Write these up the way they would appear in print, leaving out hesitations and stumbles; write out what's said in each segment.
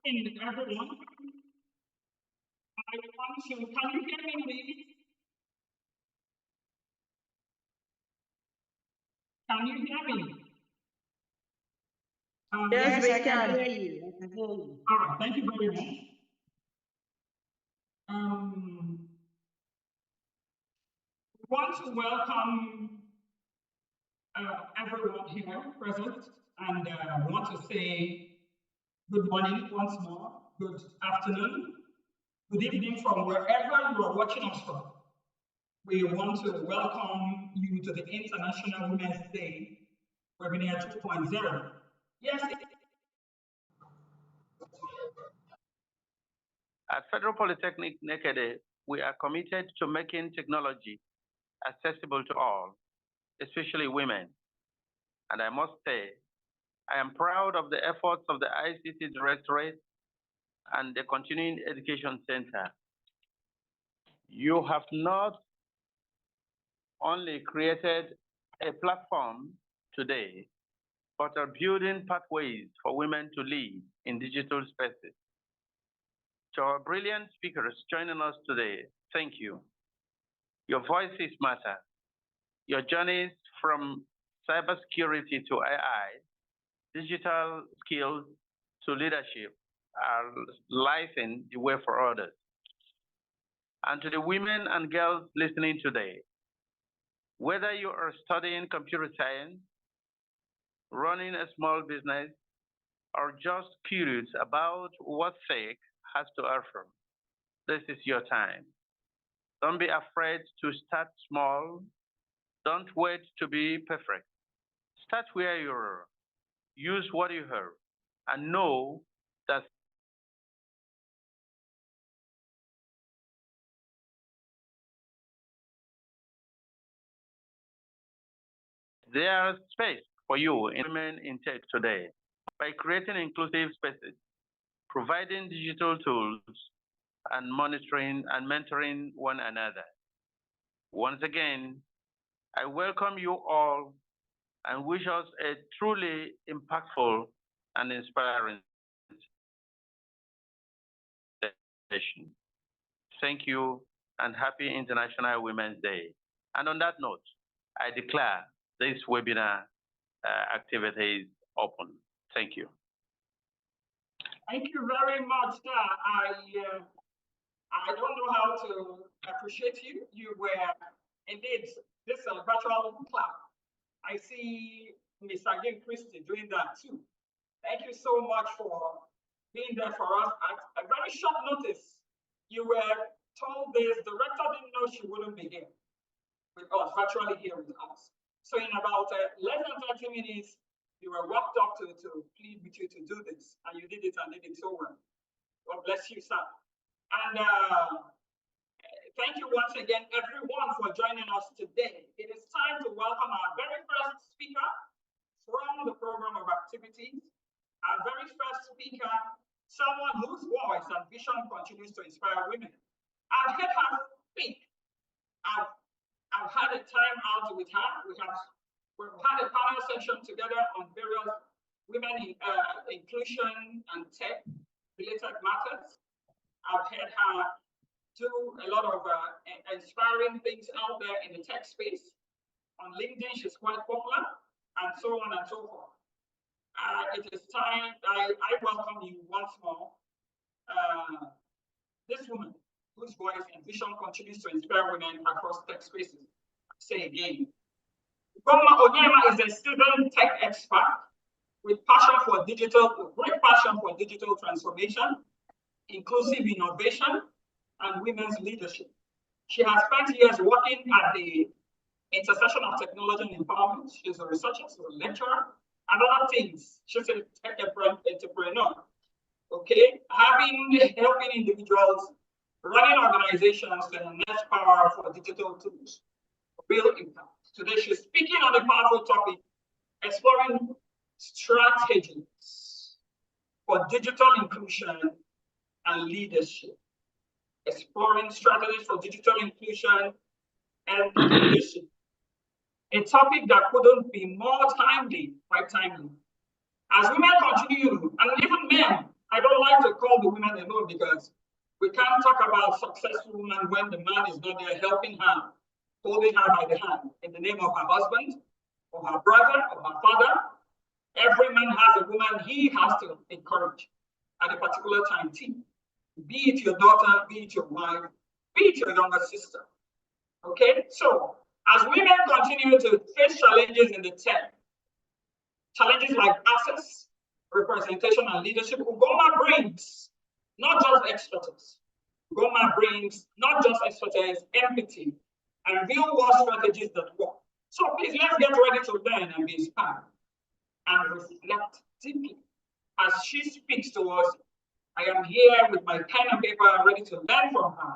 evening, everyone. I want to, can you hear me, please? Can you hear me? Yes, I can hear you. All right, thank you very much. We want to welcome everyone here present, and I want to say good morning once more, good afternoon, good evening from wherever you are watching us from. We want to welcome you to the International Women's Day Webinar 2.0. Yes. At Federal Polytechnic, Nekede, we are committed to making technology accessible to all, especially women. And I must say, I am proud of the efforts of the ICT Directorate and the Continuing Education Center. You have not only created a platform today, but are building pathways for women to lead in digital spaces. To our brilliant speakers joining us today, thank you. Your voices matter. Your journeys from cybersecurity to AI, digital skills to leadership are lighting the way for others. And to the women and girls listening today, whether you are studying computer science, running a small business, or just curious about what tech has to offer, this is your time. Don't be afraid to start small. Don't wait to be perfect. Start where you are. Use what you heard, and know that there's space for you in women in tech today by creating inclusive spaces, providing digital tools, and monitoring and mentoring one another. Once again, I welcome you all and wish us a truly impactful and inspiring session. Thank you and happy International Women's Day. And on that note, I declare this webinar activities open. Thank you. Thank you very much, sir. I don't know how to appreciate you. You were indeed this virtual class. I see Ms. Again Christie doing that too. Thank you so much for being there for us at a very short notice. You were told this, the rector didn't know she wouldn't be here with us, virtually here with us. So in about less than 30 minutes, you were walked up to plead with you to do this, and you did it and did it so well. God bless you, sir. And thank you once again, everyone, for joining us today. It is time to welcome our very first speaker from the program of activities. Our very first speaker, someone whose voice and vision continues to inspire women. I've heard her speak. I've had a time out with her. We've had a panel session together on various women in inclusion and tech related matters. I've heard her do a lot of inspiring things out there in the tech space. On LinkedIn, she's quite popular, and so on and so forth. It is time, I welcome you once more. This woman, whose voice and vision continues to inspire women across tech spaces. Say again. Onyeama is a student tech expert with great passion for digital transformation, inclusive innovation, and women's leadership. She has spent years working at the intersection of technology and empowerment. She's a researcher, she's a lecturer, and other things. She's a tech entrepreneur. Okay, helping individuals, running organizations, and harness power for digital tools, real impact. Today, she's speaking on a powerful topic, exploring strategies for digital inclusion and leadership. Exploring strategies for digital inclusion and leadership. A topic that couldn't be more timely, quite timely. As women continue, and even men, I don't like to call the women alone because we can't talk about successful woman when the man is not there helping her, holding her by the hand in the name of her husband or her brother or her father. Every man has a woman he has to encourage at a particular time. Be it your daughter, be it your wife, be it your younger sister. Okay, so as women continue to face challenges in the tech, challenges like access, representation, and leadership, Ugonma brings not just expertise. Ugonma brings not just expertise, empathy, and real-world strategies that work. So please, let's get ready to learn and be inspired and reflect deeply. As she speaks to us, I am here with my pen and paper ready to learn from her.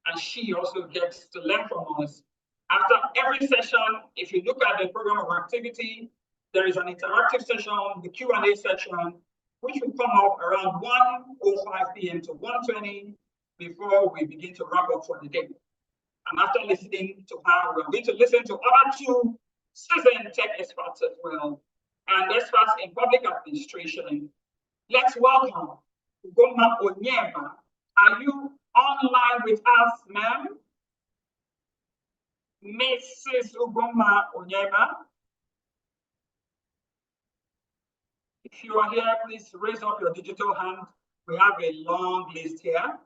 And she also gets to learn from us. After every session, if you look at the program of activity, there is an interactive session, the Q&A session, which will come up around 1:05 p.m. to 1:20 before we begin to wrap up for the day. And after listening to her, we're going to listen to other two seasoned tech experts as well, and experts in public administration. Let's welcome Ugonma Onyeama. Are you online with us, ma'am? Mrs. Ugonma Onyeama. If you are here, please raise up your digital hand. We have a long list here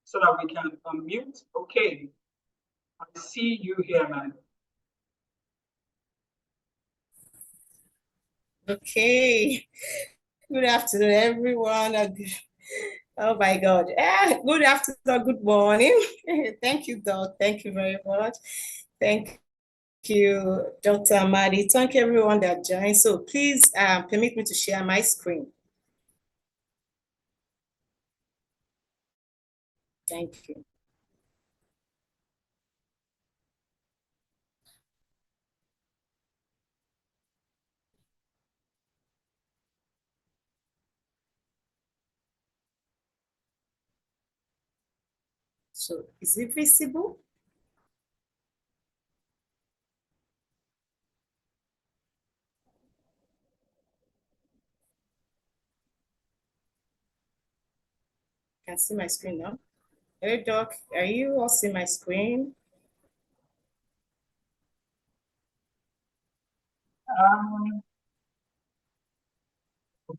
so that we can unmute. Okay, I see you here, ma'am. Okay. Good afternoon, everyone. Oh my God. Good afternoon, good morning. Thank you, Doc. Thank you very much. Thank you, Dr. Amadi. Thank you, everyone that joined. So please permit me to share my screen. Thank you. So is it visible? Can see my screen now. Hey, Doc, are you all seeing my screen?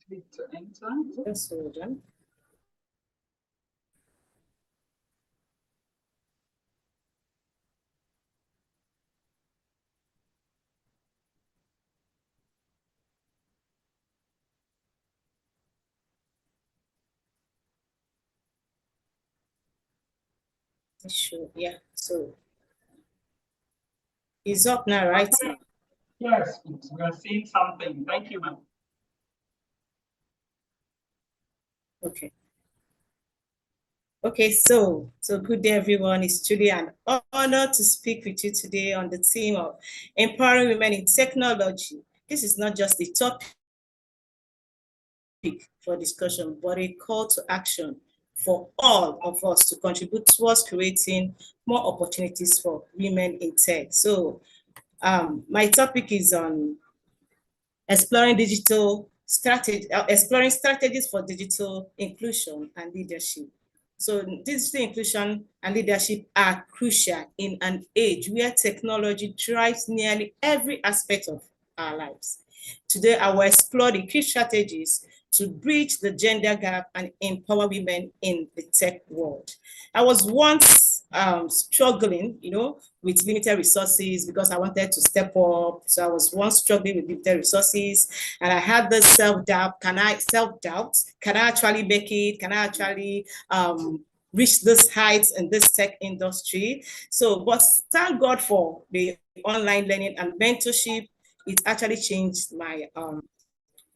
Click to enter. Just hold on. Sure, yeah. So it's up now, right? Yes, we are seeing something. Thank you, ma'am. Okay. Okay, so good day, everyone. It's truly an honor to speak with you today on the theme of empowering women in technology. This is not just a topic for discussion, but a call to action for all of us to contribute towards creating more opportunities for women in tech. So my topic is on exploring strategies for digital inclusion and leadership. So digital inclusion and leadership are crucial in an age where technology drives nearly every aspect of our lives. Today, I will explore the key strategies to bridge the gender gap and empower women in the tech world. I was once struggling, with limited resources because I wanted to step up. So I was once struggling with limited resources, and I had this self-doubt. Can I actually make it? Can I actually reach this heights in this tech industry? So, but thank God for the online learning and mentorship. It actually changed my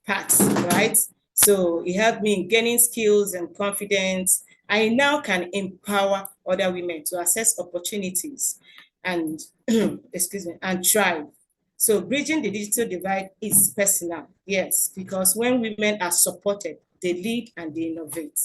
path, right? So it helped me in gaining skills and confidence. I now can empower other women to access opportunities and excuse me, and thrive. So bridging the digital divide is personal, yes, because when women are supported, they lead and they innovate.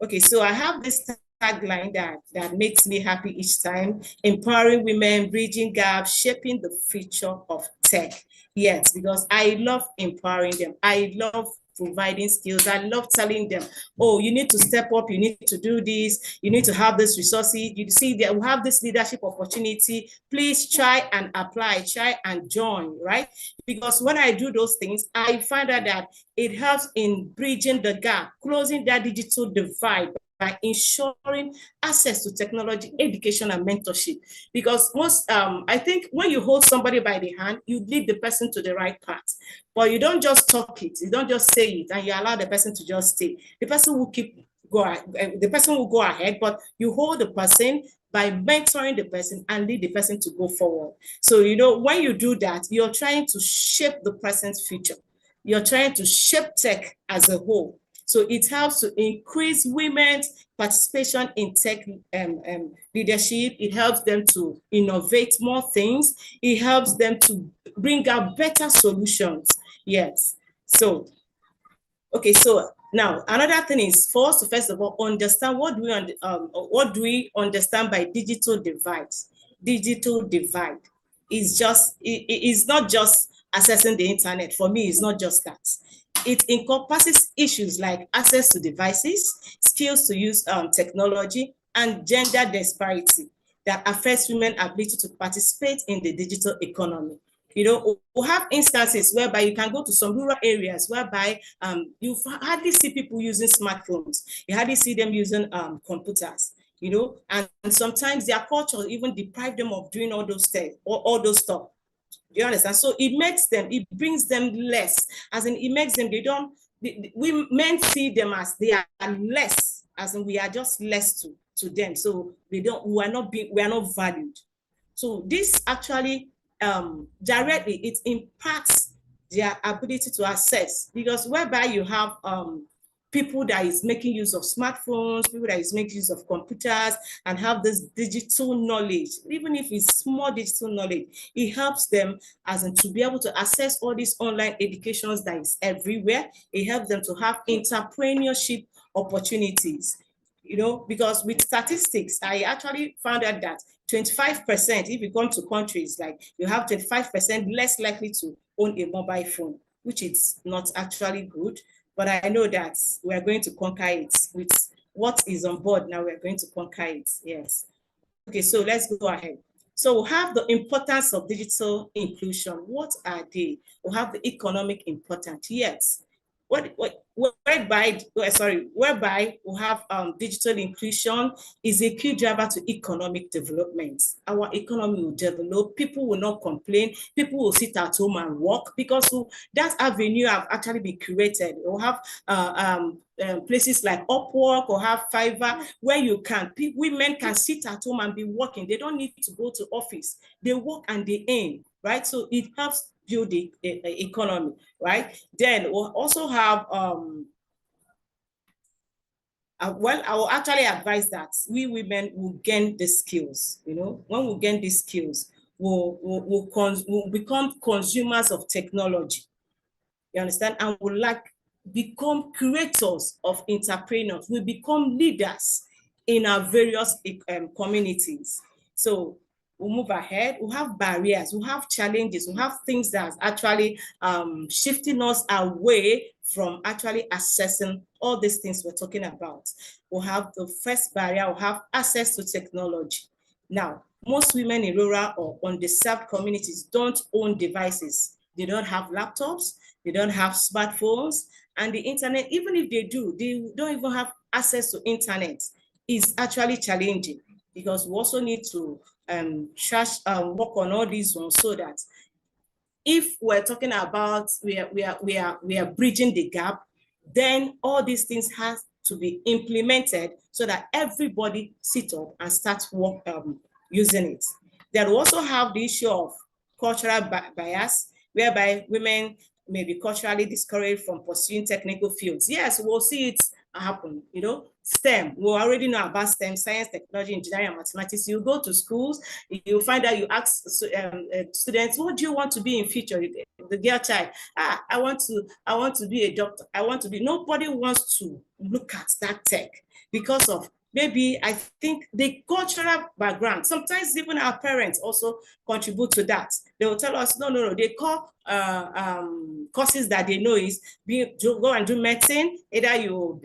Okay, so I have this tagline that makes me happy each time: empowering women, bridging gaps, shaping the future of tech. Yes, because I love empowering them. I love providing skills. I love telling them, oh, you need to step up, you need to do this, you need to have this resources. You see that we have this leadership opportunity. Please try and apply, try and join, right? Because when I do those things, I find out that it helps in bridging the gap, closing that digital divide by ensuring access to technology, education, and mentorship. Because most, I think when you hold somebody by the hand, you lead the person to the right path. But you don't just talk it, you don't just say it, and you allow the person to just stay. The person will the person will go ahead, but you hold the person by mentoring the person and lead the person to go forward. So, you know, when you do that, you're trying to shape the person's future. You're trying to shape tech as a whole. So it helps to increase women's participation in tech leadership. It helps them to innovate more things. It helps them to bring out better solutions. Yes. So, okay, so now another thing is for us to first of all understand what do we understand by digital divide. Digital divide is just, it is not just accessing the internet. For me, it's not just that. It encompasses issues like access to devices, skills to use technology, and gender disparity that affects women's ability to participate in the digital economy. You know, we have instances whereby you can go to some rural areas whereby you hardly see people using smartphones. You hardly see them using computers, you know, and sometimes their culture even deprive them of doing all those things, all those stuff. You understand? So it makes them, it brings them less, as in it makes them, they don't, we men see them as they are less, as in we are just less to them. So we are not valued. So this actually directly, it impacts their ability to access, because whereby you have people that is making use of smartphones, people that is making use of computers and have this digital knowledge, even if it's small digital knowledge, it helps them as in to be able to access all these online educations that is everywhere. It helps them to have entrepreneurship opportunities, you know, because with statistics, I actually found out that 25%, if you come to countries like, you have 25% less likely to own a mobile phone, which is not actually good. But I know that we are going to conquer it with what is on board now. We're going to conquer it. Yes. Okay, so let's go ahead. So we have the importance of digital inclusion. What are they? We have the economic importance. Yes. Whereby we have digital inclusion is a key driver to economic development. Our economy will develop, people will not complain, people will sit at home and work, because that avenue have actually been created. We'll have places like Upwork or have Fiverr, where women can sit at home and be working. They don't need to go to office. They work and they earn, right? So it helps build the economy, right? Then we'll also have, well, I will actually advise that we women will gain the skills, you know. When we gain these skills, we'll become consumers of technology, you understand? And we'll become creators of entrepreneurs. We become leaders in our various communities. So we'll move ahead. We'll have barriers, we'll have challenges, we'll have things that are actually shifting us away from actually accessing all these things we're talking about. We'll have the first barrier, we'll have access to technology. Now, most women in rural or underserved communities don't own devices. They don't have laptops, they don't have smartphones, and the internet, even if they do, they don't even have access to internet. Is actually challenging, because we also need to work on all these ones, so that if we're talking about we are bridging the gap, then all these things have to be implemented so that everybody sit up and start using it. Then we also have the issue of cultural bias, whereby women may be culturally discouraged from pursuing technical fields. Yes, we'll see it happen, you know. STEM, we already know about STEM, science, technology, engineering, and mathematics. You go to schools, you find out, you ask students, what do you want to be in future? The girl child, I want to be a doctor. I want to be, nobody wants to look at that tech because of maybe I think the cultural background, sometimes even our parents also contribute to that. They will tell us, no, they call courses that they know is go and do medicine, either you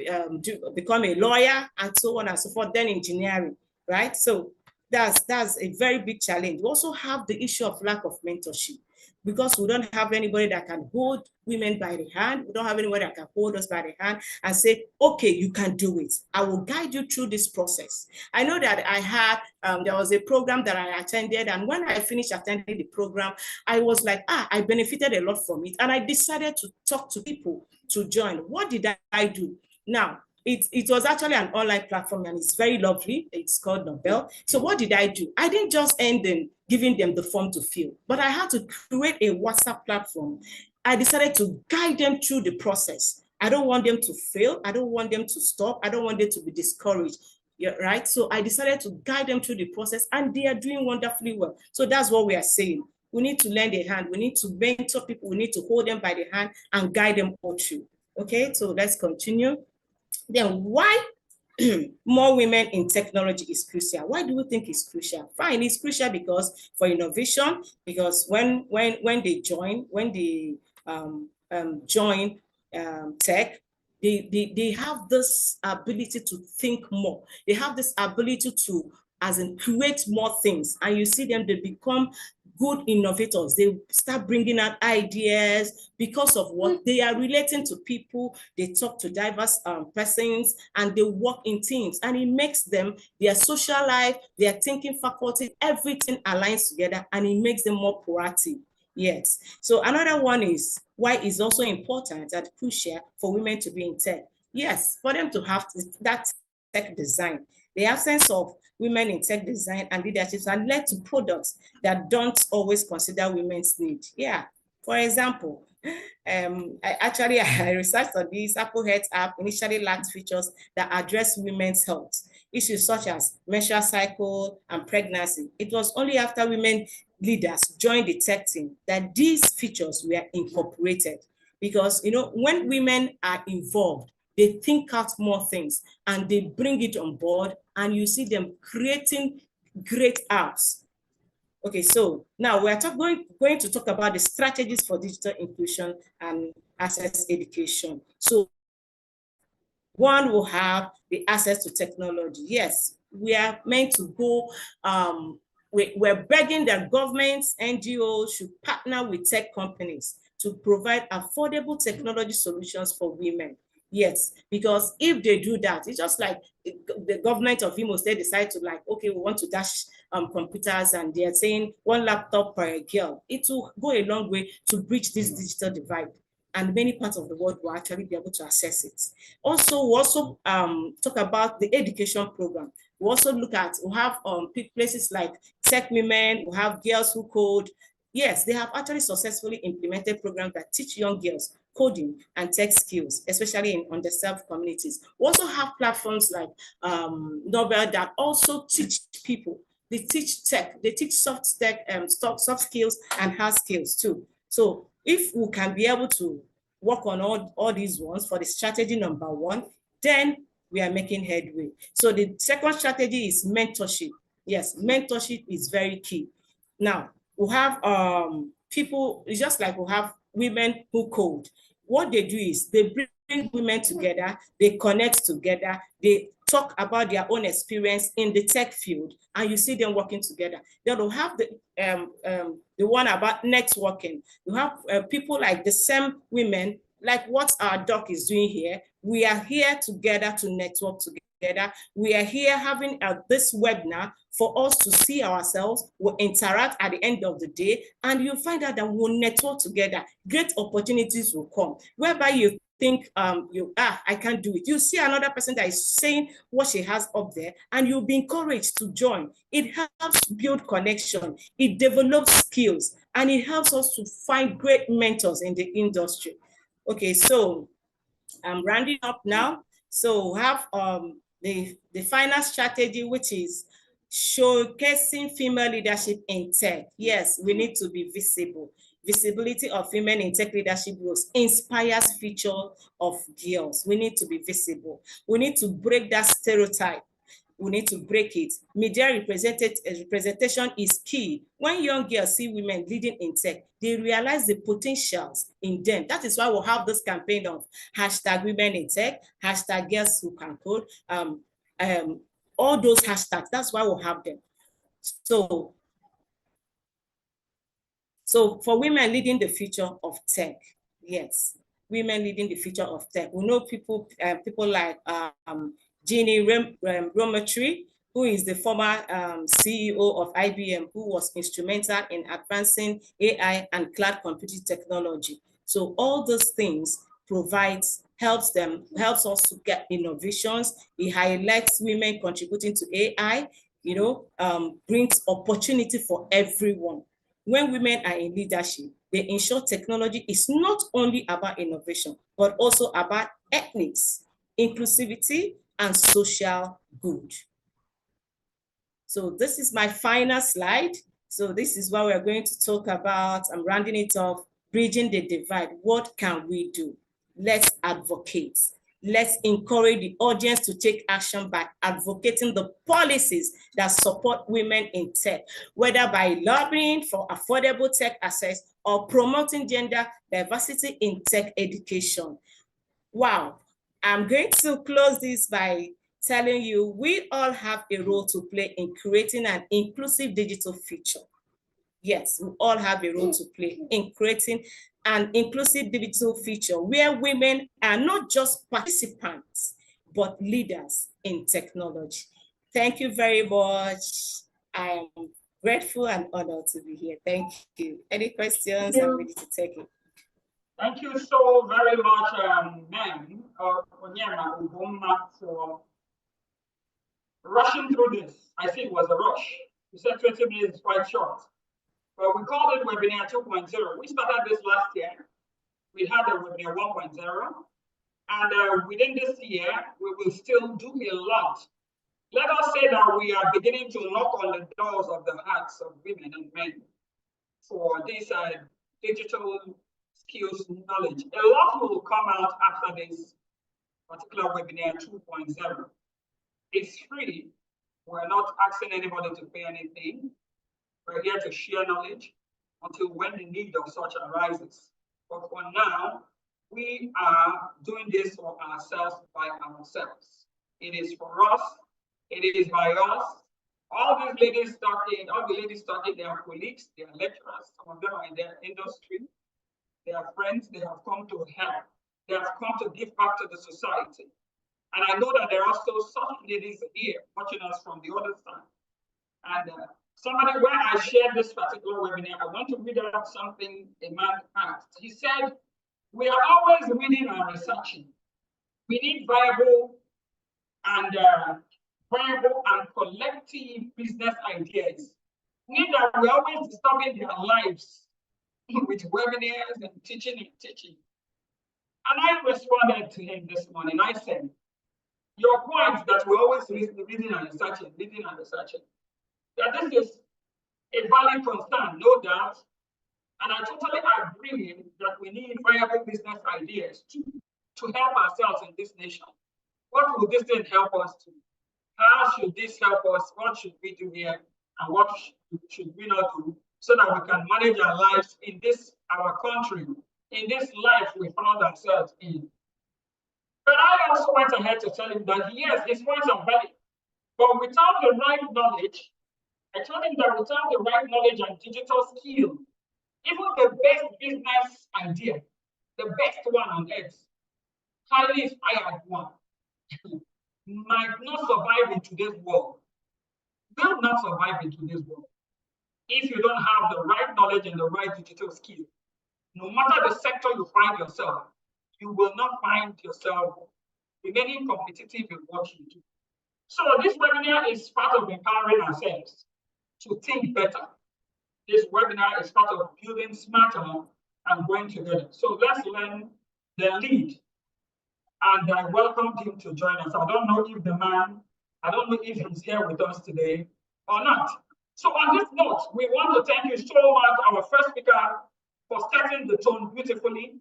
become a lawyer and so on and so forth, then engineering, right? So that's a very big challenge. We also have the issue of lack of mentorship, because we don't have anybody that can hold women by the hand. We don't have anybody that can hold us by the hand and say, okay, you can do it. I will guide you through this process. I know that I had, there was a program that I attended, and when I finished attending the program, I was like, I benefited a lot from it. And I decided to talk to people to join. What did I do? Now, it was actually an online platform, and it's very lovely. It's called Nobel. So what did I do? I didn't just end in giving them the form to fill, but I had to create a WhatsApp platform. I decided to guide them through the process. I don't want them to fail. I don't want them to stop. I don't want them to be discouraged. Yeah, right? So I decided to guide them through the process, and they are doing wonderfully well. So that's what we are saying. We need to lend a hand. We need to mentor people. We need to hold them by the hand and guide them all through. Okay, so let's continue. Then why more women in technology is crucial? Why do we think it's crucial? Fine, it's crucial because for innovation, because when they join, join tech, they have this ability to think more. They have this ability to, as in, create more things. And you see them, they become good innovators. They start bringing out ideas because of what they are relating to people. They talk to diverse persons, and they work in teams, and it makes them, their social life, their thinking faculty, everything aligns together, and it makes them more proactive. Yes. So another one is why it's also important and crucial for women to be in tech. Yes, for them to have that tech design. The absence of women in tech design and leadership has led to products that don't always consider women's needs. Yeah, for example, I researched on this. Apple Health app initially lacked features that address women's health issues such as menstrual cycle and pregnancy. It was only after women leaders joined the tech team that these features were incorporated. Because, you know, when women are involved, they think out more things and they bring it on board, and you see them creating great apps. Okay, so now we are going to talk about the strategies for digital inclusion and access education. So one will have the access to technology. Yes, we are meant to go, we're begging that governments, NGOs should partner with tech companies to provide affordable technology solutions for women. Yes, because if they do that, it's just like the government of Imo State decide to, like, okay, we want to dash computers, and they're saying 1 laptop per girl. It will go a long way to bridge this digital divide, and many parts of the world will actually be able to access it. Also, we also talk about the education program. We also look at, we have places like Tech Women, we have Girls Who Code. Yes, they have actually successfully implemented programs that teach young girls coding and tech skills, especially in underserved communities. We also have platforms like Nobel that also teach people. They teach tech, they teach soft skills and hard skills too. So if we can be able to work on all these ones for the strategy number 1, then we are making headway. So the second strategy is mentorship. Yes, mentorship is very key. Now, we have people, it's just like we have women who code. What they do is they bring women together, they connect together, they talk about their own experience in the tech field, and you see them working together. Then we'll have the one about networking. You have people like the same women, like what our doc is doing here. We are here together to network together. We are here having this webinar for us to see ourselves. We'll interact at the end of the day, and you'll find out that we'll network together. Great opportunities will come, whereby you think I can't do it. You see another person that is saying what she has up there, and you'll be encouraged to join. It helps build connection, it develops skills, and it helps us to find great mentors in the industry. Okay, so I'm rounding up now. So we have the final strategy, which is showcasing female leadership in tech. Yes, we need to be visible. Visibility of women in tech leadership roles inspires future of girls. We need to be visible. We need to break that stereotype. we need to break it. Media representation is key. When young girls see women leading in tech, they realize the potentials in them. That is why we'll have this campaign of #WomenInTech, #GirlsWhoCanCode, all those hashtags. That's why we'll have them. So for women leading the future of tech, yes, women leading the future of tech. We know people like Jeannie Rometry, who is the former CEO of IBM, who was instrumental in advancing AI and cloud computing technology. So all those things helps us to get innovations. It highlights women contributing to AI, brings opportunity for everyone. When women are in leadership, they ensure technology is not only about innovation, but also about ethics, inclusivity, and social good. So this is my final slide. So this is what we're going to talk about. I'm rounding it off, bridging the divide. What can we do? Let's advocate. Let's encourage the audience to take action by advocating the policies that support women in tech, whether by lobbying for affordable tech access or promoting gender diversity in tech education. Wow, I'm going to close this by telling you we all have a role to play in creating an inclusive digital future. Yes, we all have a role to play in creating an inclusive digital future where women are not just participants, but leaders in technology. Thank you very much. I am grateful and honored to be here. Thank you. Any questions? I'm ready to take it. Thank you so very much, ma'am, Onyeama, Ugonma, for rushing through this. I think it was a rush. You said 20 minutes is quite short. But we called it Webinar 2.0. We started this last year. We had a Webinar 1.0. And within this year, we will still do a lot. Let us say that we are beginning to knock on the doors of the hearts of women and men for this digital skills knowledge. A lot will come out after this particular Webinar 2.0. It's free. We're not asking anybody to pay anything. We're here to share knowledge until when the need of such arises. But for now, we are doing this for ourselves, by ourselves. It is for us. It is by us. All the ladies studying, they are colleagues, they are lecturers. Some of them are in their industry. They are friends. They have come to help. They have come to give back to the society. And I know that there are still such ladies here watching us from the other side. And somebody, when I shared this particular webinar, I want to read out something a man asked. He said, we are always reading and researching. We need viable and collective business ideas. We need that we're always disturbing their lives with webinars and teaching and teaching. And I responded to him this morning. I said, your point that we're always reading and researching, that this is a valid concern, no doubt. And I totally agree that we need viable business ideas to help ourselves in this nation. What will this thing help us to? How should this help us? What should we do here? And what should we not do so that we can manage our lives in this, our country, in this life we found ourselves in? But I also went ahead to tell him that yes, his points are valid, but without the right knowledge, I told him that without the right knowledge and digital skill, even the best business idea, the best one on earth, highly inspired one, might not survive in today's world. Will not survive in today's world if you don't have the right knowledge and the right digital skill. No matter the sector you find yourself, you will not find yourself remaining competitive in what you do. So this webinar is part of empowering ourselves to think better. This webinar is part of building smarter and going together. So let's learn the lead. And I welcomed him to join us. I don't know if he's here with us today or not. So on this note, we want to thank you so much, our first speaker, for setting the tone beautifully.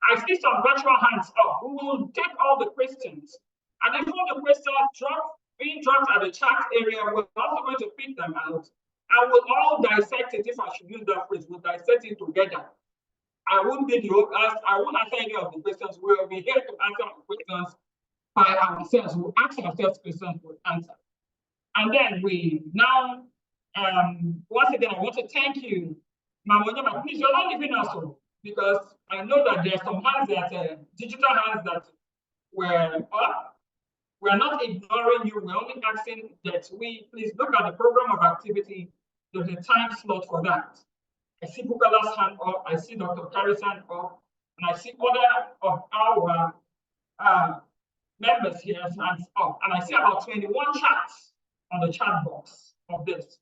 I see some virtual hands up. We will take all the questions. And if all the questions drop, being dropped at the chat area. We're also going to pick them out. And we'll all dissect it, if I should use that phrase, we'll dissect it together. I won't be I won't answer any of the questions. We'll be here to answer questions by ourselves. We'll ask ourselves questions, we'll answer. And then we now, once again, I want to thank you, Mama Onyeama. Please, you're not leaving us all, because I know that there are some hands that, digital hands that were up. We're not ignoring you. We're only asking that we please look at the program of activity. There's a time slot for that. I see Bukala's hand up. I see Dr. Carrie's hand up. And I see other of our members here hands up. And I see about 21 chats on the chat box of this.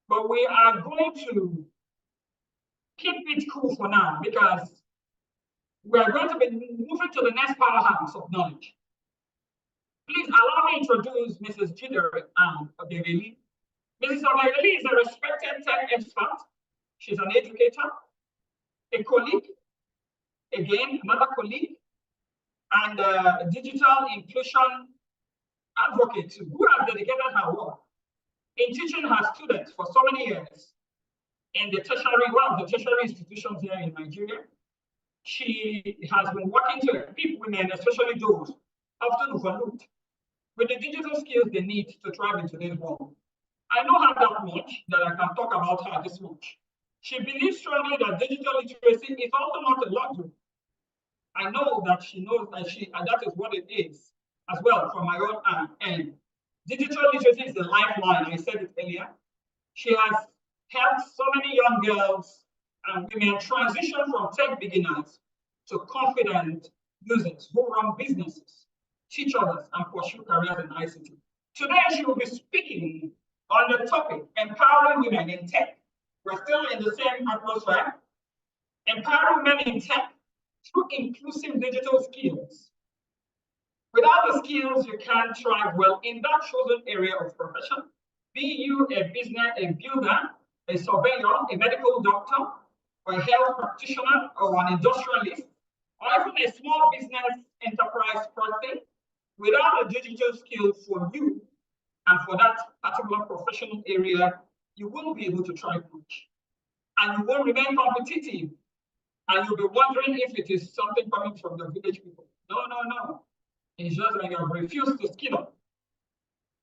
But we are going to keep it cool for now, because we're going to be moving to the next powerhouse of knowledge. Please allow me to introduce Mrs. Jidere and Obiageli. Mrs. Obiageli is a respected tech expert. She's an educator, a colleague, again, another colleague, and a digital inclusion advocate who has dedicated her work in teaching her students for so many years in the tertiary, one of the tertiary institutions here in Nigeria. She has been working to equip women, especially those often overlooked, with the digital skills they need to thrive in today's world. I know her that much that I can talk about her this much. She believes strongly that digital literacy is also not a luxury. I know that she knows that that is what it is as well from my own end. Digital literacy is the lifeline. I said it earlier. She has helped so many young girls and women transition from tech beginners to confident users who run businesses, teach others, and pursue careers in ICT. Today, she will be speaking on the topic, empowering women in tech. We're still in the same atmosphere. Empowering women in tech through inclusive digital skills. Without the skills, you can't thrive well in that chosen area of profession. Be you a business, a builder, a surveyor, a medical doctor, or a health practitioner, or an industrialist, or even a small business enterprise person. Without the digital skills for you and for that particular professional area, you won't be able to thrive much. And you won't remain competitive. And you'll be wondering if it is something coming from the village people. No, no, no. It's just like you have refused to skill up.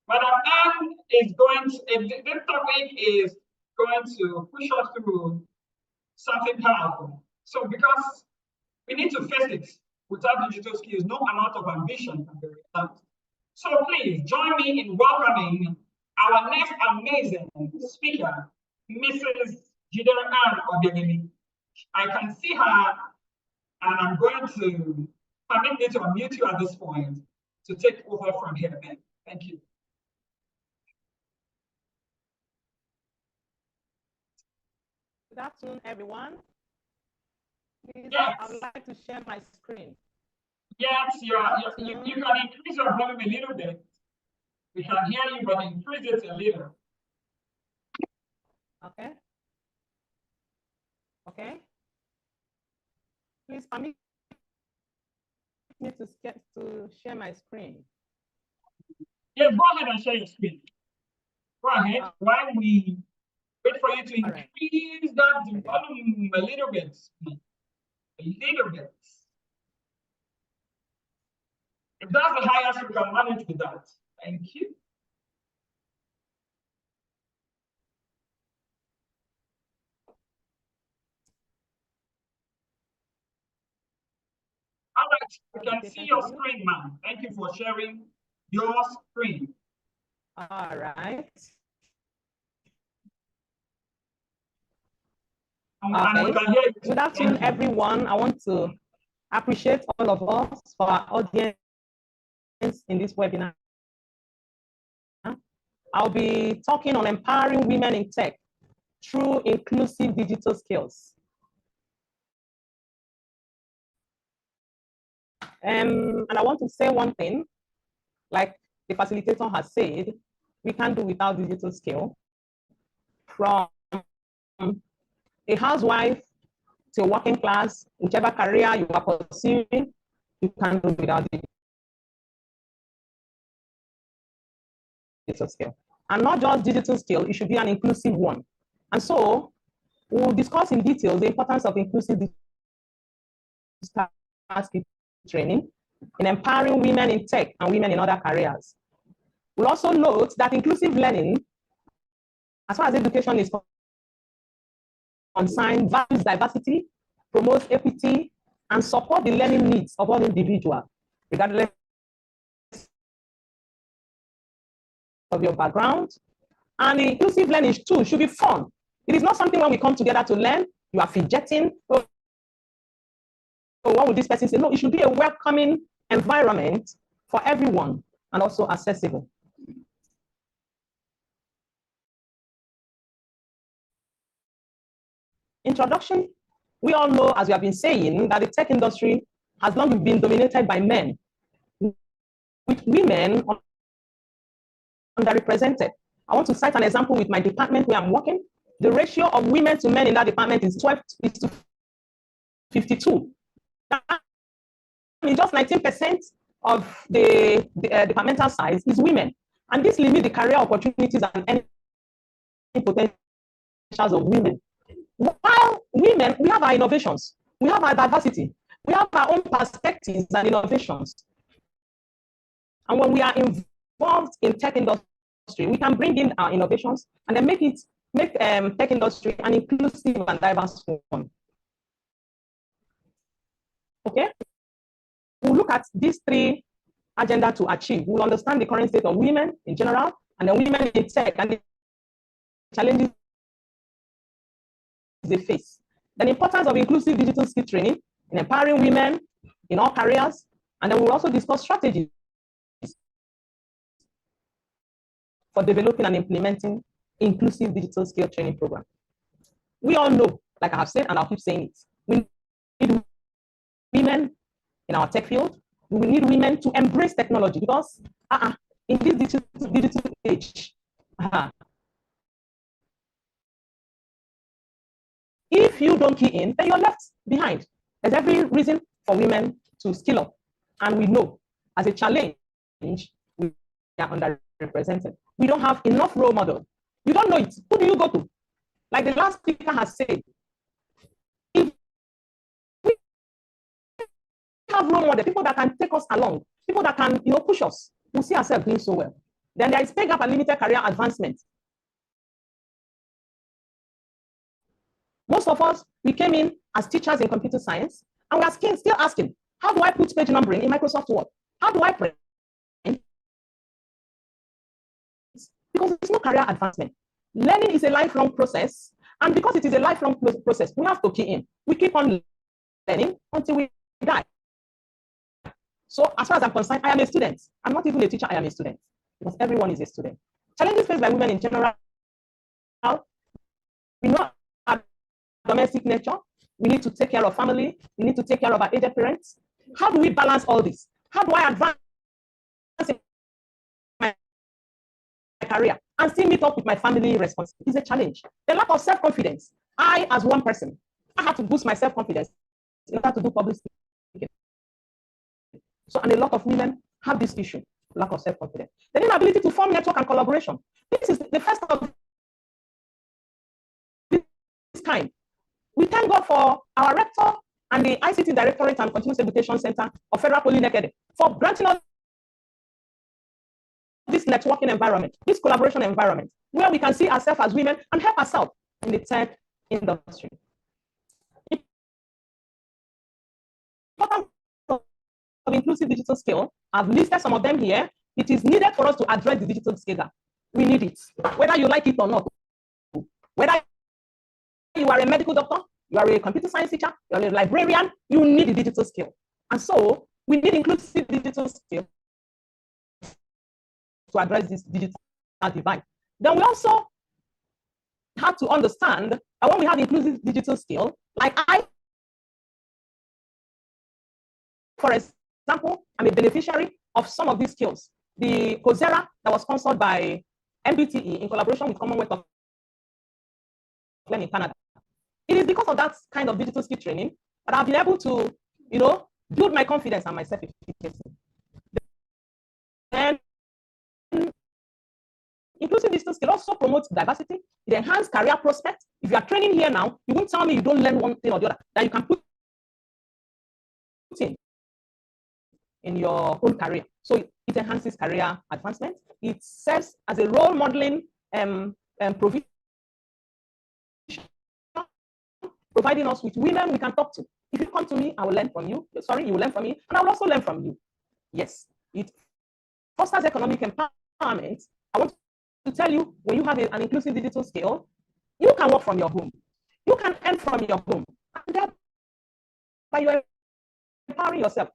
Madam Anne is going to, this topic is going to push us through something powerful. So because we need to face it, without digital skills, no amount of ambition can be realized. So please join me in welcoming our next amazing speaker, Mrs. Jidere Obiageli. I can see her, and I'm going to permit me to unmute you at this point to take over from here. Thank you. Good afternoon, everyone. Please, yes. I would like to share my screen. Yes, you can increase your volume a little bit. We can hear you, but increase it a little. Okay. Okay. Please permit me to share my screen. Yes, go ahead and share your screen. Go ahead. While we wait for you to increase that volume a little bit. A little bit. If that's the highest, we can manage with that. Thank you. All right, we can see your screen, ma'am. Thank you for sharing your screen. All right. Okay. Good afternoon, everyone. I want to appreciate all of us for our audience in this webinar. I'll be talking on empowering women in tech through inclusive digital skills. And I want to say one thing, like the facilitator has said, we can't do without digital skill. From a housewife to a working class, whichever career you are pursuing, you can't do without digital skill. And not just digital skill, it should be an inclusive one. And so we'll discuss in detail the importance of inclusive digital skill training in empowering women in tech and women in other careers. We'll also note that inclusive learning, as far as education is concerned, values diversity, promotes equity, and support the learning needs of all individuals, regardless of your background. And inclusive learning too should be fun. It is not something when we come together to learn, you are fidgeting. Oh, what would this person say? No, it should be a welcoming environment for everyone and also accessible. Introduction. We all know, as we have been saying, that the tech industry has long been dominated by men, with women underrepresented. I want to cite an example with my department where I'm working. The ratio of women to men in that department is 12:52. That means just 19% of the departmental size is women. And this limits the career opportunities and any potentials of women. While women, we have our innovations, we have our diversity, we have our own perspectives and innovations. And when we are involved in tech industry, we can bring in our innovations and then make tech industry an inclusive and diverse one. Okay? We'll look at these three agendas to achieve. We'll understand the current state of women in general, and then women in tech and the challenges they face. The importance of inclusive digital skill training in empowering women in all careers, and then we'll also discuss strategies for developing and implementing inclusive digital skill training program. We all know, like I have said, and I'll keep saying it, we need women in our tech field. We need women to embrace technology because in this digital age, if you don't key in, then you're left behind. There's every reason for women to skill up. And we know, as a challenge, we are underrepresented. We don't have enough role models. You don't know it. Who do you go to? Like the last speaker has said, if we have role models, people that can take us along, people that can push us, we'll see ourselves doing so well. Then there is pay gap and limited career advancement. Most of us, we came in as teachers in computer science, and we are still asking, how do I put page numbering in Microsoft Word? How do I print? Because there's no career advancement. Learning is a lifelong process, and because it is a lifelong process, we have to key in. We keep on learning until we die. So as far as I'm concerned, I am a student. I'm not even a teacher, I am a student, because everyone is a student. Challenges faced by women in general, we know our domestic nature. We need to take care of family. We need to take care of our aged parents. How do we balance all this? How do I advance in my career and still meet up with my family responsibilities? It's a challenge. The lack of self-confidence. I, as one person, I have to boost my self-confidence in order to do public speaking. So, and a lot of women have this issue, lack of self-confidence. The inability to form network and collaboration. This is the first of this kind. We thank God for our rector and the ICT Directorate and Continuous Education Center of Federal Polytechnic Nekede for granting us this networking environment, this collaboration environment, where we can see ourselves as women and help ourselves in the tech industry. Of inclusive digital skill, I've listed some of them here. It is needed for us to address the digital skill gap. We need it, whether you like it or not. Whether you are a medical doctor, you are a computer science teacher, you are a librarian, you need a digital skill. And so we need inclusive digital skill to address this digital divide. Then we also have to understand that when we have inclusive digital skill, like for example, I'm a beneficiary of some of these skills. The Coursera that was sponsored by MBTE in collaboration with Commonwealth of Learning Canada. It is because of that kind of digital skill training that I've been able to, build my confidence and my self-efficacy. Then inclusive digital skill also promotes diversity. It enhances career prospects. If you are training here now, you won't tell me you don't learn one thing or the other that you can put in your own career. So it enhances career advancement. It serves as a role modeling provision, providing us with women we can talk to. If you come to me, I will learn from you. Sorry, you will learn from me, and I will also learn from you. Yes, it fosters economic empowerment. I want to tell you, when you have an inclusive digital skill, you can work from your home. You can earn from your home. And thereby you are empowering yourself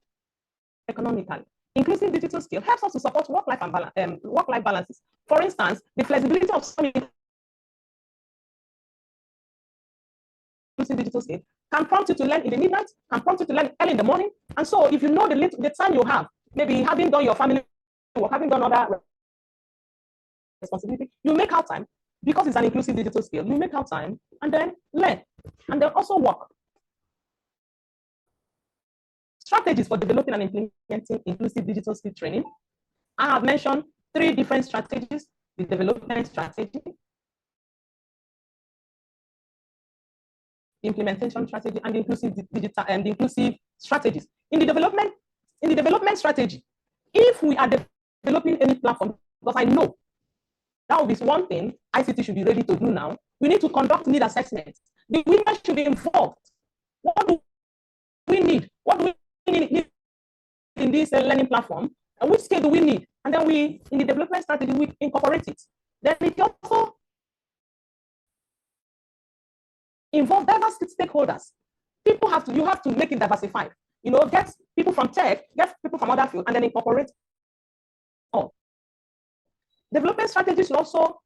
economically. Inclusive digital skill helps us to support work-life balances. For instance, the flexibility of some inclusive digital skill can prompt you to learn in the midnight, can prompt you to learn early in the morning. And so if you know the time you have, maybe having done your family work, having done other responsibility, you make out time, because it's an inclusive digital skill, you make out time and then learn, and then also work. Strategies for developing and implementing inclusive digital skill training. I have mentioned 3 different strategies: the development strategy, implementation strategy, and the inclusive digital and the inclusive strategies. In the development strategy, if we are developing any platform, because I know that will be one thing ICT should be ready to do now, we need to conduct need assessments. The women should be involved. What do we need? What do we need in this learning platform? And which skill do we need? And then we, in the development strategy, we incorporate it. Then it also involve diverse stakeholders. You have to make it diversified. You know, get people from tech, get people from other fields, and then incorporate all. Development strategies should also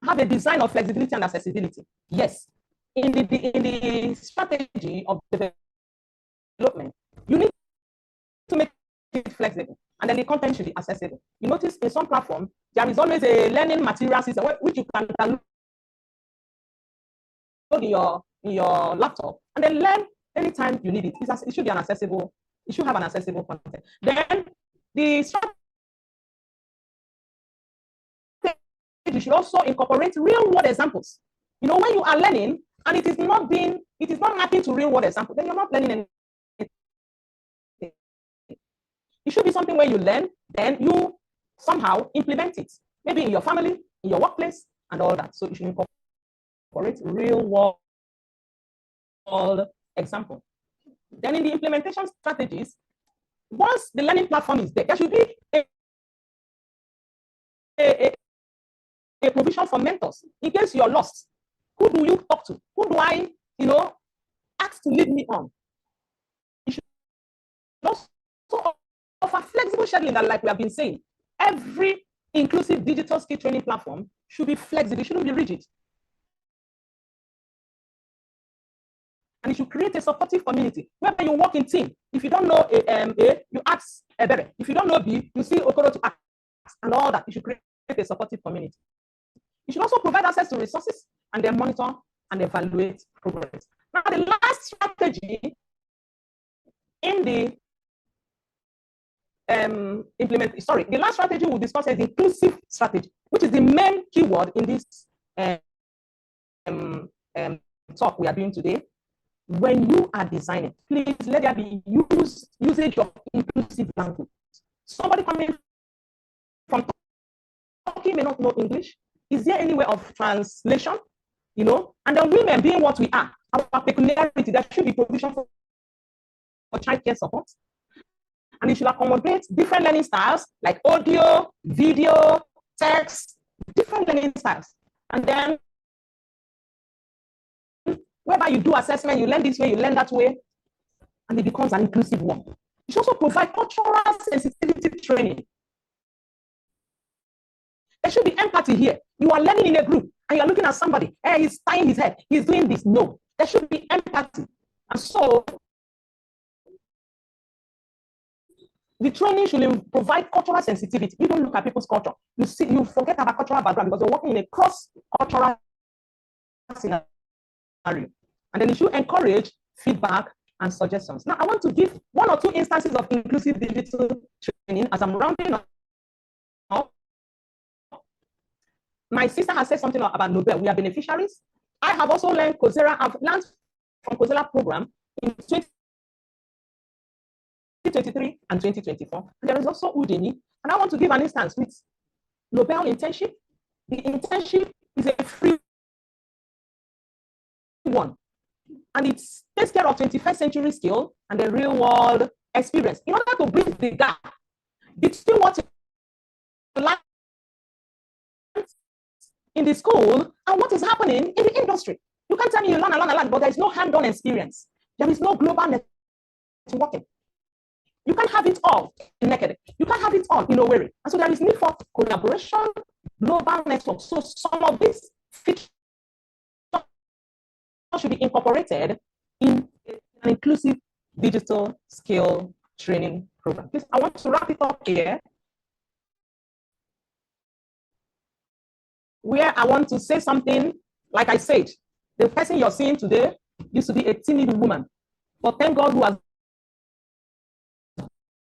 have a design of flexibility and accessibility. Yes, in the strategy of development, you need to make it flexible, and then the content should be accessible. You notice in some platforms, there is always a learning material system which you can download in your laptop and then learn anytime you need it. It should be accessible. It should have an accessible content. Then the strategy should also incorporate real-world examples. You know, when you are learning and it is not mapping to real-world examples, then you're not learning anything. It should be something where you learn, then you somehow implement it, maybe in your family, in your workplace, and all that. So you should incorporate real-world example. Then in the implementation strategies, once the learning platform is there should be a provision for mentors in case you're lost. Who do you talk to? Who do I, ask to lead me on? You should also offer flexible scheduling, that, like we have been saying, every inclusive digital skill training platform should be flexible, it shouldn't be rigid. And it should create a supportive community whereby you work in team. If you don't know A, you ask Ebere. If you don't know B, you see Okoro to ask, and all that. You should create a supportive community. You should also provide access to resources and then monitor and evaluate progress. Now, the last strategy in the the last strategy we'll discuss is inclusive strategy, which is the main keyword in this talk we are doing today. When you are designing, please let there be usage of inclusive language. Somebody coming from Turkey may not know English. Is there any way of translation? And then women being what we are, our peculiarity, there should be provision for childcare support. And it should accommodate different learning styles like audio, video, text, different learning styles. And then whereby you do assessment, you learn this way, you learn that way, and it becomes an inclusive one. You should also provide cultural sensitivity training. There should be empathy here. You are learning in a group and you're looking at somebody, hey, he's tying his head, he's doing this. No, there should be empathy. And so the training should provide cultural sensitivity. You don't look at people's culture. You forget about cultural background because you're working in a cross-cultural scenario. And then it should encourage feedback and suggestions. Now, I want to give 1 or 2 instances of inclusive digital training as I'm rounding up. My sister has said something about Nobel. We are beneficiaries. I have also learned Coursera. I've learned from Coursera program in 2023 and 2024. There is also Udemy. And I want to give an instance with Nobel internship. The internship is a free one. And it takes care of 21st century skill and the real world experience in order to bridge the gap between what you learn in the school and what is happening in the industry. You can't tell me you learn, but there is no hands-on experience. There is no global networking. You can't have it all in Nekede. You can't have it all in Owerri. And so there is need for collaboration, global network. So some of these features should be incorporated in an inclusive digital skill training program. Please, I want to wrap it up here, where I want to say something. Like I said, the person you're seeing today used to be a timid woman, but thank God who has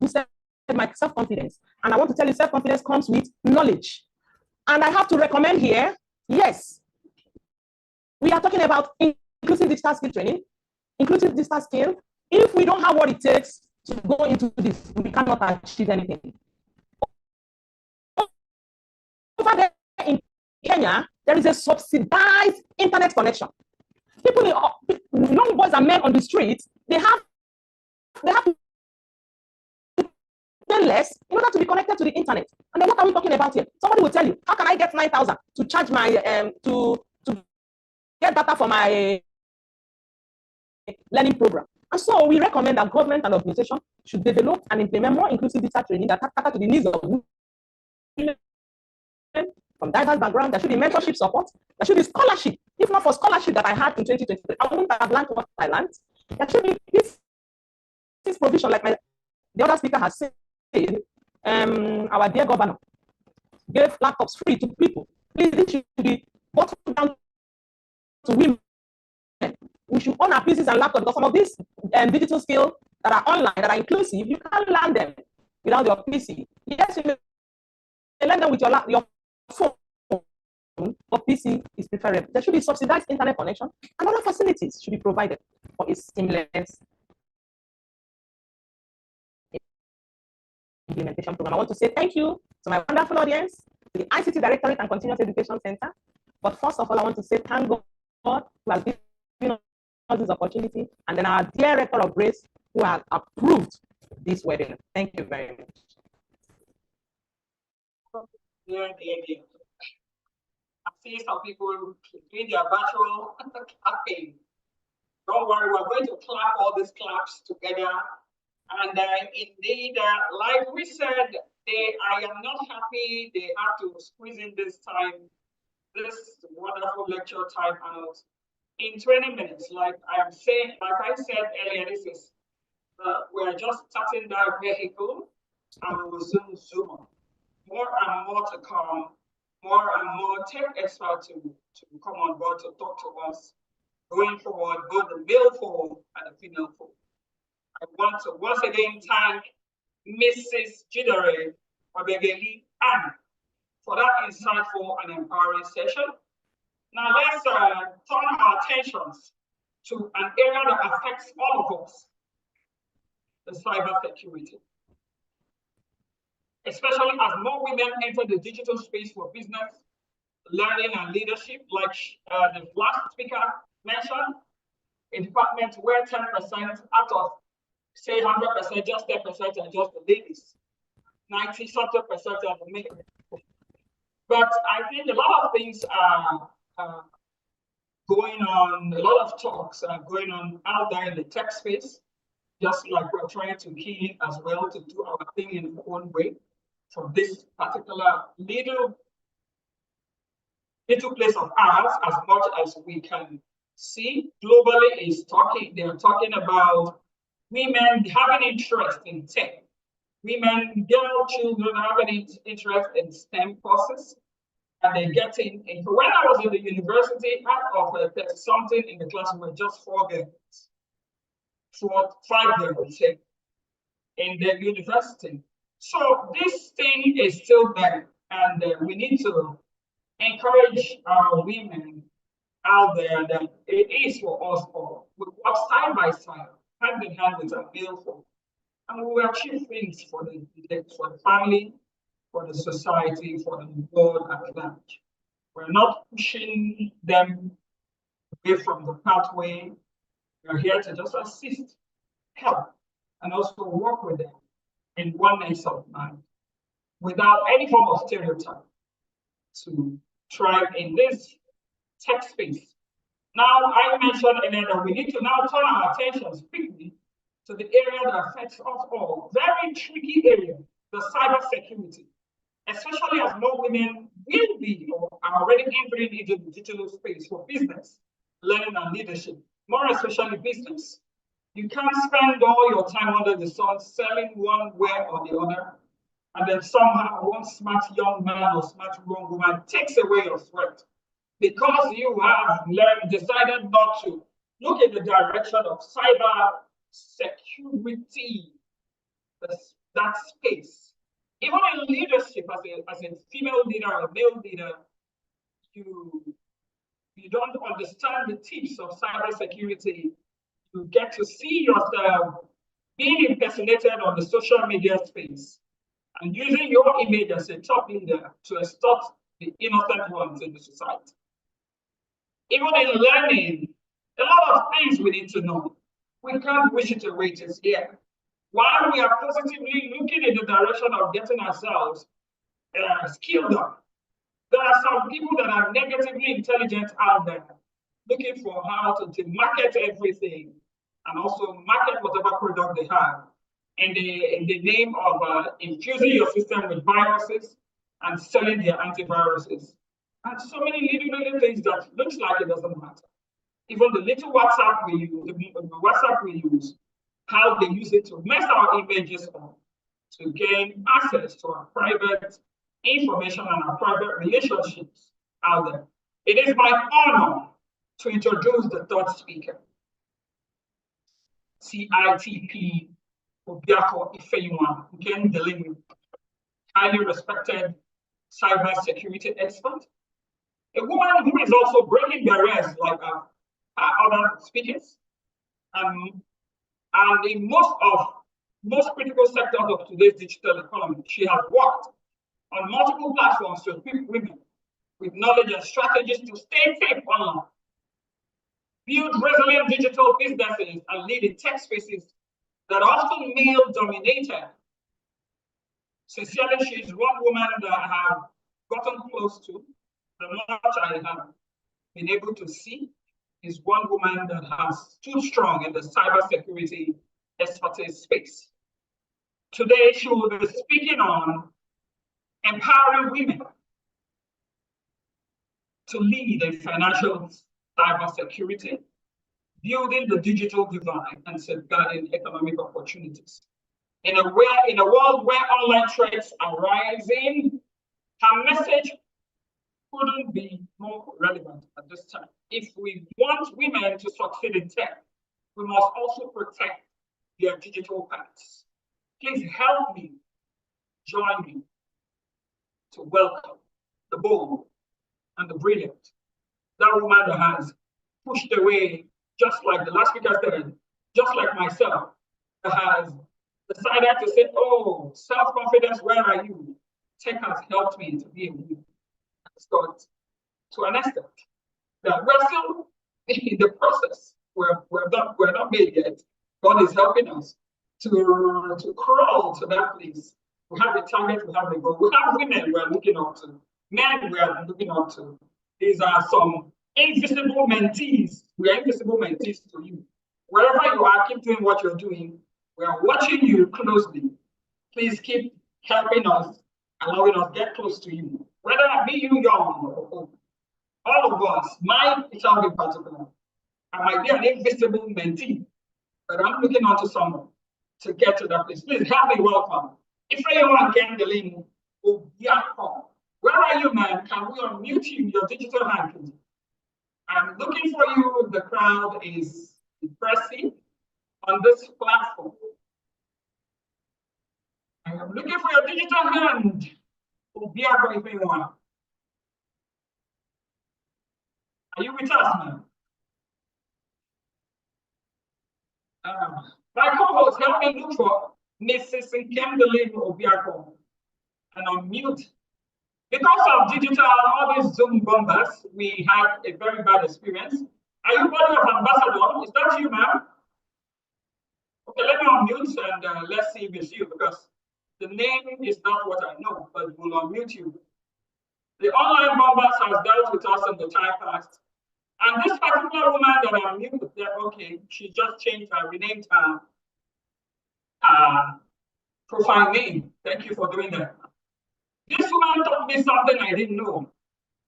boosted my self-confidence. And I want to tell you, self-confidence comes with knowledge. And I have to recommend here, yes, we are talking about inclusive digital skill training, inclusive digital skill. If we don't have what it takes to go into this, we cannot achieve anything. Over there in Kenya, there is a subsidized internet connection. People, young boys and men on the street, they have to pay less in order to be connected to the internet. And then what are we talking about here? Somebody will tell you, how can I get 9,000 to charge my to get data for my learning program? And so we recommend that government and organization should develop and implement more inclusive digital training that cater to the needs of women from diverse backgrounds. There should be mentorship support. There should be scholarship. If not for scholarship that I had in 2023, I wouldn't have learned what I learned. There should be this provision, like the other speaker has said. Our dear governor gave laptops free to people. Please, this should be bottled down to women. We should own our PCs and laptops, because some of these digital skills that are online, that are inclusive, you can't learn them without your PC. Yes, you may learn them with your phone, but PC is preferable. There should be subsidized internet connection, and other facilities should be provided for a seamless implementation program. I want to say thank you to my wonderful audience, to the ICT Directorate and Continuous Education Center. But first of all, I want to say thank God who has given us this opportunity, and then our dear Rector of Grace who has approved this webinar. Thank you very much. Yeah. I see some people doing their virtual clapping. Don't worry, we're going to clap all these claps together. And indeed, like we said, I am not happy they have to squeeze in this wonderful lecture time out in 20 minutes. Like I said earlier, this is we're just starting that vehicle, and we'll soon zoom on. More and more to come, more and more tech experts to come on board to talk to us going forward, both the male form and the female form. I want to once again thank Mrs. Jidere, Obiageli, and for that insightful and empowering session. Now let's turn our attentions to an area that affects all of us, the cybersecurity. Especially as more women enter the digital space for business, learning, and leadership, like the last speaker mentioned, a department where 10% out of, say 100%, just 10% are just the ladies, 90-something% are the men. But I think a lot of things are going on, a lot of talks are going on out there in the tech space, just like we're trying to key in as well to do our thing in our own way. From this particular little place of ours, as much as we can see globally, they're talking about women having interest in tech, women, girl children having interest in STEM courses, and they're getting into. When I was in the university, out of 30-something in the class, we were just 4 girls, 5 girls in the university. So this thing is still there, and we need to encourage our women out there that it is for us all. We work side by side, hand in hand with our male folk, and we will achieve things for the family, for the society, for the world at large. We're not pushing them away from the pathway. We're here to just assist, help, and also work with them in oneness of mind, without any form of stereotype, to thrive in this tech space. Now, I mentioned earlier that we need to now turn our attentions quickly to the area that affects us all. Very tricky area, the cyber security, especially as more women will be or are already entering into the digital space for business, learning and leadership, more especially business. You can't spend all your time under the sun selling one way or the other, and then somehow one smart young man or smart young woman takes away your threat because you have decided not to look in the direction of cyber security, that space. Even in leadership, as a female leader or a male leader, you don't understand the tips of cyber security. You get to see yourself being impersonated on the social media space and using your image as a top leader to extort the innocent ones in the society. Even in learning, a lot of things we need to know. We can't wish it away, it is here. While we are positively looking in the direction of getting ourselves skilled up, there are some people that are negatively intelligent out there looking for how to market everything and also market whatever product they have in the name of infusing your system with viruses and selling their antiviruses. And so many little things that looks like it doesn't matter. Even the little WhatsApp we use, the WhatsApp we use, how they use it to mess our images up, to gain access to our private information and our private relationships out there. It is my honor to introduce the third speaker, C.ITP Obiageli Ifeyinwa, Nkemdilim, highly respected cybersecurity expert, a woman who is also breaking barriers like other speakers, and in most critical sectors of today's digital economy. She has worked on multiple platforms to equip women with knowledge and strategies to stay safe online, build resilient digital businesses, and lead in tech spaces that are often male-dominated. Sincerely, she is one woman that I have gotten close to. The much I have been able to see is one woman that has stood strong in the cybersecurity expertise space. Today, she will be speaking on empowering women to lead in financial cybersecurity, building the digital divide, and safeguarding economic opportunities. In a world where online threats are rising, her message couldn't be more relevant at this time. If we want women to succeed in tech, we must also protect their digital paths. Please help me, join me to welcome the bold and the brilliant, that woman that has pushed away, just like the last speaker said, just like myself, that has decided to say, oh, self-confidence, where are you? Tech has helped me to be a woman. It's got to an extent that we're still in the process. We're not made yet. God is helping us to crawl to that place. We have a target, we have a goal. We have women we're looking up to, men we are looking up to. These are some invisible mentees. We are invisible mentees to you. Wherever you are, keep doing what you're doing. We are watching you closely. Please keep helping us, allowing us to get close to you. Whether it be you young or old, all of us, mine shall be particular. I might be an invisible mentee, but I'm looking onto someone to get to that place. Please help me welcome Ifeyinwa Nkemdilim Obiageli. Where are you, man? Can we unmute you, your digital hand, please? I'm looking for you. The crowd is impressive on this platform. I am looking for your digital hand. Obiageli Ifeyinwa. Are you with us, ma'am? My co-host, help me look for Mrs. Nkemdilim Obiageli and unmute. Because of digital, all these Zoom bombers, we had a very bad experience. Are you body of ambassador? Is that you, ma'am? Okay, let me unmute and let's see if it's you, because the name is not what I know, but we'll unmute you. The online bombers has dealt with us in the time past. And this particular woman that I'm new, okay, she just changed her, renamed her profile name. Thank you for doing that. This woman taught me something I didn't know.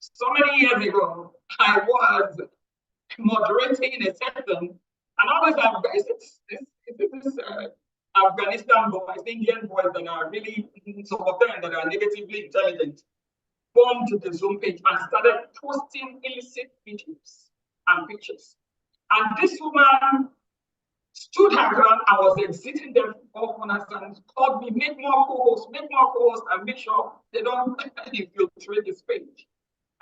So many years ago, I was moderating a session, and always this Afghanistan boys, Indian boys that are really, some of them that are negatively intelligent, bombed the Zoom page and started posting illicit videos and pictures. And this woman stood her ground. I was exiting them all corners and called me, make more co-hosts, and make sure they don't infiltrate this page.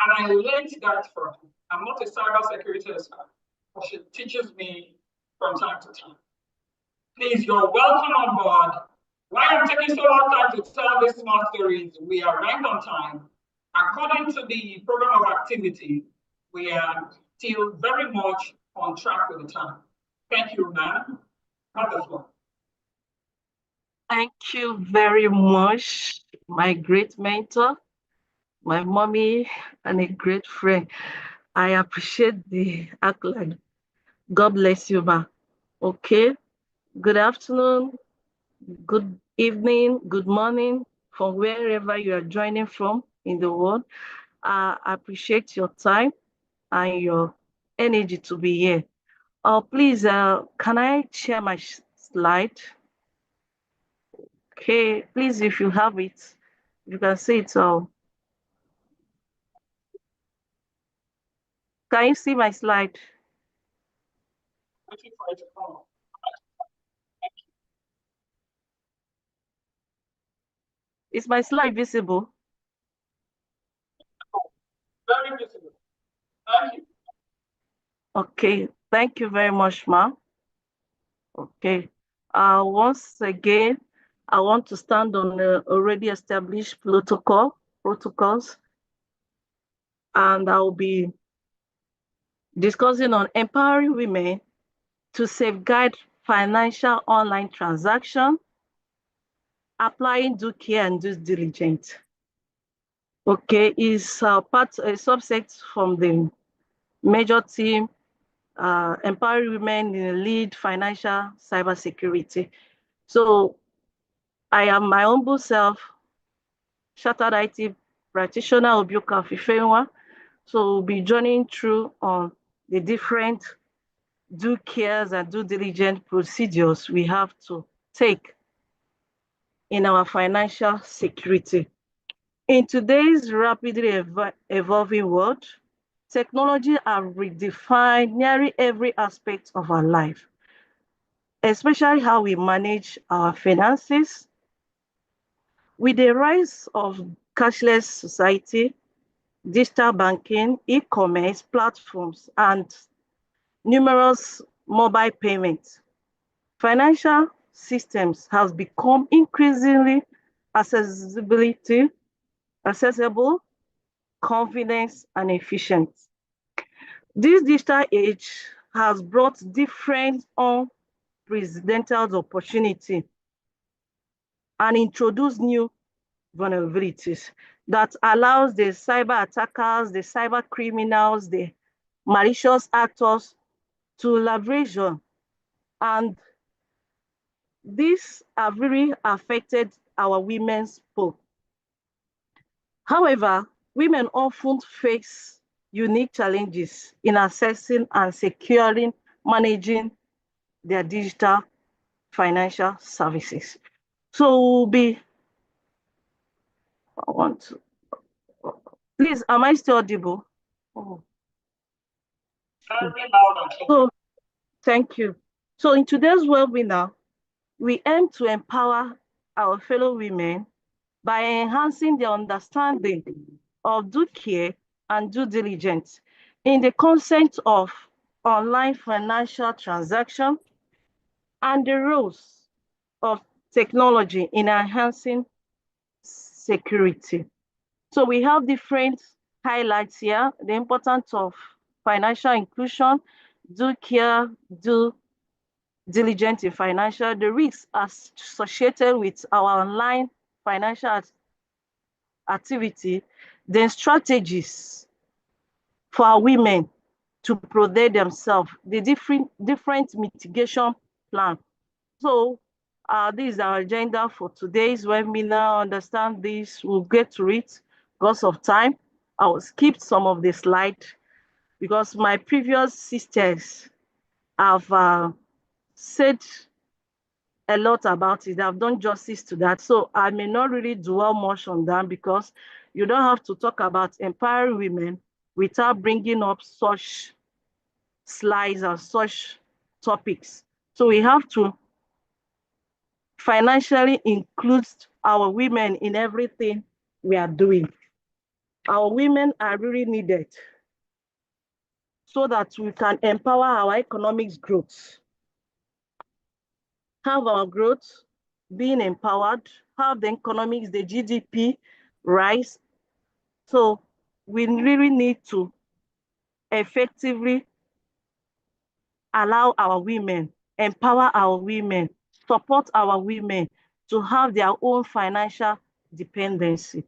And I learned that from her. I'm not a cybersecurity expert, but she teaches me from time to time. Please, you're welcome on board. Why I'm taking so long time to tell these small stories, we are right on time. According to the program of activity, we are still very much on track with the time. Thank you, ma'am. Have the floor. Thank you very much, my great mentor, my mommy, and a great friend. I appreciate the accolade. God bless you, ma. Okay. Good afternoon, good evening, good morning, from wherever you are joining from in the world. I appreciate your time and your energy to be here. Please, can I share my slide? Okay, please, if you have it, you can see it all. Can you see my slide? Is my slide visible? Very visible. Thank you. Okay, thank you very much, ma'am. Okay, once again, I want to stand on the already established protocols, and I'll be discussing on empowering women to safeguard financial online transaction, applying due care and due diligence. Okay, is a subset from the major team, empowering women in the lead financial cybersecurity. So I am my humble self, chartered IT practitioner, Obiokafor Ifeyinwa. So we'll be journeying through on the different due cares and due diligence procedures we have to take in our financial security. In today's rapidly evolving world, technology has redefined nearly every aspect of our life, especially how we manage our finances. With the rise of cashless society, digital banking, e-commerce platforms, and numerous mobile payments, financial systems have become increasingly accessible, confident, and efficient. This digital age has brought different unprecedented opportunities and introduced new vulnerabilities that allows the cyber attackers, the cyber criminals, the malicious actors to leverage on. And these have really affected our women's pool. However, women often face unique challenges in accessing and securing, managing their digital financial services. So please, am I still audible? Oh. So, thank you. So in today's webinar, we aim to empower our fellow women by enhancing their understanding of due care and due diligence, in the consent of online financial transaction and the roles of technology in enhancing security. So we have different highlights here: the importance of financial inclusion, do care, do diligent in financial, the risks associated with our online financial activity, then strategies for our women to protect themselves, the different mitigation plan. So this is our agenda for today's webinar. Understand this, we'll get to it because of time. I will skip some of the slides because my previous sisters have said a lot about it. I've done justice to that. So I may not really dwell much on that because you don't have to talk about empowering women without bringing up such slides and such topics. So we have to financially include our women in everything we are doing. Our women are really needed so that we can empower our economic growth, have our growth, being empowered, have the economics, the GDP rise. So we really need to effectively allow our women, empower our women, support our women to have their own financial dependency.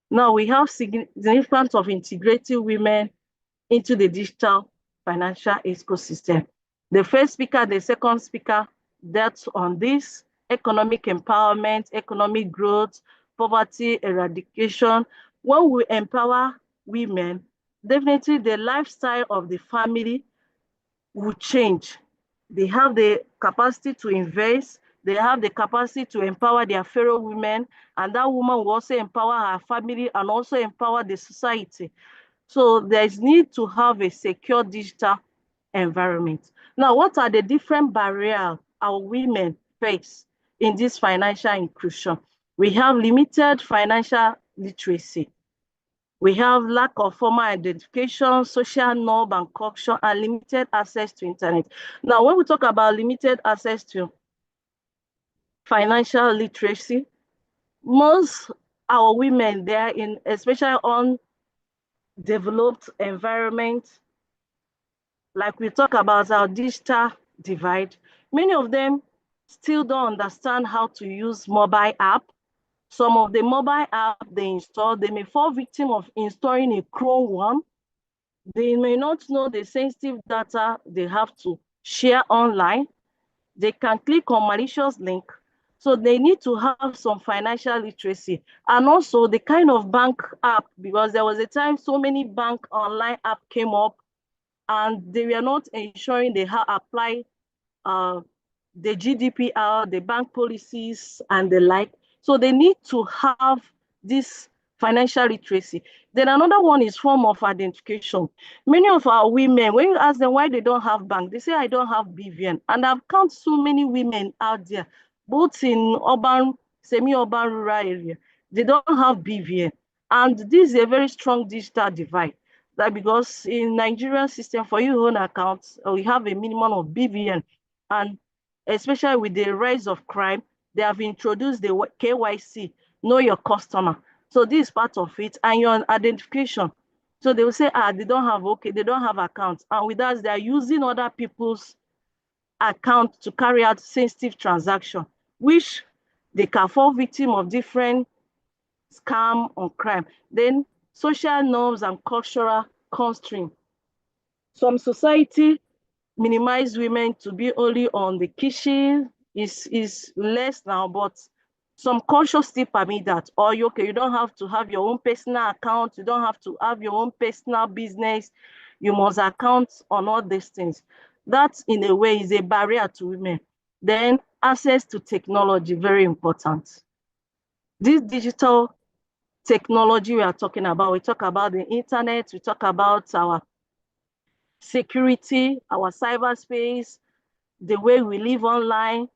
Now we have significance of integrating women into the digital financial ecosystem. The first speaker, the second speaker dealt on this: economic empowerment, economic growth, poverty eradication. When we empower women, definitely the lifestyle of the family will change. They have the capacity to invest, they have the capacity to empower their fellow women, and that woman will also empower her family and also empower the society. So there is need to have a secure digital environment. Now, what are the different barriers our women face in this financial inclusion? We have limited financial literacy. We have lack of formal identification, social norm and culture, and limited access to internet. Now, when we talk about limited access to financial literacy, most our women, they are in, especially on developed environment, like we talk about our digital divide, many of them still don't understand how to use mobile app. Some of the mobile app they install, they may fall victim of installing a Chrome one. They may not know the sensitive data they have to share online. They can click on malicious link. So they need to have some financial literacy, and also the kind of bank app, because there was a time so many bank online app came up and they were not ensuring they apply the GDPR, the bank policies and the like. So they need to have this financial literacy. Then another one is form of identification. Many of our women, when you ask them why they don't have bank, they say, I don't have BVN. And I've counted so many women out there, both in urban, semi-urban, rural area, they don't have BVN. And this is a very strong digital divide. That because in Nigerian system, for you own accounts, we have a minimum of BVN. And especially with the rise of crime, they have introduced the KYC, know your customer. So this is part of it, and your identification. So they will say, they don't have, okay, they don't have accounts. And with that, they are using other people's account to carry out sensitive transaction, which they can fall victim of different scam or crime. Then social norms and cultural constraints. Some society minimize women to be only on the kitchen, is less now, but some culture still permit that. Or you don't have to have your own personal account, you don't have to have your own personal business, you must account on all these things. That in a way is a barrier to women. Then access to technology, very important. This digital technology we are talking about, we talk about the internet, we talk about our security, our cyberspace, the way we live online,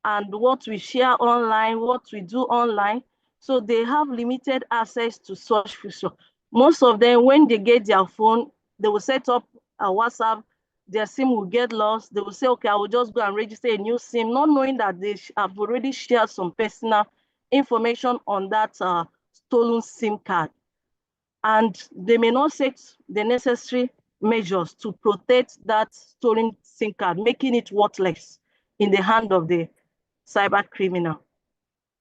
and what we share online, what we do online. So they have limited access to such features. Most of them, when they get their phone, They will set up a WhatsApp, their SIM will get lost. They will say, okay, I will just go and register a new SIM, not knowing that they have already shared some personal information on that stolen SIM card. And they may not set the necessary measures to protect that stolen SIM card, making it worthless in the hand of the cyber criminal.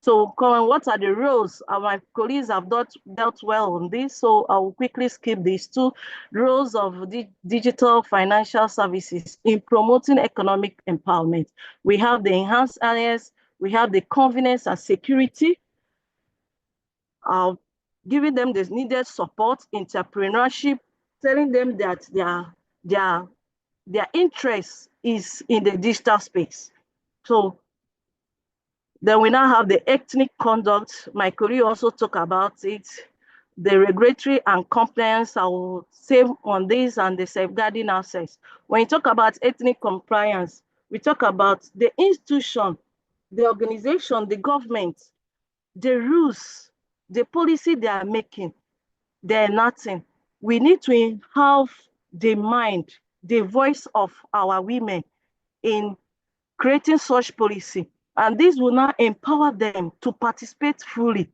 So, what are the roles? My colleagues have dealt well on this, so I will quickly skip these two roles of the digital financial services in promoting economic empowerment. We have the enhanced areas, we have the convenience and security, giving them the needed support, entrepreneurship, telling them that their interest is in the digital space. So then we now have the ethnic conduct. My colleague also talked about it. The regulatory and compliance, I will say on this, and the safeguarding access. When you talk about ethnic compliance, we talk about the institution, the organization, the government, the rules, the policy they are making, they're nothing. We need to have the mind, the voice of our women in creating such policy. And this will now empower them to participate fully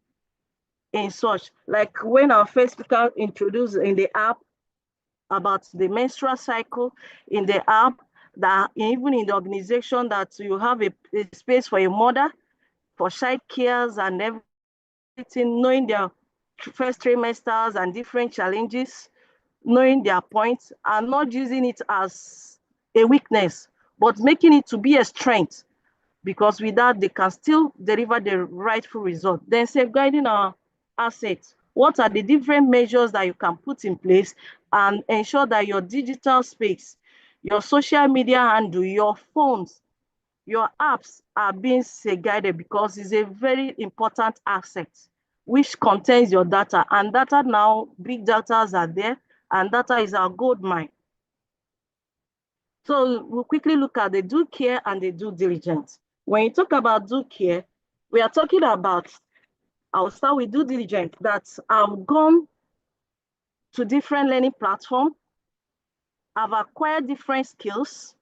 in such. Like when our first speaker introduced in the app about the menstrual cycle, in the app, that even in the organization that you have a space for a mother, for child cares and everything, knowing their first trimesters and different challenges, knowing their points, and not using it as a weakness, but making it to be a strength, because with that, they can still deliver the rightful result. Then safeguarding our assets. What are the different measures that you can put in place and ensure that your digital space, your social media handle, your phones, your apps are being safeguarded, because it's a very important asset which contains your data. And data now, big data are there, and data is our gold mine. So we'll quickly look at the due care and the due diligence. When you talk about due care, we are talking about, I'll start with due diligence, that I've gone to different learning platforms, I've acquired different skills,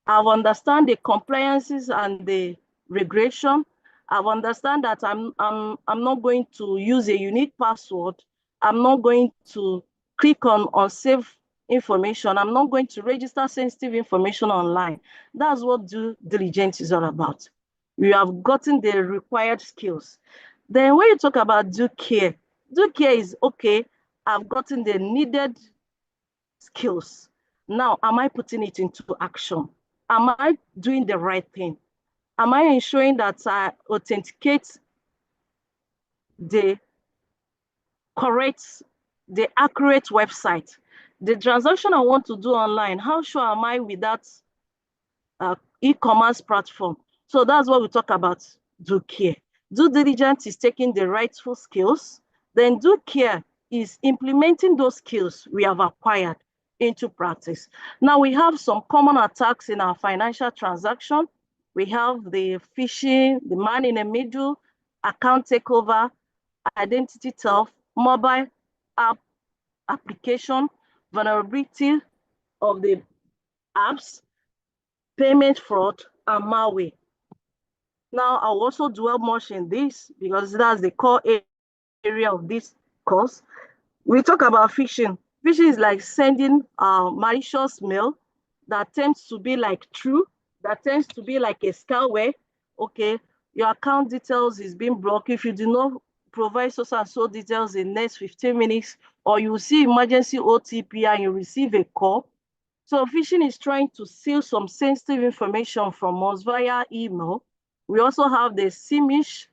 I've understand the compliances and the regression, I've understand that I'm not going to use a unique password, I'm not going to click on save information, I'm not going to register sensitive information online. That's what due diligence is all about. You have gotten the required skills. Then when you talk about due care is, okay, I've gotten the needed skills. Now, am I putting it into action? Am I doing the right thing? Am I ensuring that I authenticate the correct, the accurate website? The transaction I want to do online, how sure am I with that e-commerce platform? So that's what we talk about due care. Due diligence is taking the rightful skills. Then due care is implementing those skills we have acquired into practice. Now we have some common attacks in our financial transaction. We have the phishing, the man in the middle, account takeover, identity theft, mobile app application, vulnerability of the apps, payment fraud, and malware. Now, I'll also dwell much in this because that's the core area of this course. We talk about phishing. Phishing is like sending malicious mail that tends to be like true, that tends to be like a scaleware. Okay, your account details is being blocked. If you do not provide so and so details in the next 15 minutes, or you see emergency OTP and you receive a call. So phishing is trying to steal some sensitive information from us via email. We also have the SIMISH.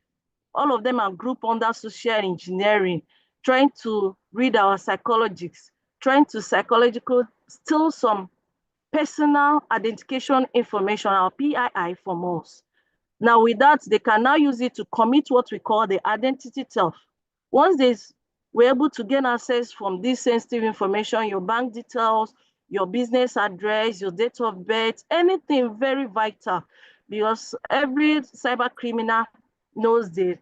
All of them are grouped under social engineering, trying to read our psychologists, trying to psychologically steal some personal identification information, our PII, from us. Now with that, they can now use it to commit what we call the identity theft. Once we're able to gain access from this sensitive information, your bank details, your business address, your date of birth, anything very vital, because every cyber criminal knows the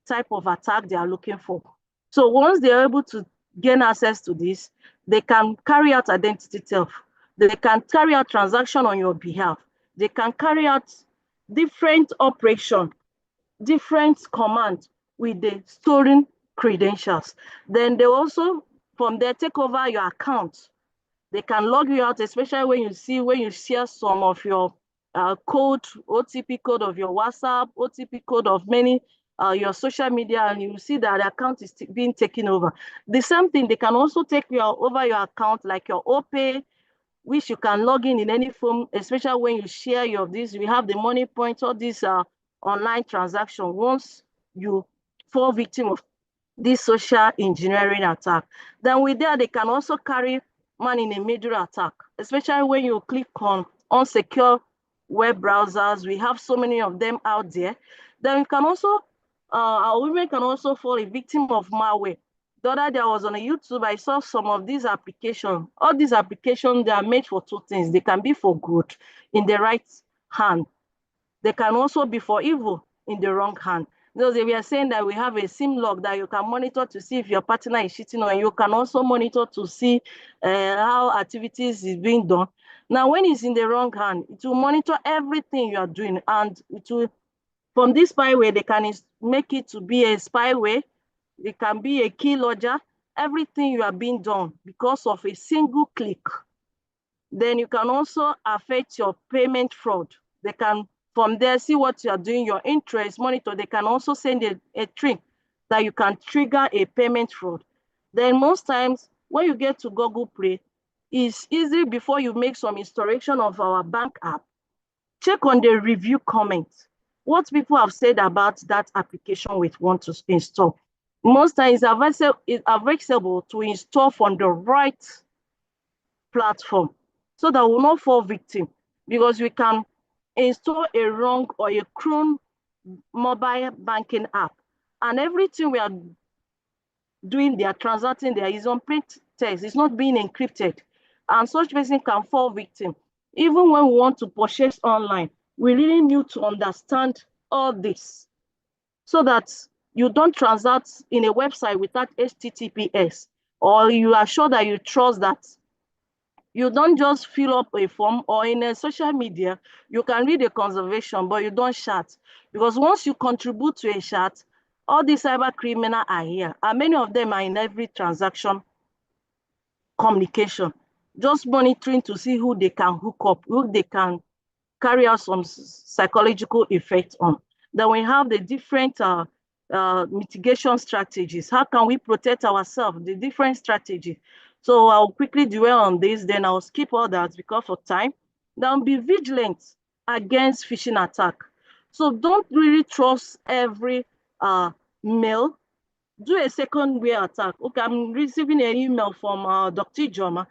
type of attack they are looking for. So once they're able to gain access to this, they can carry out identity theft. They can carry out transaction on your behalf. They can carry out different operation, different commands with the stolen credentials. Then they also, from there, take over your account. They can log you out, especially when you share some of your code, OTP code of your WhatsApp, OTP code of many your social media, and you see that the account is being taken over. The same thing, they can also take over your account, like your OPay, which you can log in any form, especially when you share your this, we have the money points, all these online transaction. Once you fall victim of this social engineering attack, then with that, they can also carry man in a middle attack, especially when you click on unsecure web browsers. We have so many of them out there. Then you can also, our women can also fall a victim of malware. The other day I was on a YouTube, I saw some of these applications. All these applications, they are made for two things. They can be for good in the right hand. They can also be for evil in the wrong hand. Because we are saying that we have a SIM log that you can monitor to see if your partner is cheating on you. You can also monitor to see how activities is being done. Now, when it's in the wrong hand, it will monitor everything you are doing, and it will, from this spyware, they can make it to be a spyware. It can be a keylogger. Everything you are being done because of a single click. Then you can also affect your payment fraud. They can, from there, see what you are doing, your interest, monitor. They can also send a trick that you can trigger a payment fraud. Then most times, when you get to Google Play, it's easy before you make some installation of our bank app. Check on the review comments. What people have said about that application we want to install. Most times it's advisable to install from the right platform so that we'll not fall victim, because we can install a wrong or a clone mobile banking app, and everything we are doing there, transacting there, is on plain text. It's not being encrypted, and such person can fall victim. Even when we want to purchase online, we really need to understand all this so that you don't transact in a website without HTTPS, or you are sure that you trust that. You don't just fill up a form, or in a social media, you can read a conservation, but you don't chat. Because once you contribute to a chat, all these cyber criminals are here, and many of them are in every transaction communication, just monitoring to see who they can hook up, who they can carry out some psychological effect on. Then we have the different mitigation strategies. How can we protect ourselves? The different strategies. So I'll quickly dwell on this, then I'll skip all that because of time. Then be vigilant against phishing attack. So don't really trust every mail. Do a second way attack. Okay, I'm receiving an email from Dr. Ijeoma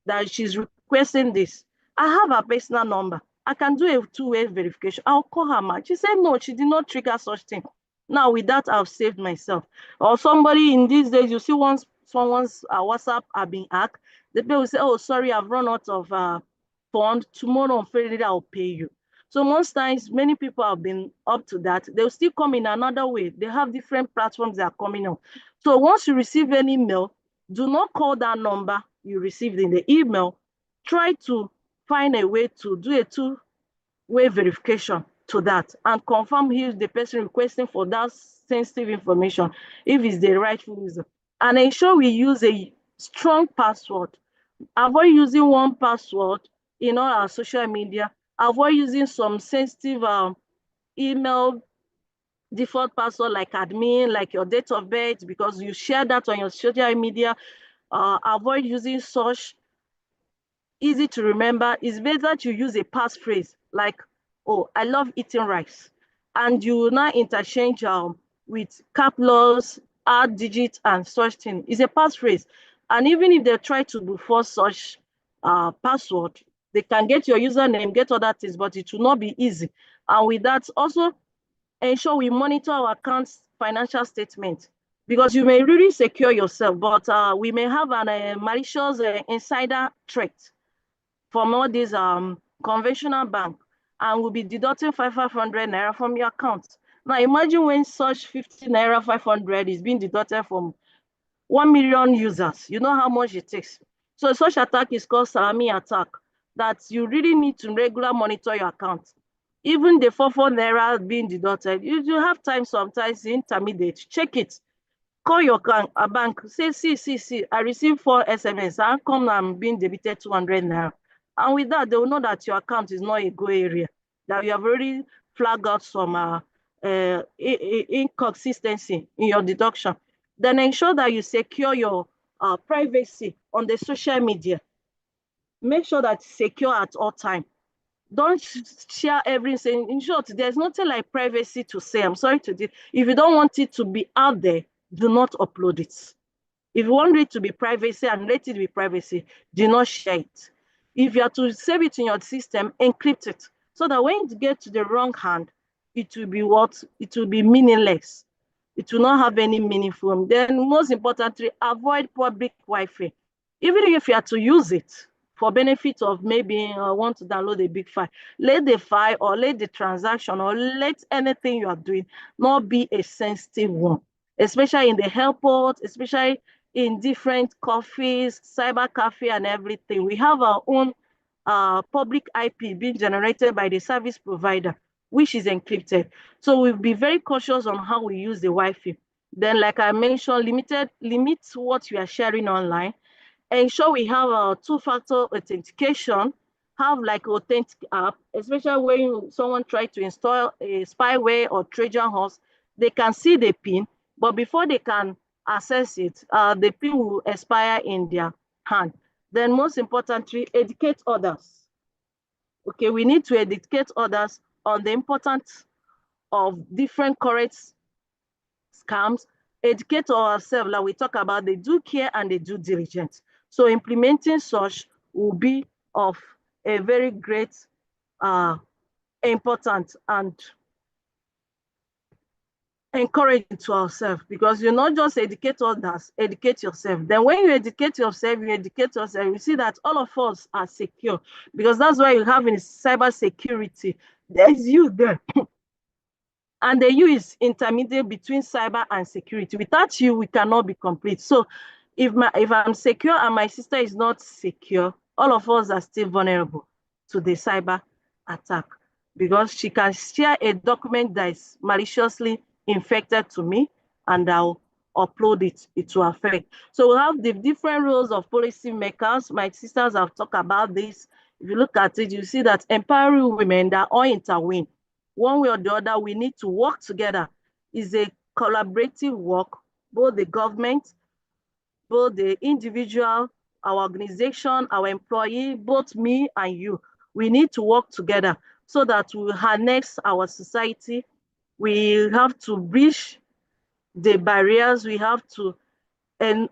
that she's requesting this. I have her personal number. I can do a two-way verification. I'll call her, ma. She said, no, she did not trigger such thing. Now, with that, I've saved myself. Or somebody in these days, you see someone's WhatsApp have been hacked, the people will say, oh, sorry, I've run out of fund. Tomorrow on Friday, I'll pay you. So most times, many people have been up to that. They'll still come in another way. They have different platforms that are coming on. So once you receive an email, do not call that number you received in the email. Try to find a way to do a two-way verification to that and confirm who is the person requesting for that sensitive information, if it's the rightful user. And ensure we use a strong password. Avoid using one password in all our social media. Avoid using some sensitive email default password like admin, like your date of birth, because you share that on your social media. Avoid using such easy to remember. It's better to use a passphrase like, oh, I love eating rice. And you will now interchange with capitals, add digits, and such thing. It's a passphrase. And even if they try to force such password, they can get your username, get other things, but it will not be easy. And with that, also ensure we monitor our accounts financial statement, because you may really secure yourself, but we may have a malicious insider threat from all these conventional bank, and we'll be deducting 500 naira from your account. Now imagine when such 50 naira 500 is being deducted from 1 million users. You know how much it takes. So such attack is called salami attack, that you really need to regularly monitor your account. Even the 4 naira being deducted, you have time sometimes intermediate, check it. Call your bank, say, see, I received 4 SMS, how come I'm being debited 200 naira? And with that, they will know that your account is not a go area, that you have already flagged out some inconsistency in your deduction. Then ensure that you secure your privacy on the social media. Make sure that it's secure at all time. Don't share everything. In short, there's nothing like privacy to say. I'm sorry to do. If you don't want it to be out there, do not upload it. If you want it to be privacy and let it be privacy, do not share it. If you are to save it in your system, encrypt it, so that when it gets to the wrong hand, it will be what? It will be meaningless. It will not have any meaningful. Then most importantly, avoid public Wi-Fi. Even if you are to use it for benefit of maybe want to download a big file, let the file or let the transaction or let anything you are doing not be a sensitive one, especially in the airport, especially in different cafes, cyber cafe and everything. We have our own public IP being generated by the service provider, which is encrypted. So we'll be very cautious on how we use the Wi-Fi. Then, like I mentioned, limit what we are sharing online. Ensure we have a 2-factor authentication, have like authentic app, especially when someone tries to install a spyware or Trojan horse, they can see the PIN, but before they can access it, the PIN will expire in their hand. Then most importantly, educate others. Okay, we need to educate others on the importance of different correct scams, educate ourselves, like we talk about the due care and the due diligence. So implementing such will be of a very great important and encouraging to ourselves, because you not just educate others, educate yourself. Then when you educate yourself, you see that all of us are secure, because that's why you have in cyber security, there's you there. And the you is intermediate between cyber and security. Without you, we cannot be complete. So if I'm secure and my sister is not secure, all of us are still vulnerable to the cyber attack, because she can share a document that is maliciously infected to me, and I'll upload it. It will affect. So we have the different roles of policy makers. My sisters have talked about this. If you look at it, you see that empowering women that all intervene. One way or the other, we need to work together. It's a collaborative work, both the government, both the individual, our organization, our employee, both me and you. We need to work together so that we will harness our society. We have to bridge the barriers. We have to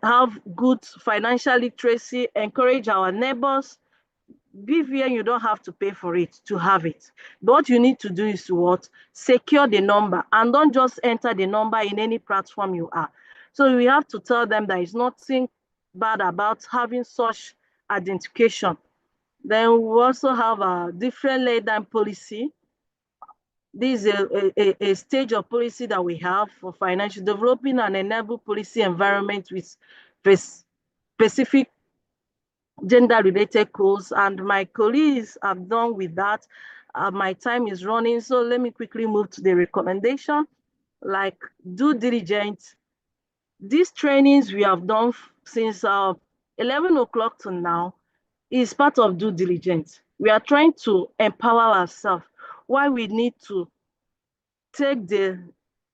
have good financial literacy, encourage our neighbors. BVN, you don't have to pay for it to have it. But what you need to do is what? Secure the number, and don't just enter the number in any platform you are. So we have to tell them that it's nothing bad about having such identification. Then we also have a different lay-down policy. This is a stage of policy that we have for financial developing and enable policy environment with specific gender-related goals, and my colleagues have done with that. My time is running, so let me quickly move to the recommendation. Like due diligence, these trainings we have done since 11 o'clock to now is part of due diligence. We are trying to empower ourselves, why we need to take the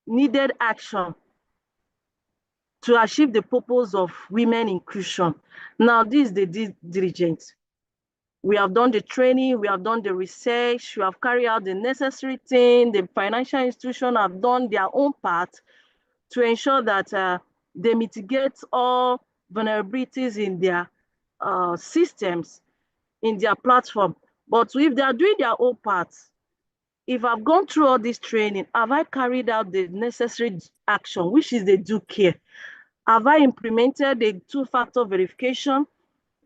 needed action to achieve the purpose of women inclusion. Now, this is the due diligence. We have done the training, we have done the research, we have carried out the necessary thing. The financial institution have done their own part to ensure that they mitigate all vulnerabilities in their systems, in their platform. But if they are doing their own part, if I've gone through all this training, have I carried out the necessary action, which is the due care? Have I implemented the 2-factor verification?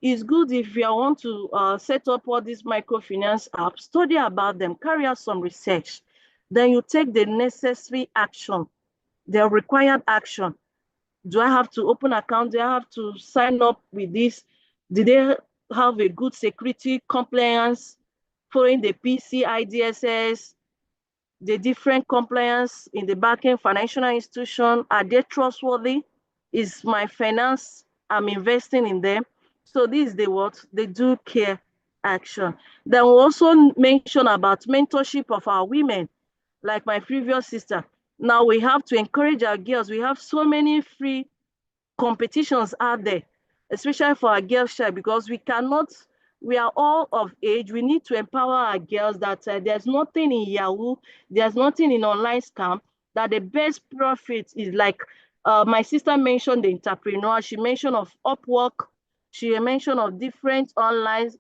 It's good if you want to set up all these microfinance apps, study about them, carry out some research. Then you take the necessary action, the required action. Do I have to open account? Do I have to sign up with this? Did they have a good security compliance following the PCI-DSS, the different compliance in the banking financial institution? Are they trustworthy? Is my finance, I'm investing in them? So this is the what? They do care action. Then we also mention about mentorship of our women, like my previous sister. Now we have to encourage our girls. We have so many free competitions out there, especially for our girls child, because we are all of age. We need to empower our girls that there's nothing in Yahoo, there's nothing in online scam, that the best profit is like my sister mentioned the entrepreneur, she mentioned of Upwork, she mentioned of different online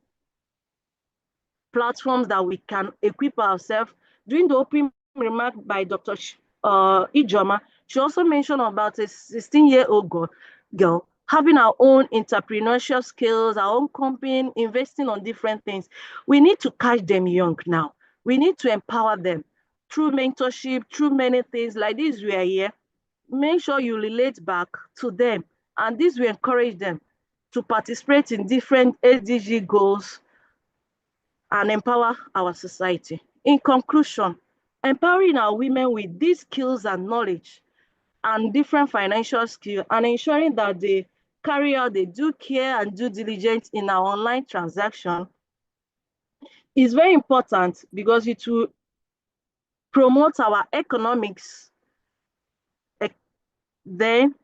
platforms that we can equip ourselves. During the opening remark by Dr. Ijeoma, she also mentioned about a 16-year-old girl having our own entrepreneurship skills, our own company, investing on different things. We need to catch them young now. We need to empower them through mentorship, through many things like this we are here. Make sure you relate back to them, and this will encourage them to participate in different SDG goals and empower our society. In conclusion, empowering our women with these skills and knowledge and different financial skills, and ensuring that they carry out the due care and due diligence in our online transaction is very important, because it will promote our economics, then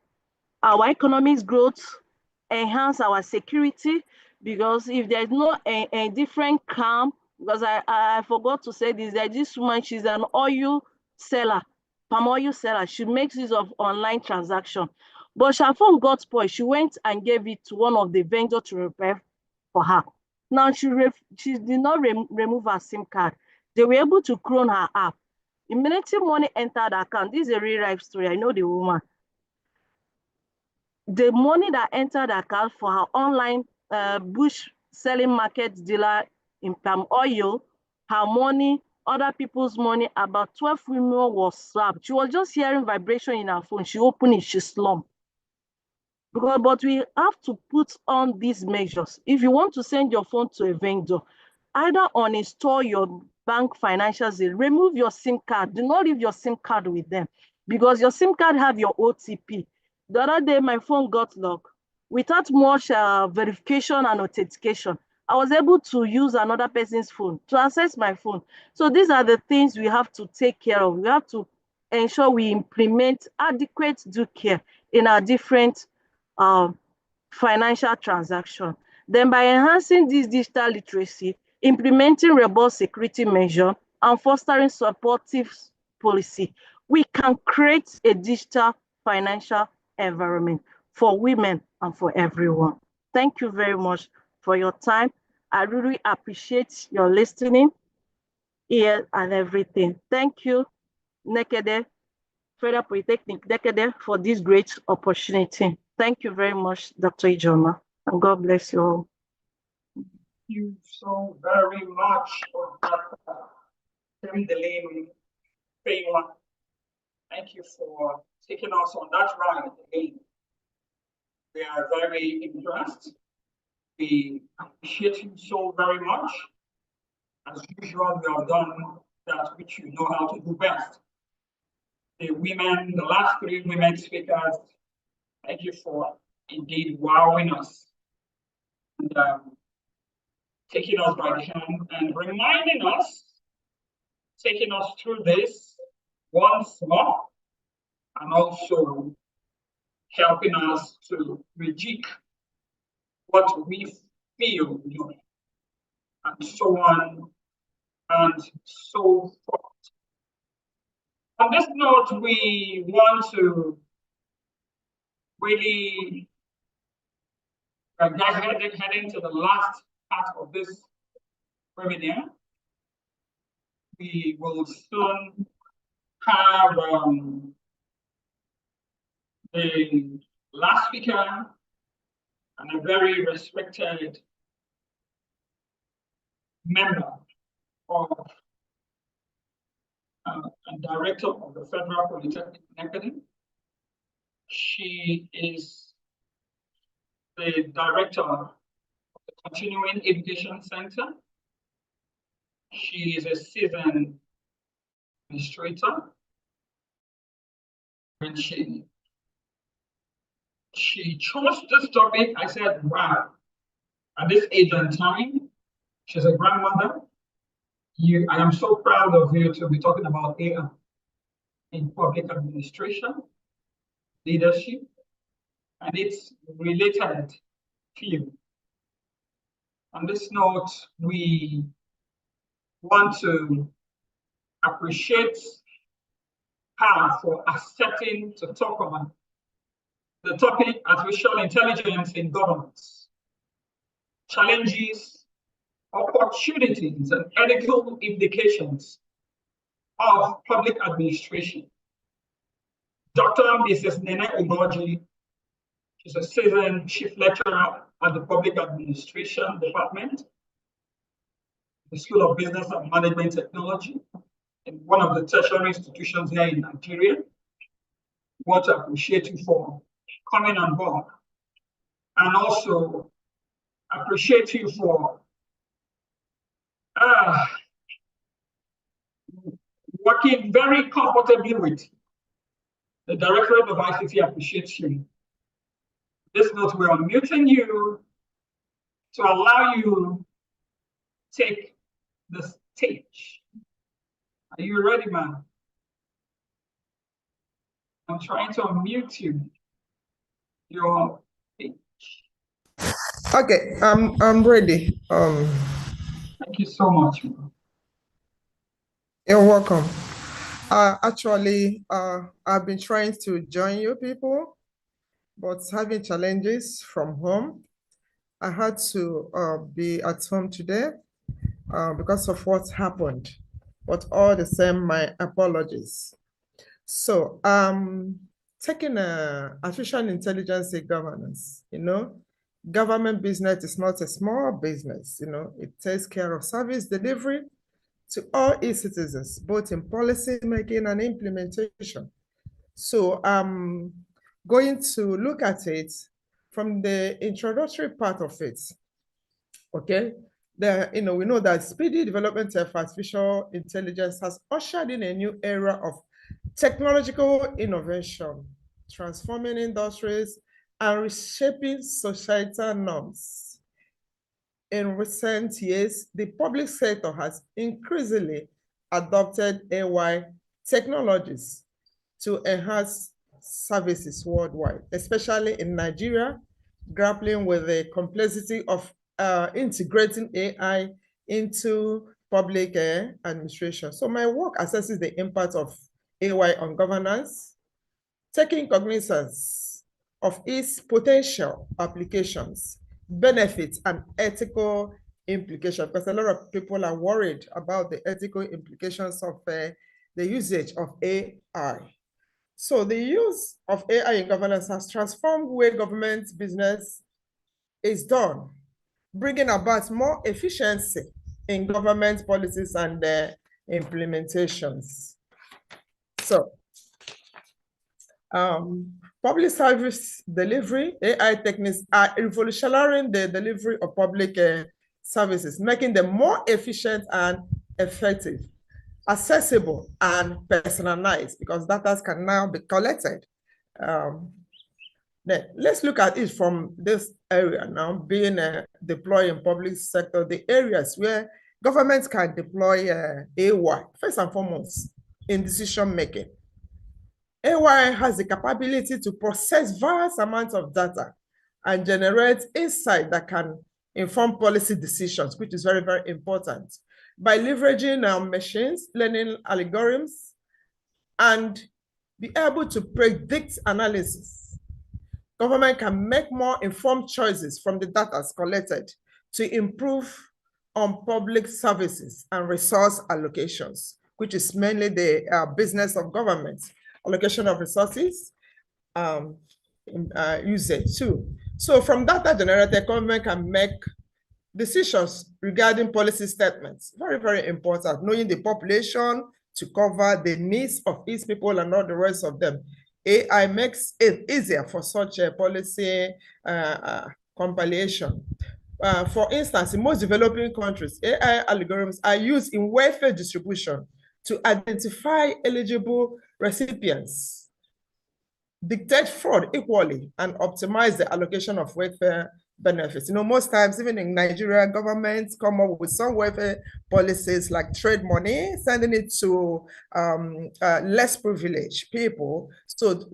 our economics growth, enhance our security, because if there's no a different calm, because I forgot to say this, that this woman, she's an oil seller, palm oil seller. She makes use of online transaction, but her phone got spoiled. She went and gave it to one of the vendors to repair for her. Now she did not remove her SIM card. They were able to clone her app. Immediately money entered her account. This is a real life story. I know the woman. The money that entered her account for her online bush selling market dealer in palm oil, her money, other people's money, about 12 women was slapped. She was just hearing vibration in her phone. She opened it, she slumped. But we have to put on these measures. If you want to send your phone to a vendor, either uninstall your bank financials, remove your SIM card. Do not leave your SIM card with them, because your SIM card have your OTP. The other day, my phone got locked. Without much verification and authentication, I was able to use another person's phone to access my phone. So these are the things we have to take care of. We have to ensure we implement adequate due care in our different financial transactions. Then by enhancing this digital literacy, implementing robust security measures, and fostering supportive policy, we can create a digital financial environment for women and for everyone. Thank you very much for your time. I really appreciate your listening here and everything. Thank you, Nekede, Federal Polytechnic, Nekede, for this great opportunity. Thank you very much, Dr. Ijeoma, and God bless you all. Thank you so very much for Dr. Nkemdilim. Ifeyinwa. Thank you for taking us on that ride again. We are very impressed. We appreciate you so very much. As usual, we have done that which you know how to do best. The last three women speakers, thank you for indeed wowing us and taking us by the hand and reminding us, taking us through this once more, and also helping us to rejig what we feel doing, and so on and so forth. On this note, we want to really heading to the last part of this webinar. We will soon have the last speaker and a very respected member of and director of the Federal Polytechnic Nekede, She is the director of the Continuing Education Center. She is a seasoned administrator, and she chose this topic. I said, wow, at this age and time, she's a grandmother. I am so proud of you to be talking about AI in public administration, leadership, and its related field. On this note, we want to appreciate her for accepting to talk on the topic artificial intelligence in governance, challenges, opportunities, and ethical implications of public administration. Dr. Mrs. Nene Ugonma, she's a seasoned chief lecturer at the Public Administration Department, the School of Business and Management Technology, in one of the tertiary institutions here in Nigeria. We want to appreciate you for coming on board, and also appreciate you for working very comfortably with the Directorate of ICT. Appreciates you. This note, we're unmuting you to allow you to take the stage. Are you ready, ma'am? I'm trying to unmute you. Your page. Okay, I'm ready. Thank you so much, ma'am. You're welcome. Actually, I've been trying to join you people, but having challenges from home. I had to be at home today because of what happened, but all the same, my apologies. So, taking artificial intelligence in governance, government business is not a small business, it takes care of service delivery to all its citizens, both in policy making and implementation. So I'm going to look at it from the introductory part of it. Okay, we know that speedy development of artificial intelligence has ushered in a new era of technological innovation, transforming industries and reshaping societal norms. In recent years, the public sector has increasingly adopted AI technologies to enhance services worldwide, especially in Nigeria, grappling with the complexity of integrating AI into public administration. So my work assesses the impact of AI on governance, taking cognizance of its potential applications, benefits, and ethical implications, because a lot of people are worried about the ethical implications of the usage of AI. So the use of AI in governance has transformed the way government business is done, bringing about more efficiency in government policies and implementations. So, public service delivery, AI techniques are revolutionizing the delivery of public services, making them more efficient and effective, accessible and personalized, because data can now be collected. Then let's look at it from this area now, being deployed in public sector, the areas where governments can deploy AI, first and foremost, in decision making. AI has the capability to process vast amounts of data and generate insight that can inform policy decisions, which is very, very important. By leveraging machines learning algorithms and be able to predict analysis, government can make more informed choices from the data collected to improve on public services and resource allocations, which is mainly the business of government. Allocation of resources, usage too. So from data generated, government can make decisions regarding policy statements. Very, very important, knowing the population to cover the needs of its people and all the rest of them. AI makes it easier for such a policy compilation. For instance, in most developing countries, AI algorithms are used in welfare distribution to identify eligible recipients, detect fraud equally, and optimize the allocation of welfare benefits. Most times, even in Nigeria, governments come up with some welfare policies like trade money, sending it to less privileged people. So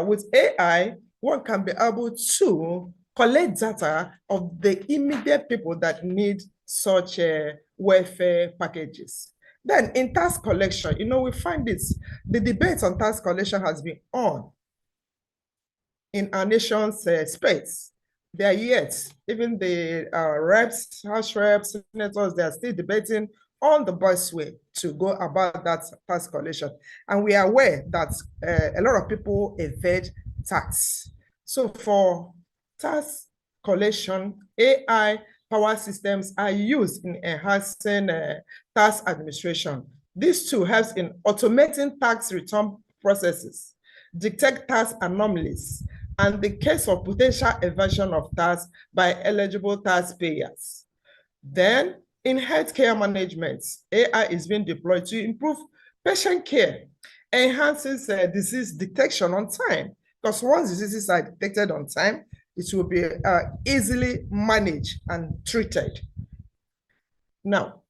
with AI, one can be able to collect data of the immediate people that need such welfare packages. Then in tax collection, we find the debate on tax collection has been on in our nation's space. They are yet, even the reps, house reps, senators, they are still debating on the best way to go about that tax collection. And we are aware that a lot of people evade tax. So for tax collection, AI power systems are used in enhancing tax administration. This too helps in automating tax return processes, detect tax anomalies, and the case of potential evasion of tax by eligible taxpayers. Then, in healthcare management, AI is being deployed to improve patient care, enhances disease detection on time, because once diseases are detected on time, it will be easily managed and treated. Now,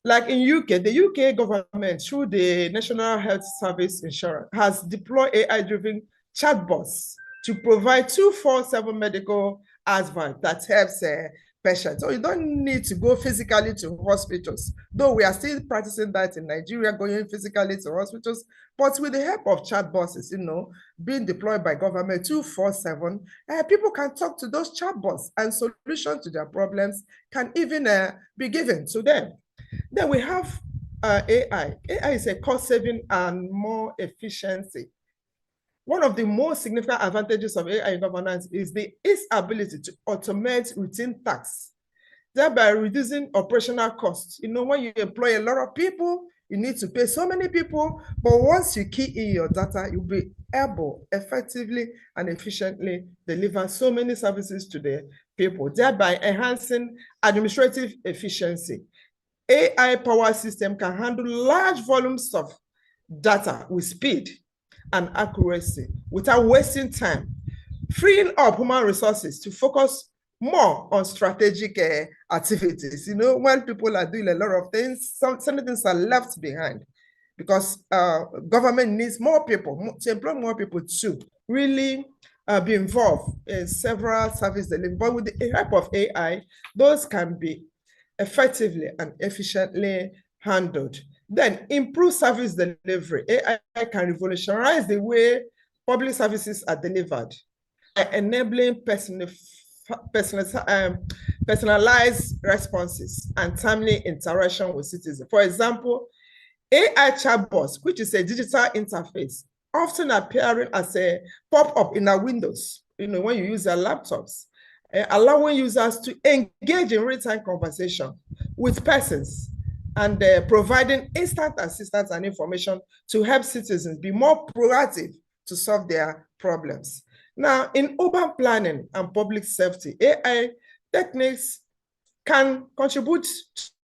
like in UK, the UK government, through the National Health Service Insurance, has deployed AI-driven chatbots to provide 24/7 medical advice that helps patients. So you don't need to go physically to hospitals, though we are still practicing that in Nigeria, going physically to hospitals. But with the help of chatbots, being deployed by government 24/7, people can talk to those chatbots and solutions to their problems can even be given to them. Then we have AI. AI is a cost-saving and more efficiency. One of the most significant advantages of AI in governance is its ability to automate routine tasks, thereby reducing operational costs. When you employ a lot of people, you need to pay so many people, but once you key in your data, you'll be able effectively and efficiently deliver so many services to the people, thereby enhancing administrative efficiency. AI power system can handle large volumes of data with speed and accuracy without wasting time, freeing up human resources to focus more on strategic activities. When people are doing a lot of things, some things are left behind because government needs more people to employ more people to really be involved in several service delivery. But with the help of AI, those can be effectively and efficiently handled. Then improve service delivery. AI can revolutionize the way public services are delivered by enabling personalized responses and timely interaction with citizens. For example, AI chatbots, which is a digital interface, often appearing as a pop-up in our windows, when you use your laptops, allowing users to engage in real-time conversation with persons and providing instant assistance and information to help citizens be more proactive to solve their problems. Now, in urban planning and public safety, AI techniques can contribute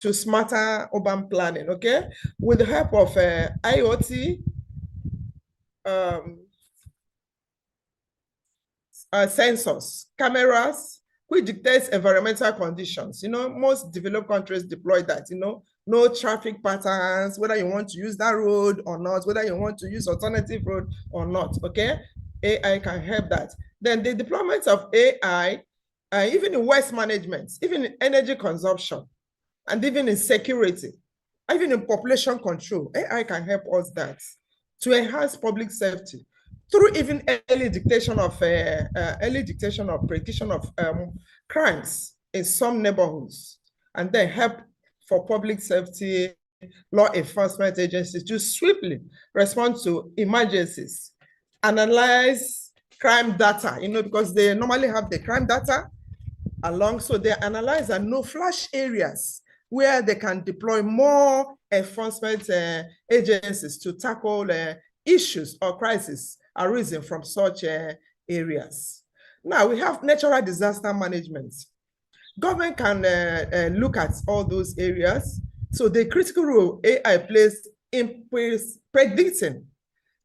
to smarter urban planning, okay? With the help of IoT, sensors, cameras, which dictates environmental conditions. Most developed countries deploy that, no traffic patterns, whether you want to use that road or not, whether you want to use alternative road or not, okay? AI can help that. Then the deployment of AI, even in waste management, even in energy consumption, and even in security, even in population control, AI can help us that to enhance public safety through even early detection of prediction of crimes in some neighborhoods, and then help for public safety law enforcement agencies to swiftly respond to emergencies, analyze crime data, because they normally have the crime data along, so they analyze and know flash areas where they can deploy more enforcement agencies to tackle issues or crises arisen from such areas. Now we have natural disaster management. Government can look at all those areas. So the critical role AI plays in predicting,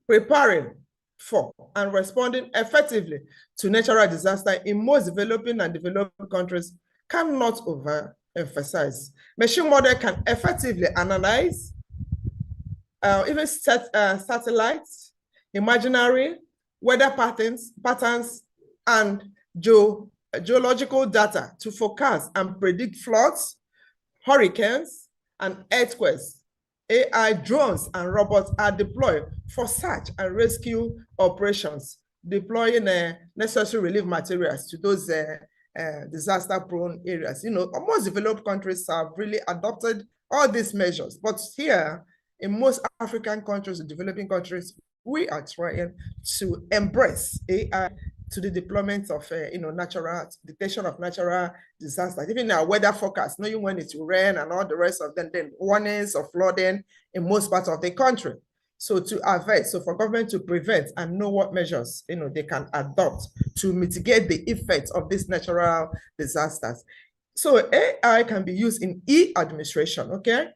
preparing for, and responding effectively to natural disaster in most developing and developing countries cannot overemphasize. Machine model can effectively analyze even satellites, imaginary weather patterns, and geological data to forecast and predict floods, hurricanes, and earthquakes. AI drones and robots are deployed for search and rescue operations, deploying necessary relief materials to those disaster-prone areas. You know, most developed countries have really adopted all these measures, but here in most African countries and developing countries, we are trying to embrace AI to the deployment of natural detection of natural disasters, even our weather forecast, knowing when it will rain and all the rest of them, then warnings of flooding in most parts of the country. So to avert, so for government to prevent and know what measures they can adopt to mitigate the effects of these natural disasters. So AI can be used in e-administration, okay?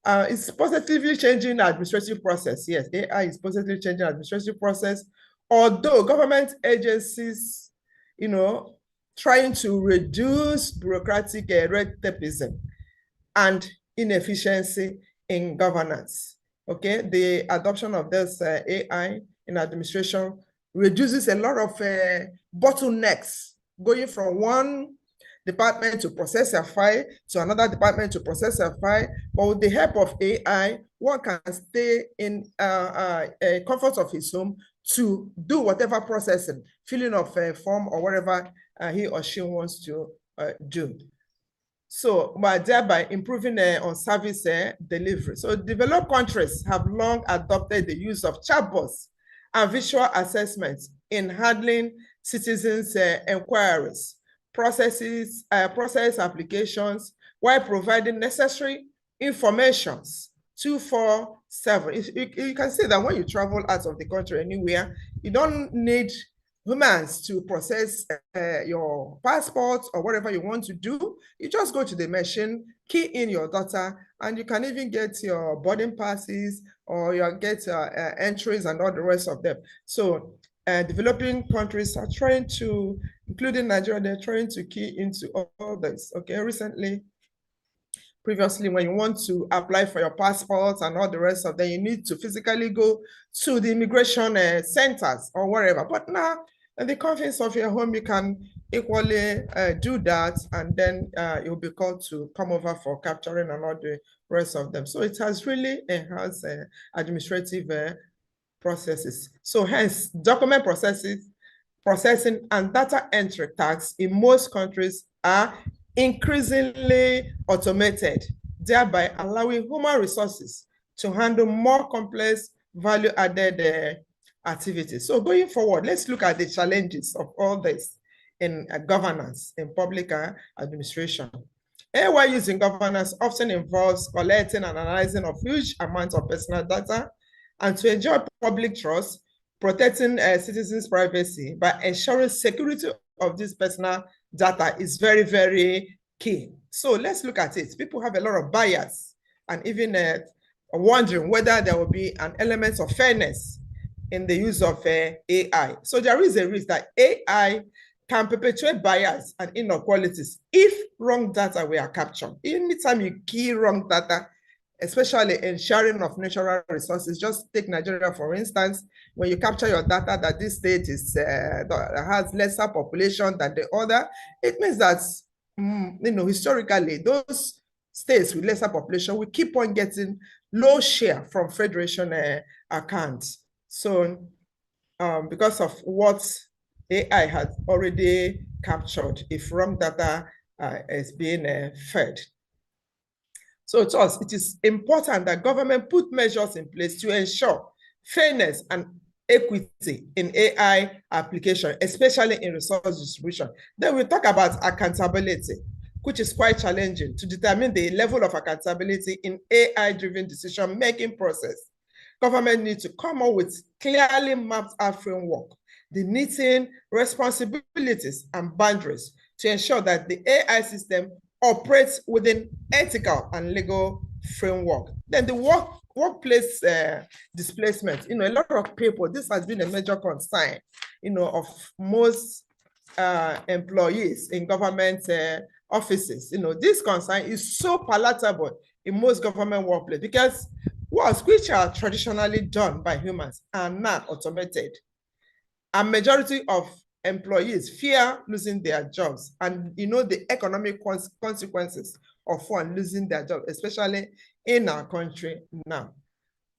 It's positively changing the administrative process. Yes, AI is positively changing the administrative process. Although government agencies, trying to reduce bureaucratic red tapeism and inefficiency in governance. Okay, the adoption of this AI in administration reduces a lot of bottlenecks going from one department to process a file to another department to process a file. But with the help of AI, one can stay in a comfort of his home to do whatever processing, filling of a form or whatever he or she wants to do. So, but thereby improving on service delivery. So developed countries have long adopted the use of chatbots and visual assessments in handling citizens' inquiries, process applications, while providing necessary informations 24/7. You can see that when you travel out of the country anywhere, you don't need humans to process your passport or whatever you want to do. You just go to the machine, key in your data, and you can even get your boarding passes or you get entries and all the rest of them. So developing countries are trying to, including Nigeria, they're trying to key into all this. Okay, previously, when you want to apply for your passport and all the rest of them, you need to physically go to the immigration centers or wherever. But now, in the confines of your home, you can equally do that, and then you'll be called to come over for capturing and all the rest of them. So it has really enhanced administrative processes. So hence, document processing and data entry tasks in most countries are increasingly automated, thereby allowing human resources to handle more complex value-added activities. So going forward, let's look at the challenges of all this in governance, in public administration. AI use in governance often involves collecting and analyzing of huge amounts of personal data, and to enjoy public trust, protecting citizens' privacy by ensuring security of this personal data is very, very key. So let's look at it. People have a lot of bias and even wondering whether there will be an element of fairness in the use of AI. So there is a risk that AI can perpetuate bias and inequalities if wrong data were captured. Anytime you key wrong data, especially in sharing of natural resources, just take Nigeria for instance, when you capture your data that this state is has lesser population than the other, it means that historically those states with lesser population will keep on getting low share from federation accounts. So because of what AI has already captured, if wrong data is being fed. So to us, it is important that government put measures in place to ensure fairness and equity in AI application, especially in resource distribution. Then we talk about accountability, which is quite challenging to determine the level of accountability in AI-driven decision-making process. government needs to come up with clearly mapped out framework, delineating responsibilities and boundaries to ensure that the AI system operates within ethical and legal framework. Then the workplace displacement, a lot of people, this has been a major concern, of most employees in government offices. This concern is so palatable in most government workplaces because works which are traditionally done by humans are not automated. A majority of employees fear losing their jobs, and the economic consequences of one losing their job, especially in our country now.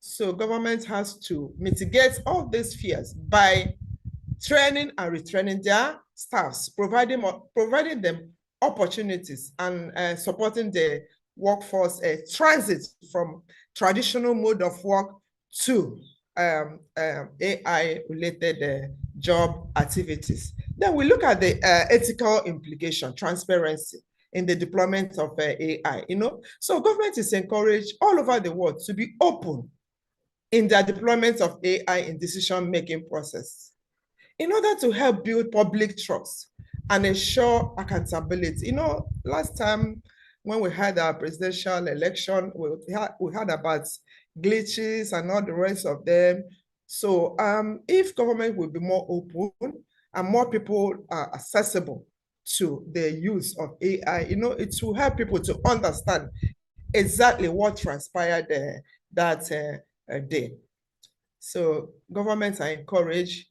So government has to mitigate all these fears by training and retraining their staffs, providing them opportunities and supporting the workforce transit from traditional mode of work to AI-related job activities. Then we look at the ethical implication, transparency in the deployment of AI. So government is encouraged all over the world to be open in their deployment of AI in decision-making process in order to help build public trust and ensure accountability. Last time when we had our presidential election, we had about glitches and all the rest of them. So if government will be more open and more people are accessible to the use of AI, it will help people to understand exactly what transpired that day. So governments are encouraged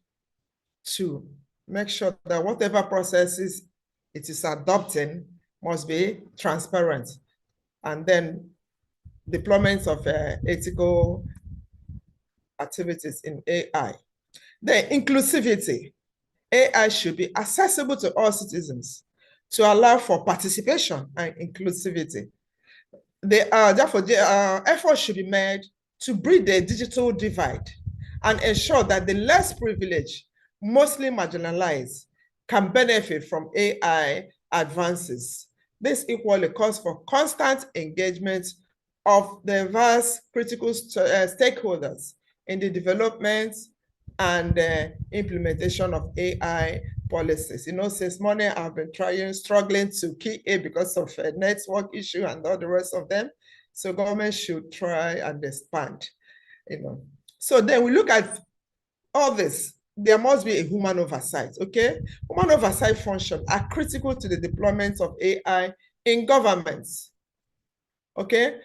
to make sure that whatever processes it is adopting must be transparent, and then deployments of ethical activities in AI. Then inclusivity. AI should be accessible to all citizens to allow for participation and inclusivity. Therefore, efforts should be made to bridge the digital divide and ensure that the less privileged, mostly marginalized, can benefit from AI advances. This equally calls for constant engagement of diverse critical stakeholders in the development and implementation of AI policies. Since morning I've been struggling to key in because of a network issue and all the rest of them. So government should try and expand, So then we look at all this. There must be a human oversight, okay? Human oversight functions are critical to the deployment of AI in governments, okay?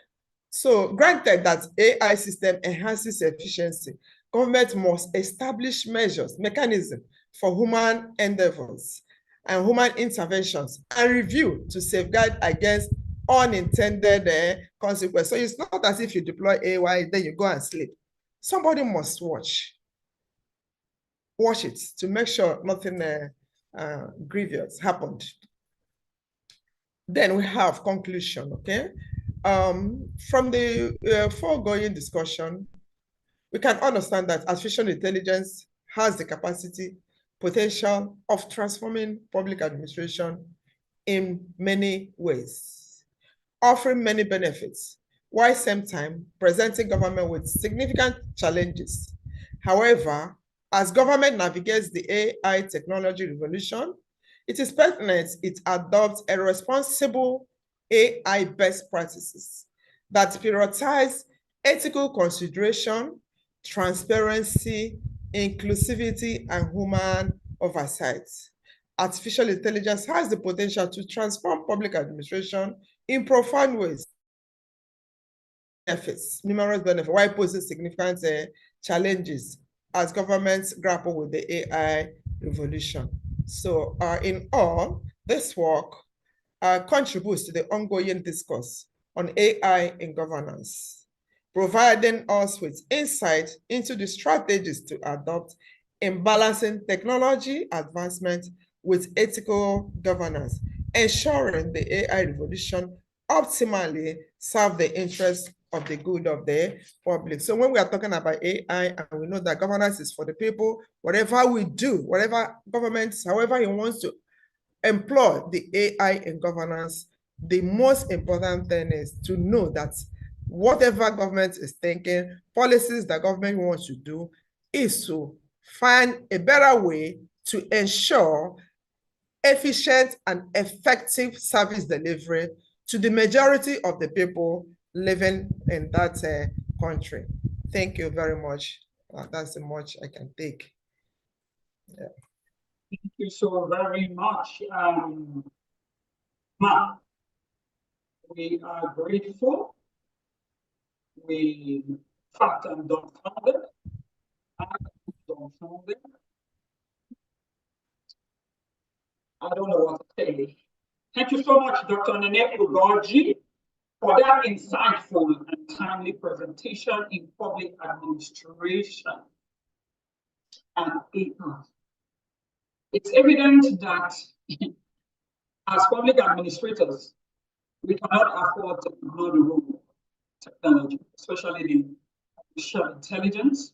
So granted that AI system enhances efficiency, government must establish mechanisms for human endeavors and human interventions and review to safeguard against unintended consequences. So it's not as if you deploy AI, then you go and sleep. Somebody must watch it to make sure nothing grievous happened. Then we have conclusion, okay? From the foregoing discussion, we can understand that artificial intelligence has the capacity, potential of transforming public administration in many ways, offering many benefits, while same time presenting government with significant challenges. However, as government navigates the AI technology revolution, it is pertinent it adopts a responsible AI best practices that prioritize ethical consideration, transparency, inclusivity, and human oversight. Artificial intelligence has the potential to transform public administration in profound ways. Numerous benefits, while posing significant challenges as governments grapple with the AI revolution. So in all, this work contributes to the ongoing discourse on AI in governance, providing us with insight into the strategies to adopt in balancing technology advancement with ethical governance, ensuring the AI revolution optimally serve the interests of the good of the public. So when we are talking about AI, and we know that governance is for the people, whatever we do, whatever government, however it wants to employ the AI in governance, the most important thing is to know that whatever government is thinking, policies that government wants to do, is to find a better way to ensure efficient and effective service delivery to the majority of the people living in that country. Thank you very much. That's the much I can take. Yeah. Thank you so very much, Ma. We are grateful. We, in fact, I'm dumbfounded. I don't know what to say. Thank you so much, Dr. Nene Ugoji, for that insightful and timely presentation in public administration and AI. It's evident that as public administrators, we cannot afford to ignore the role of technology, especially the artificial intelligence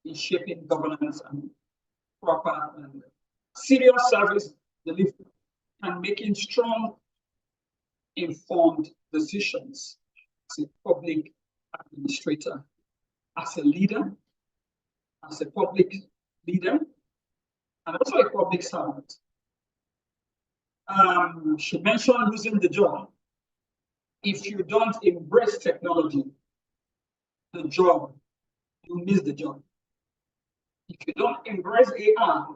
in shaping governance and proper and serious service delivery and making strong, informed decisions as a public administrator, as a leader, as a public leader, and also a public servant. She mentioned losing the job. If you don't embrace technology, the job, you miss the job. If you don't embrace AI,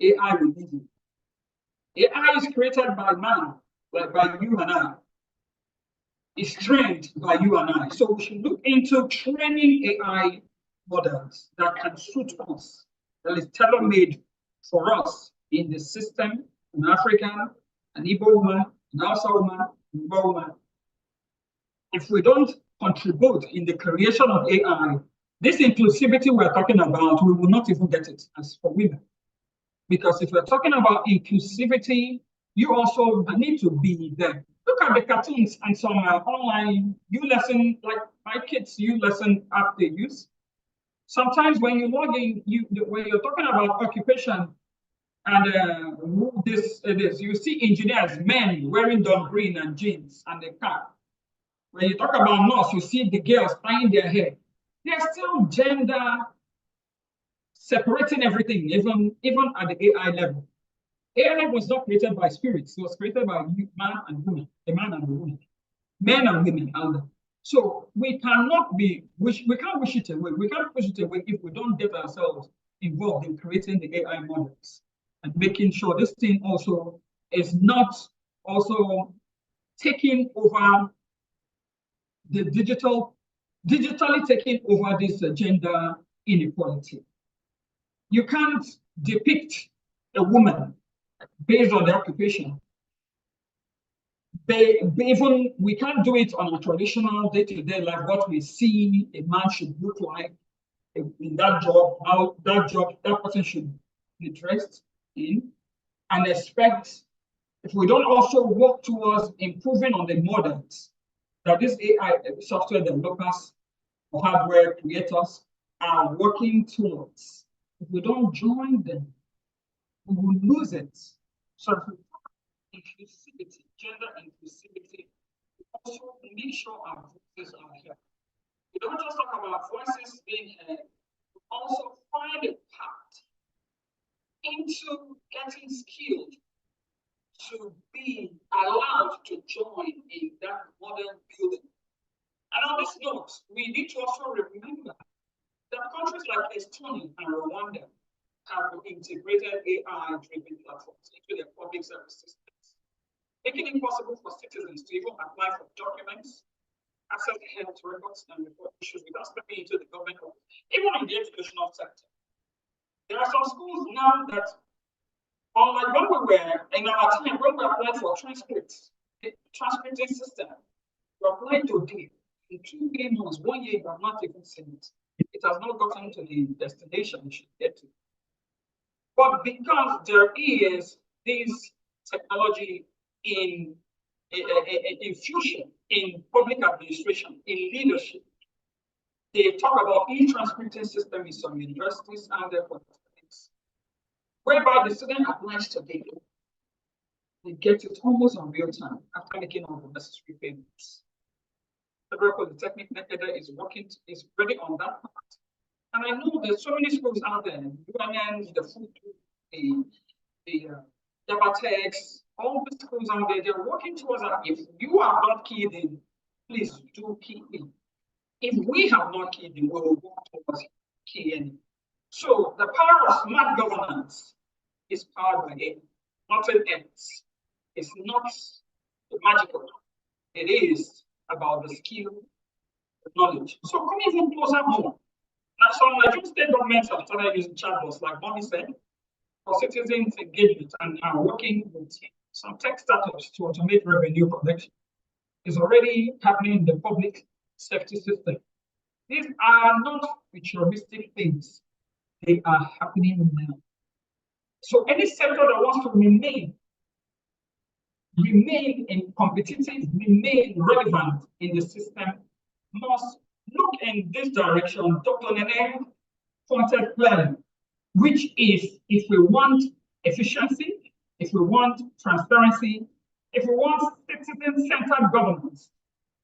AI will leave you. AI is created by man, like by you and I. It's trained by you and I. So we should look into training AI models that can suit us, that is tailor-made for us in the system, an African, an Igbo woman, an Hausa woman, an Igbo woman. If we don't contribute in the creation of AI, this inclusivity we're talking about, we will not even get it as for women. Because if we're talking about inclusivity, you also need to be there. Look at the cartoons and some online lesson, like my kids, lesson app they use. Sometimes when you log in, when you're talking about occupation and who this is, you see engineers, men wearing dark green and jeans and a cap. When you talk about nurse, you see the girls tying their hair. There's still gender separating everything, even at the AI level. AI was not created by spirits, it was created by man and woman, a man and a woman, men and women out there. So we cannot we can't wish it away. We can't push it away if we don't get ourselves involved in creating the AI models and making sure this thing also is not also taking over the digitally taking over this gender inequality. You can't depict a woman based on the occupation. Even we can't do it on a traditional day-to-day life, what we see a man should look like in that job, how that person should be dressed in, and expect, if we don't also work towards improving on the models that this AI software developers or hardware creators are working towards, if we don't join them, we will lose it. So inclusivity, gender inclusivity, also make sure our voices are here. We don't just talk about voices being heard, we also find a path into getting skilled to be allowed to join in that modern building. And on this note, we need to also remember that countries like Estonia and Rwanda have integrated AI-driven platforms into their public service systems, making it possible for citizens to even apply for documents, access health records, and report issues without stepping into the government office, even in the educational sector. There are some schools now that, unlike when we were in our time, when we applied for transcripts, the transcripting system, we applied today. In 2-3 months, 1 year, you have not even seen it. It has not gotten to the destination it should get to. But because there is this technology in fusion, in public administration, in leadership, they talk about e-transcripting system in some universities and their polytechnics, whereby the student applies today, they get it almost on real time after making all the necessary payments. Federal Polytechnic Nekede is ready on that part. And I know there's so many schools out there, UNN, the food, the Yabatex, all the schools out there, they're working towards that. If you are not keyed in, please do key in. If we have not keyed in, we will work towards keying. So the power of smart governance is powered by it, nothing else. It's not magical. It is about the skill, the knowledge. So come even closer more. Now, some Nigerian state governments have started using chatbots, like Mommy said, for citizens engagement and are working with some tech startups to automate revenue collection. It's already happening in the public safety system. These are not futuristic things. They are happening now. So any sector that wants to remain in competitive, remain relevant in the system must look in this direction. Dr. Nene pointed clearly, which is if we want efficiency, if we want transparency, if we want citizen-centered governance,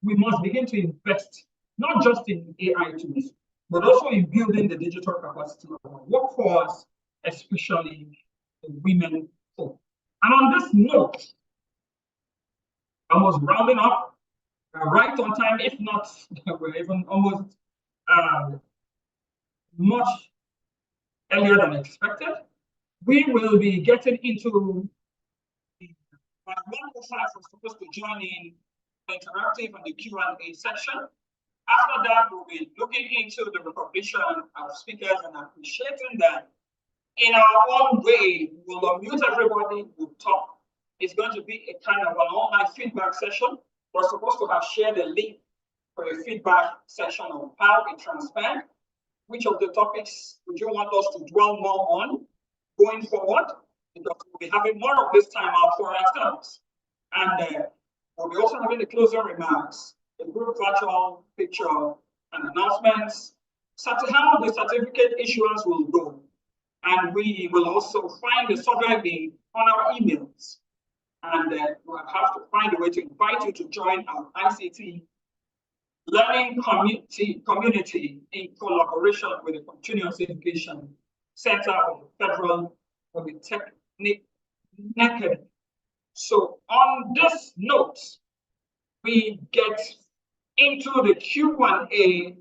we must begin to invest not just in AI tools, but also in building the digital capacity of our workforce, especially the women folk. And on this note, I was rounding up right on time, if not, we're even almost much earlier than expected. We will be getting into my one was supposed to join in the interactive and the Q&A section. After that, we'll be looking into the recognition of speakers and appreciating them. In our own way, we'll unmute everybody, we'll talk. It's going to be a kind of an online feedback session. We're supposed to have shared a link for a feedback session on how it transpired. Which of the topics would you want us to dwell more on going forward? Because we'll be having more of this time out for ourselves. And we'll be also having the closing remarks, a group virtual picture and announcements, how the certificate issuance will go. And we will also find the subject link on our emails. And we'll have to find a way to invite you to join our ICT learning community in collaboration with the Continuous Education Center of the Federal Polytechnic Nekede. So on this note, we get into the Q&A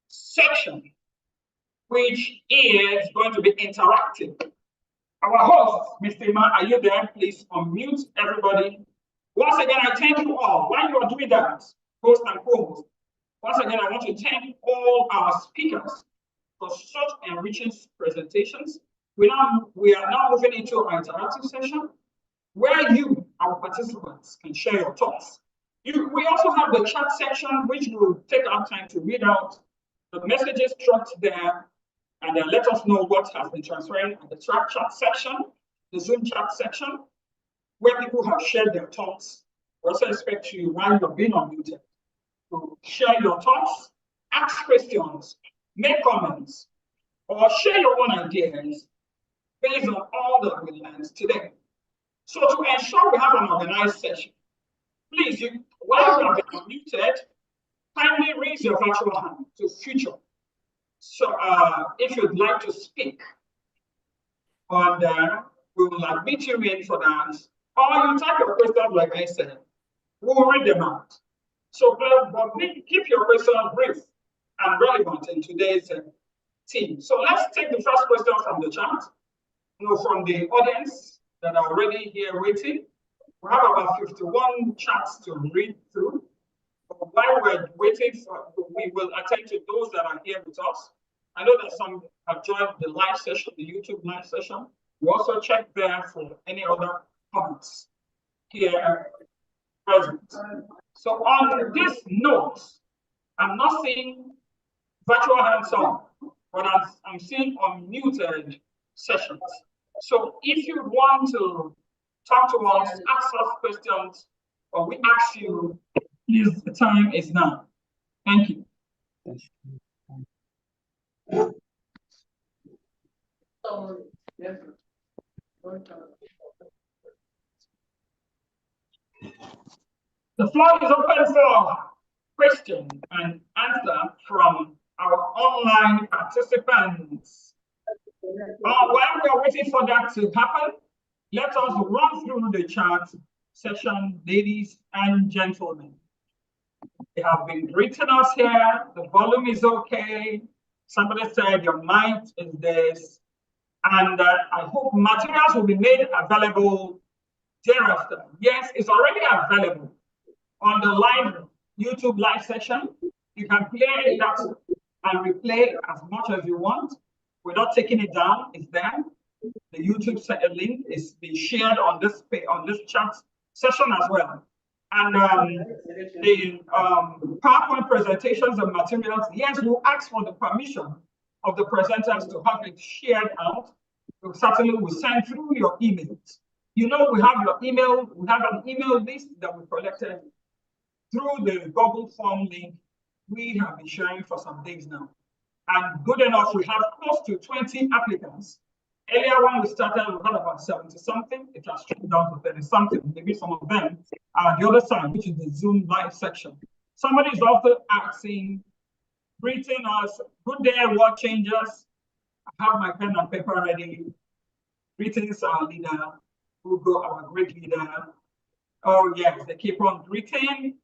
section, which is going to be interactive. Our host, Mr. Iman, are you there? Please unmute everybody. Once again, I thank you all. While you are doing that, host and co-host, once again, I want to thank all our speakers for such enriching presentations. We are now moving into our interactive session where you, our participants, can share your thoughts. We also have the chat section, which will take our time to read out the messages dropped there and then let us know what has been transferring at the chat section, the Zoom chat section, where people have shared their thoughts. We also expect you, while you're being unmuted, to share your thoughts, ask questions, make comments, or share your own ideas based on all that we learned today. So to ensure we have an organized session, please, while you are unmuted, kindly raise your virtual hand to feature. So if you'd like to speak, and we will admit you in for that, or you type your questions like I said, we'll read them out. So but keep your questions brief and relevant in today's team. So let's take the first question from the chat, from the audience that are already here waiting. We have about 51 chats to read through. But while we're waiting, we will attend to those that are here with us. I know that some have joined the live session, the YouTube live session. We also check there for any other comments here present. So on this note, I'm not seeing virtual hands on, but I'm seeing unmuted sessions. So if you want to talk to us, ask us questions, or we ask you, please, the time is now. Thank you. The floor is open for question and answer from our online participants. While we are waiting for that to happen, let us run through the chat session, ladies and gentlemen. They have been greeting us here. The volume is okay. Somebody said your mic is this. And I hope materials will be made available thereafter. Yes, it's already available on the live YouTube live session. You can play that and replay as much as you want without taking it down. It's there. The YouTube link is being shared on this chat session as well. And the PowerPoint presentations and materials, yes, we'll ask for the permission of the presenters to have it shared out. We certainly will send through your emails. You know, we have your email, we have an email list that we collected through the Google form link we have been sharing for some days now. And good enough, we have close to 20 applicants. Earlier when we started, we had about 70 something. It has trimmed down to 30 something. Maybe some of them are the other side, which is the Zoom live section. Somebody is also asking, greeting us, good day, world changers. I have my pen and paper ready. Greetings, our leader, Ugo, our great leader. Oh yes, they keep on greeting.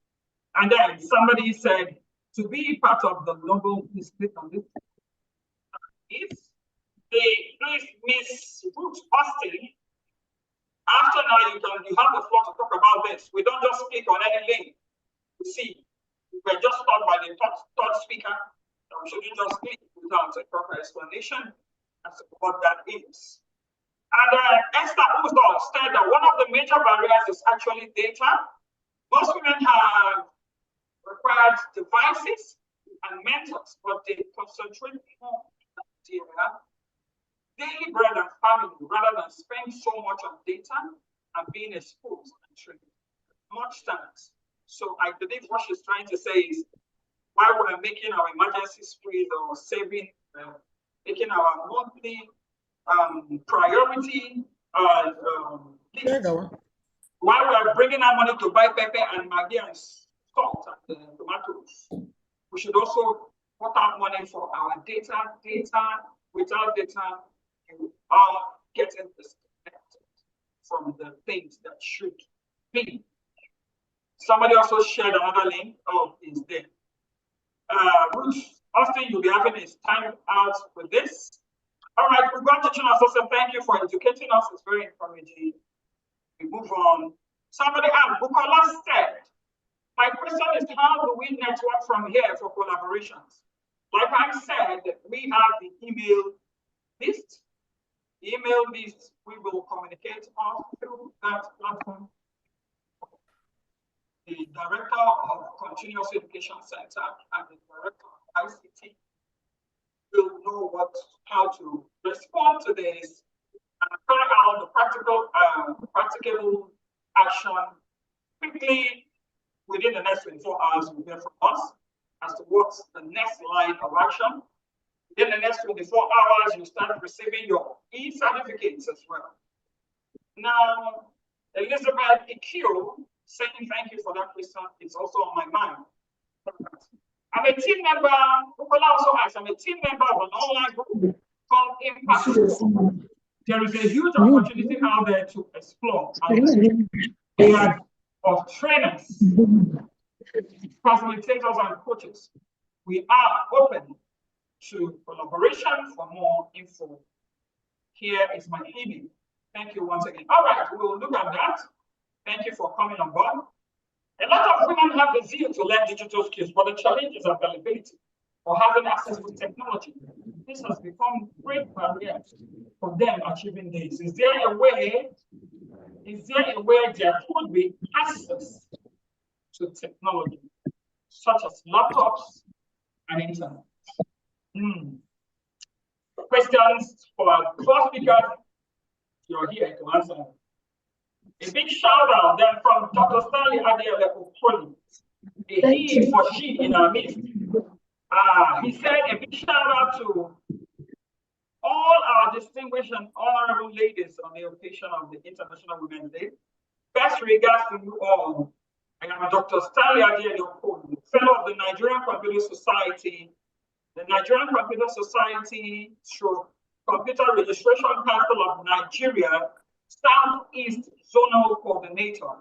And then somebody said, to be part of the logo, please click on this. If please Miss Ruth Austin, after now you have the floor to talk about this. We don't just click on any link. You see, we're just taught by the third speaker. So we shouldn't just click without a proper explanation as to what that is. And Esther Uzo said that one of the major barriers is actually data. Most women have required devices and mentors, but they concentrate more on data, daily bread and family, rather than spend so much on data and being exposed and trained. Much thanks. So I believe what she's trying to say is, while we're making our emergency sprees or saving, making our monthly priority, while we are bringing our money to buy pepper and maggi and salt and tomatoes, we should also put out money for our data. Without data, you are getting disconnected from the things that should be. Somebody also shared another link. Oh, is there. Ruth Austin, you'll be having his time out with this. All right, we're going to tune us also. Thank you for educating us. It's very encouraging. We move on. Somebody asked, Bukola said, my question is, how do we network from here for collaborations? Like I said, we have the email list. The email list, we will communicate on through that platform. The Director of Continuous Education Center and the Director of ICT will know how to respond to this and carry out the practicable action quickly. Within the next 24 hours, you'll hear from us as to what's the next line of action. Within the next 24 hours, you start receiving your e-certificates as well. Now, Elizabeth EQ saying thank you for that question. It's also on my mind. I'm a team member, Bukola also asks, I'm a team member of an online group called Impact. There is a huge opportunity out there to explore. We are of trainers, facilitators, and coaches. We are open to collaboration. For more info, here is my email. Thank you once again. All right, we will look at that. Thank you for coming on board. A lot of women have the zeal to learn digital skills, but the challenge is availability or having access to technology. This has become a great barrier for them achieving this. Is there a way there could be access to technology, such as laptops and internet? Questions for our first speaker? You're here to answer. A big shout out then from Dr. Stanley Adeyemo, a he for she in our midst. He said a big shout out to all our distinguished and honorable ladies on the occasion of the International Women's Day. Best regards to you all. I am Dr. Stanley Adeyemo, fellow of the Nigerian Computer Society, the Nigerian Computer Society Computer Registration Council of Nigeria, Southeast Zonal Coordinator,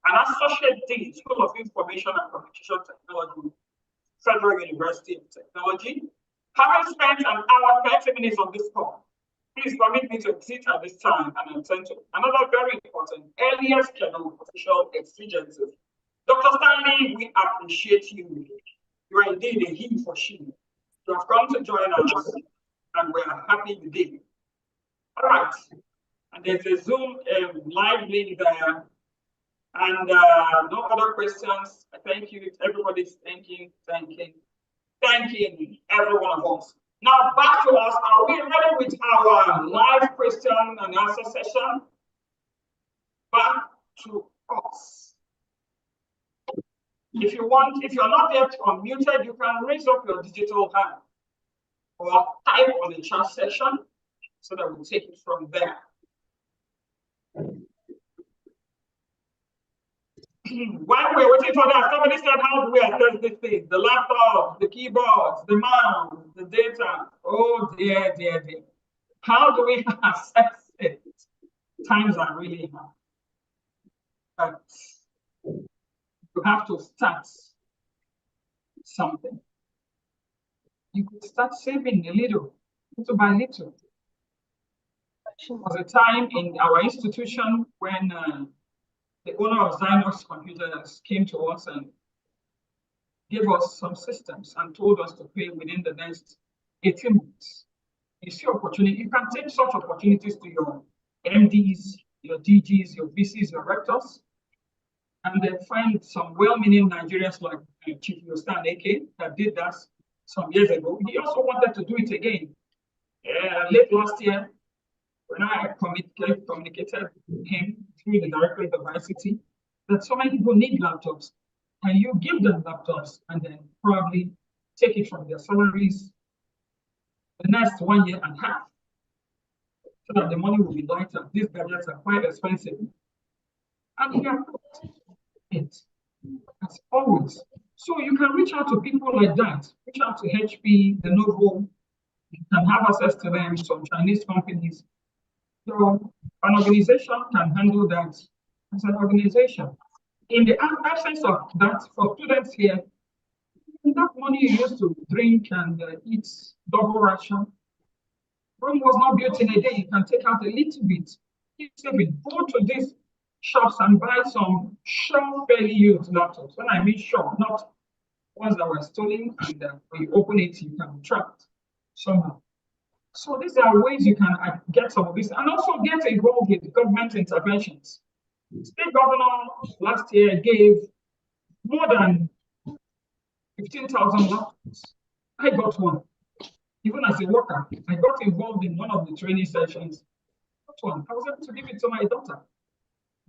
and Associate Dean, School of Information and Communication Technology, Federal University of Technology. Having spent an hour, 30 minutes on this call, please permit me to exit at this time and attend to another very important, earlier scheduled official exigencies. Dr. Stanley, we appreciate you. You are indeed a he for she. You have come to join us, and we are happy you did. All right, and there's a Zoom live link there, and no other questions. Thank you. Everybody's thanking every one of us. Now back to us. Are we ready with our live question and answer session? Back to us. If you're not yet unmuted, you can raise up your digital hand or type on the chat section so that we'll take it from there. While we're waiting for that, somebody said, how do we access this thing? The laptop, the keyboards, the mouse, the data. Oh dear, dear, dear. How do we access it? Times are really hard. But you have to start something. You could start saving a little by little. There was a time in our institution when the owner of Zynox Computers came to us and gave us some systems and told us to pay within the next 18 months. You see opportunity, you can take such opportunities to your MDs, your DGs, your VCs, your rectors, and then find some well-meaning Nigerians like Chief Nekede that did that some years ago. He also wanted to do it again. Late last year, when I communicated with him through the Directorate of ICT, that so many people need laptops, and you give them laptops and then probably take it from their salaries the next 1.5 years, so that the money will be lighter. These gadgets are quite expensive. And he approved it, as always. So you can reach out to people like that. Reach out to HP, Lenovo. You can have access to them, some Chinese companies. So an organization can handle that as an organization. In the absence of that, for students here, that money you used to drink and eat double ration, Rome was not built in a day. You can take out a little bit, keep saving, go to these shops and buy some sure, fairly used laptops. When I mean sure, not ones that were stolen, and when you open it, you can track somehow. So these are ways you can get some of this, and also get involved with government interventions. The state governor last year gave more than 15,000 laptops. I got one. Even as a worker, I got involved in one of the training sessions. I got one. I was able to give it to my daughter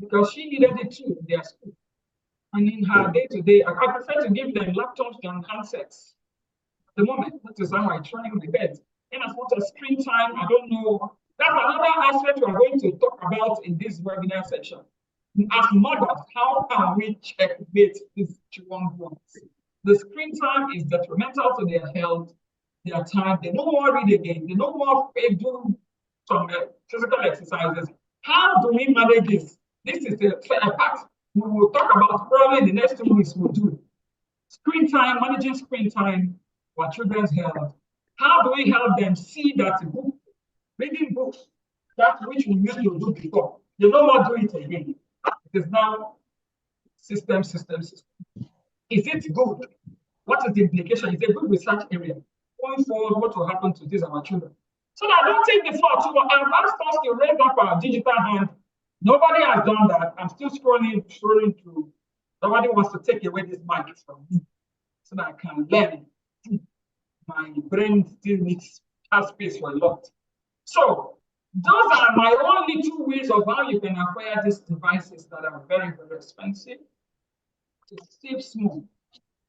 because she needed it too in their school. And in her day-to-day, I prefer to give them laptops than handsets. At the moment, that is how I try my best. In as much as screen time, I don't know. That's another aspect we're going to talk about in this webinar section. As mothers, how can we checkmate these young ones? The screen time is detrimental to their health, their time. They no more read again. They no more do some physical exercises. How do we manage this? This is a part we will talk about probably in the next 2 weeks. We'll do screen time, managing screen time for children's health. How do we help them see that book, reading books, that which we used to do before? They no more do it again. It is now system. Is it good? What is the implication? It's a good research area. Going forward, what will happen to these our children? So that I don't take the floor too. I've asked us to raise up our digital hand. Nobody has done that. I'm still scrolling through. Nobody wants to take away this mic from me so that I can learn. My brain still needs space for a lot. So those are my only 2 ways of how you can acquire these devices that are very, very expensive. To save small,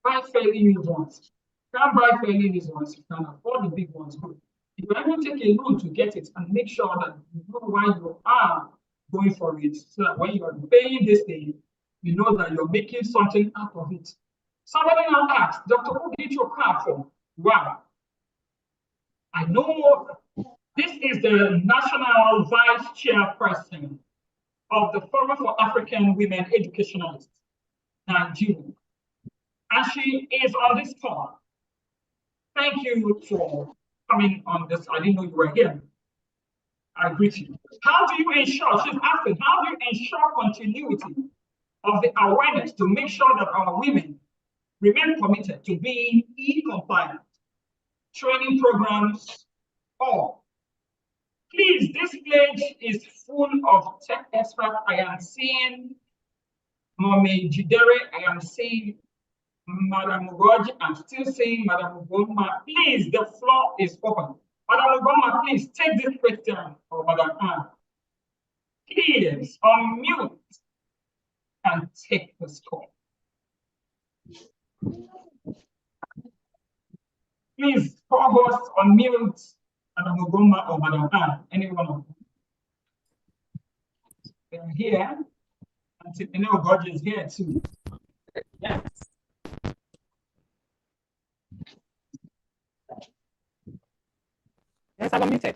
buy fairly used ones. Can't buy fairly used ones, you can afford the big ones. Good. You can even take a loan to get it and make sure that you know why you are going for it. So that when you are paying this thing, you know that you're making something out of it. Somebody now asked, Dr. Obiokafor, wow, I know this is the National Vice Chairperson of the Forum for African Women Educationalists, Nigeria. And she is on this call. Thank you for coming on this. I didn't know you were here. I greet you. How do you ensure, she's asking, how do you ensure continuity of the awareness to make sure that our women remain committed to being e-compliant, training programs, or please, this page is full of tech experts. I am seeing Mommy Jidere, I am seeing Madam Ugoji, I'm still seeing Madam Ugonma. Please, the floor is open. Madam Ugonma, please take this question for Madam Anne. Please unmute and take this call. Please, Provost, unmute Madam Ugonma or Madam Anne, any one of them. They're here. And you know, Ugoji is here too. Yes. Yes, I'm unmuted.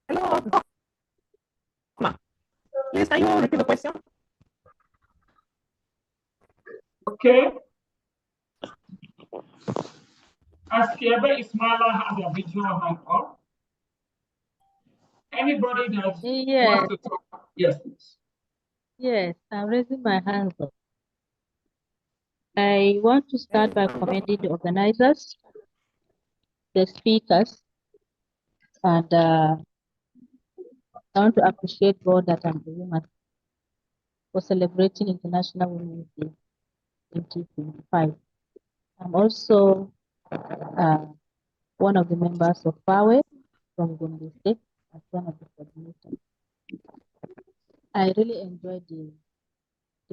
Hello. Please, can you repeat the question? Okay. As Kiebe Ismaila has a visual hand up, anybody that wants to talk, yes, please. Yes, I'm raising my hands up. I want to start by commending the organizers, the speakers, and I want to appreciate God that I'm the woman for celebrating International Women's Day 2025. I'm also one of the members of PAWE from Gombe State as one of the coordinators. I really enjoyed the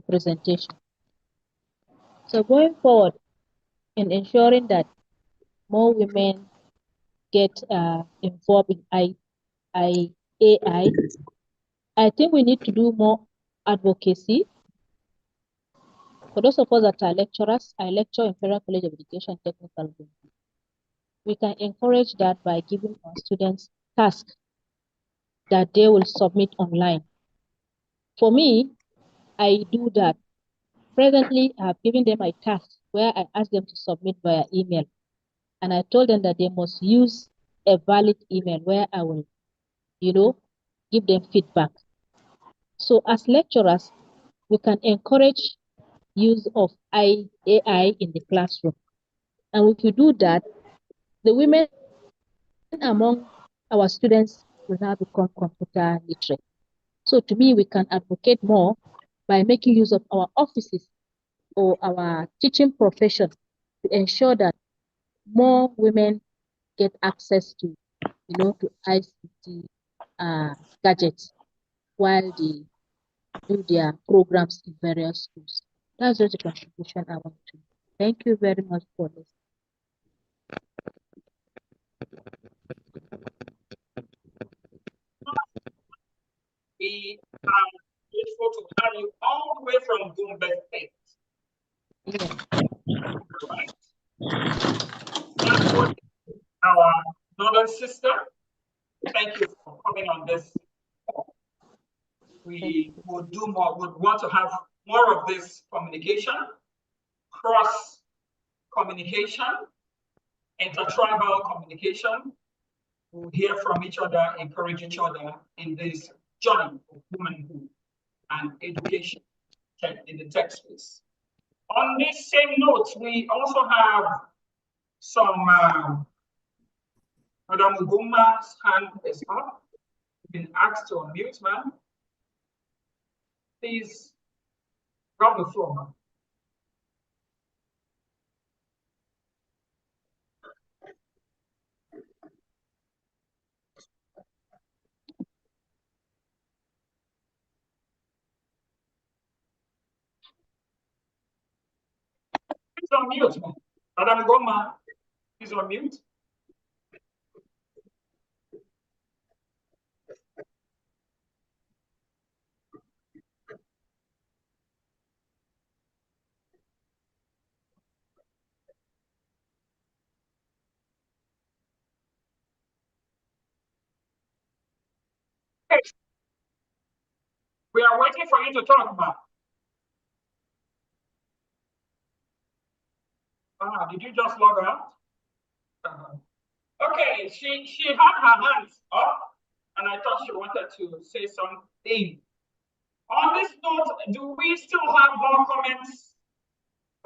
presentation. So going forward in ensuring that more women get involved in AI, I think we need to do more advocacy. For those of us that are lecturers, I lecture in Federal College of Education Technical. We can encourage that by giving our students tasks that they will submit online. For me, I do that. Presently, I have given them a task where I ask them to submit via email. And I told them that they must use a valid email where I will, give them feedback. So as lecturers, we can encourage use of AI in the classroom. And if we do that, the women among our students will now become computer literate. So to me, we can advocate more by making use of our offices or our teaching profession to ensure that more women get access to, to ICT gadgets while they do their programs in various schools. That's just a contribution I want to. Thank you very much for this. We are grateful to have you all the way from Gombe State. Yeah. Right. That's what our northern sister. Thank you for coming on this. We would do more, would want to have more of this communication, cross communication, intertribal communication. We'll hear from each other, encourage each other in this journey of womanhood and education in the tech space. On this same note, we also have some Madam Ugonma's hand is up. You've been asked to unmute, ma'am. Please grab the floor, ma'am. Please unmute, ma'am. Madam Ugonma, please unmute. Yes. We are waiting for you to talk, ma'am. Did you just log out? Okay, she had her hands up, and I thought she wanted to say something. On this note, do we still have more comments?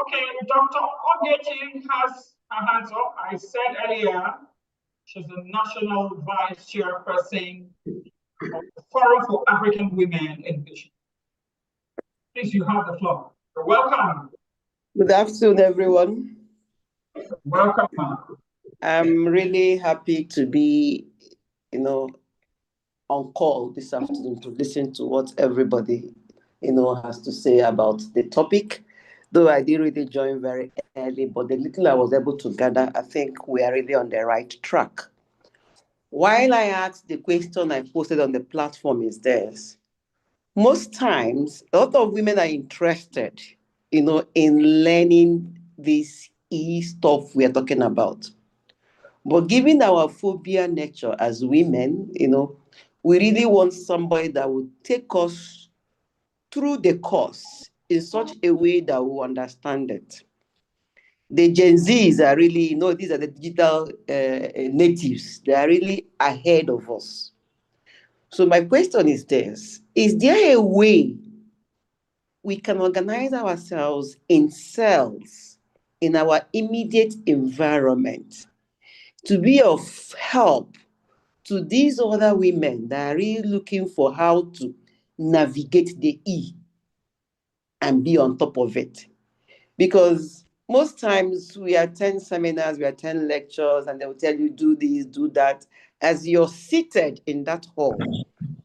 Okay, Dr. Obiageli has her hands up. I said earlier, she's the National Vice Chairperson of the Forum for African Women Education. Please, you have the floor. You're welcome. Good afternoon, everyone. Welcome, ma'am. I'm really happy to be, on call this afternoon to listen to what everybody, has to say about the topic. Though I didn't really join very early, but the little I was able to gather, I think we are really on the right track. While I asked the question I posted on the platform is this: most times, a lot of women are interested, in learning this stuff we are talking about. But given our phobia nature as women, we really want somebody that would take us through the course in such a way that we understand it. The Gen Zs are really, these are the digital natives. They are really ahead of us. So my question is this: is there a way we can organize ourselves in cells in our immediate environment to be of help to these other women that are really looking for how to navigate the E and be on top of it? Because most times we attend seminars, we attend lectures, and they'll tell you, do this, do that. As you're seated in that hall,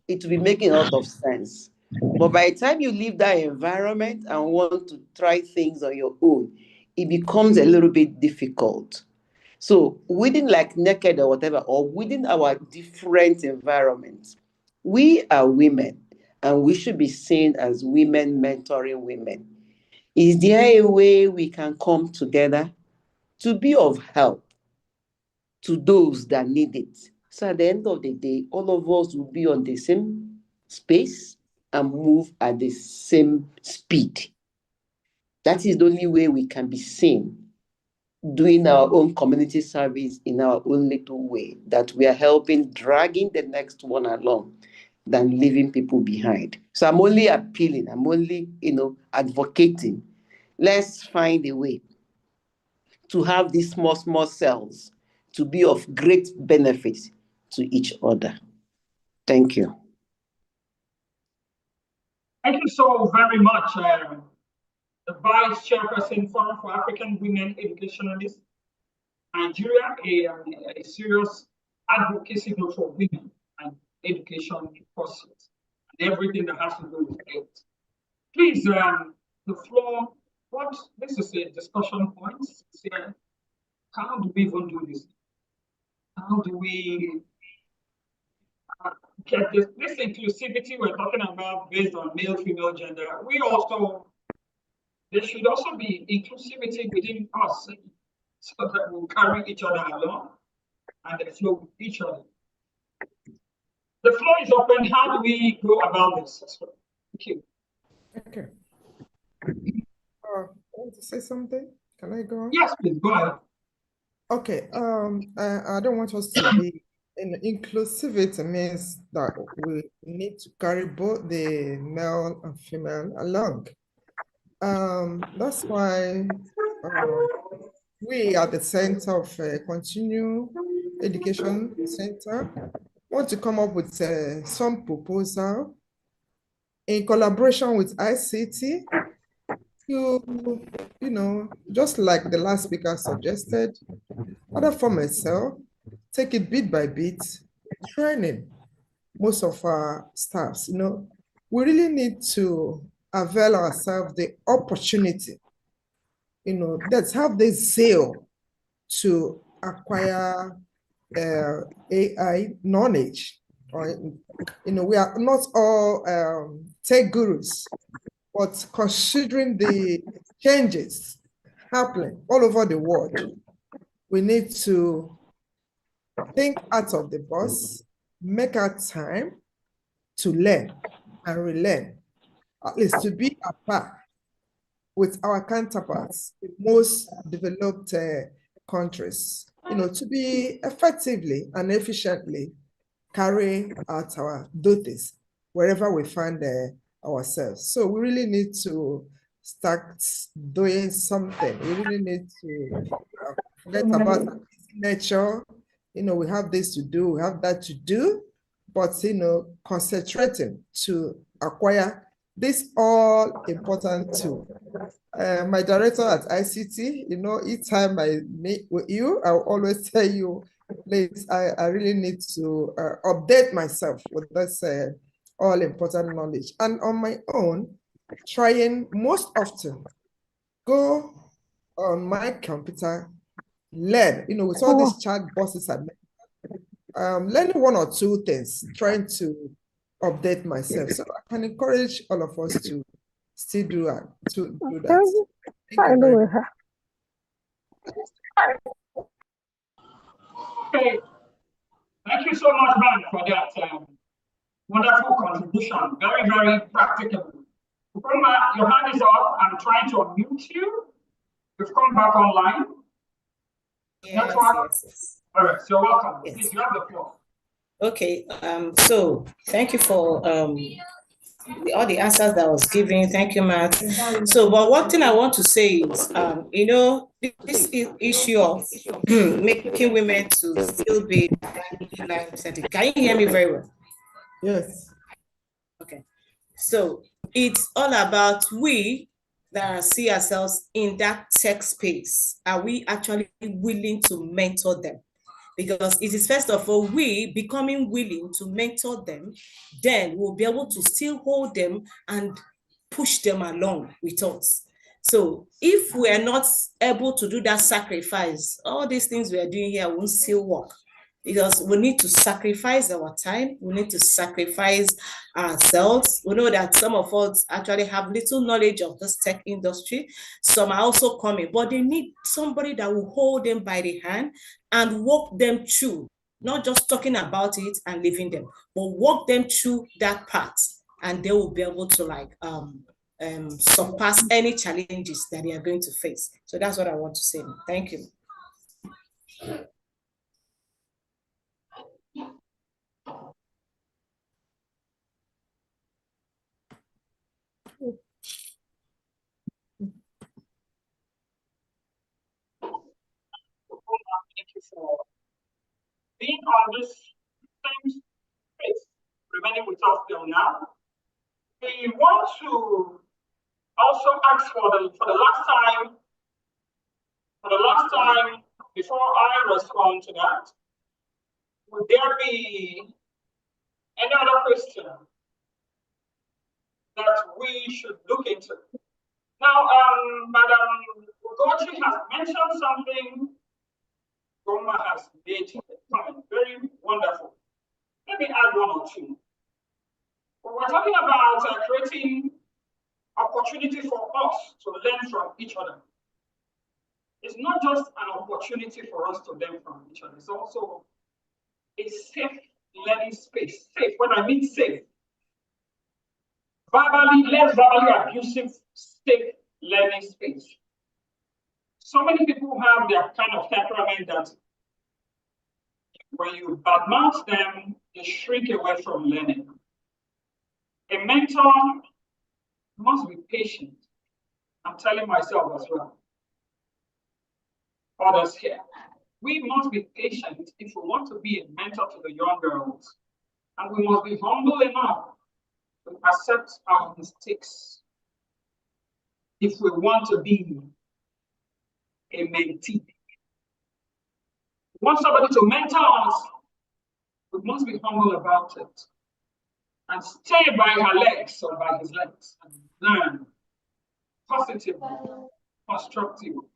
it will be making a lot of sense. But by the time you leave that environment and want to try things on your own, it becomes a little bit difficult. So within like Nekede or whatever, or within our different environments, we are women and we should be seen as women mentoring women. Is there a way we can come together to be of help to those that need it? So at the end of the day, all of us will be on the same space and move at the same speed. That is the only way we can be seen, doing our own community service in our own little way, that we are helping, dragging the next one along than leaving people behind. So I'm only appealing, I'm only, advocating. Let's find a way to have these small cells to be of great benefit to each other. Thank you. Thank you so very much, the Vice Chairperson Forum for African Women Educationalists, Nigeria, a serious advocacy group for women and education process and everything that has to do with it. Please, the floor. This is a discussion point. How do we even do this? How do we get this inclusivity we're talking about based on male, female, gender? There should also be inclusivity within us so that we'll carry each other along and they flow with each other. The floor is open. How do we go about this? Thank you. Okay. I want to say something. Can I go on? Yes, please go ahead. Okay. I don't want us to be inclusivity means that we need to carry both the male and female along. That's why we at the Center of Continuing Education Center want to come up with some proposal in collaboration with ICT to, just like the last speaker suggested, other formats, take it bit by bit, training most of our staffs. We really need to avail ourselves the opportunity, let's have the zeal to acquire AI knowledge. Right? We are not all tech gurus, but considering the changes happening all over the world, we need to think out of the box, make our time to learn and relearn, at least to be at par with our counterparts in most developed countries, to be effectively and efficiently carry out our duties wherever we find ourselves. So we really need to start doing something. We really need to forget about nature. We have this to do, we have that to do, but concentrating to acquire this all important tool. My director at ICT, each time I meet with you, I'll always tell you, please, I really need to update myself with this all important knowledge. And on my own, trying most often, go on my computer, learn, with all these chat boxes, learning one or two things, trying to update myself. So I can encourage all of us to still do that. Okay. Thank you so much, man, for that wonderful contribution. Very, very practical. Ugonma, your hand is up. I'm trying to unmute you. You've come back online. Yes. All right, so welcome. Yes. Please, you have the floor. Okay, so thank you for all the answers that I was giving. Thank you, Matt. So, but one thing I want to say is, this issue of making women to still be 99%. Can you hear me very well? Yes. Okay. So it's all about we that see ourselves in that tech space. Are we actually willing to mentor them? Because it is first of all, we becoming willing to mentor them, then we'll be able to still hold them and push them along with us. So if we are not able to do that sacrifice, all these things we are doing here won't still work. Because we need to sacrifice our time, we need to sacrifice ourselves. We know that some of us actually have little knowledge of this tech industry. Some are also coming, but they need somebody that will hold them by the hand and walk them through, not just talking about it and leaving them, but walk them through that path, and they will be able to surpass any challenges that they are going to face. So that's what I want to say. Thank you. Thank you for being on this same space, remaining with us till now. We want to also ask for the last time, before I respond to that, would there be any other question that we should look into? Now, Madam Ugochi has mentioned something. Ugonma has made a comment. Very wonderful. Let me add one or two. When we're talking about creating opportunity for us to learn from each other, it's not just an opportunity for us to learn from each other. It's also a safe learning space. Safe, when I mean safe, less verbally abusive, safe learning space. So many people have their kind of temperament that when you badmouth them, they shrink away from learning. A mentor must be patient. I'm telling myself as well. Others here. We must be patient if we want to be a mentor to the young girls. And we must be humble enough We accept our mistakes if we want to be a mentee. We want somebody to mentor us, we must be humble about it and stay by her legs or by his legs and learn positively, constructively.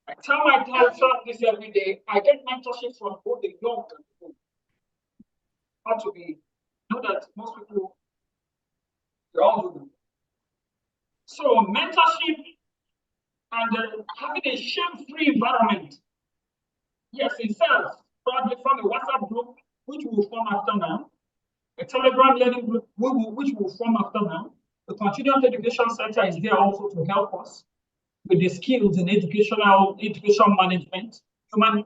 I tell my clients this every day. I get mentorship from both the young and the old. How to be, know that most people, they all do them. So mentorship and having a shame-free environment. Yes, itself, probably from a WhatsApp group, which we will form after now, a Telegram learning group, which we will form after now. The Continuous Education Center is there also to help us with the skills in education management, human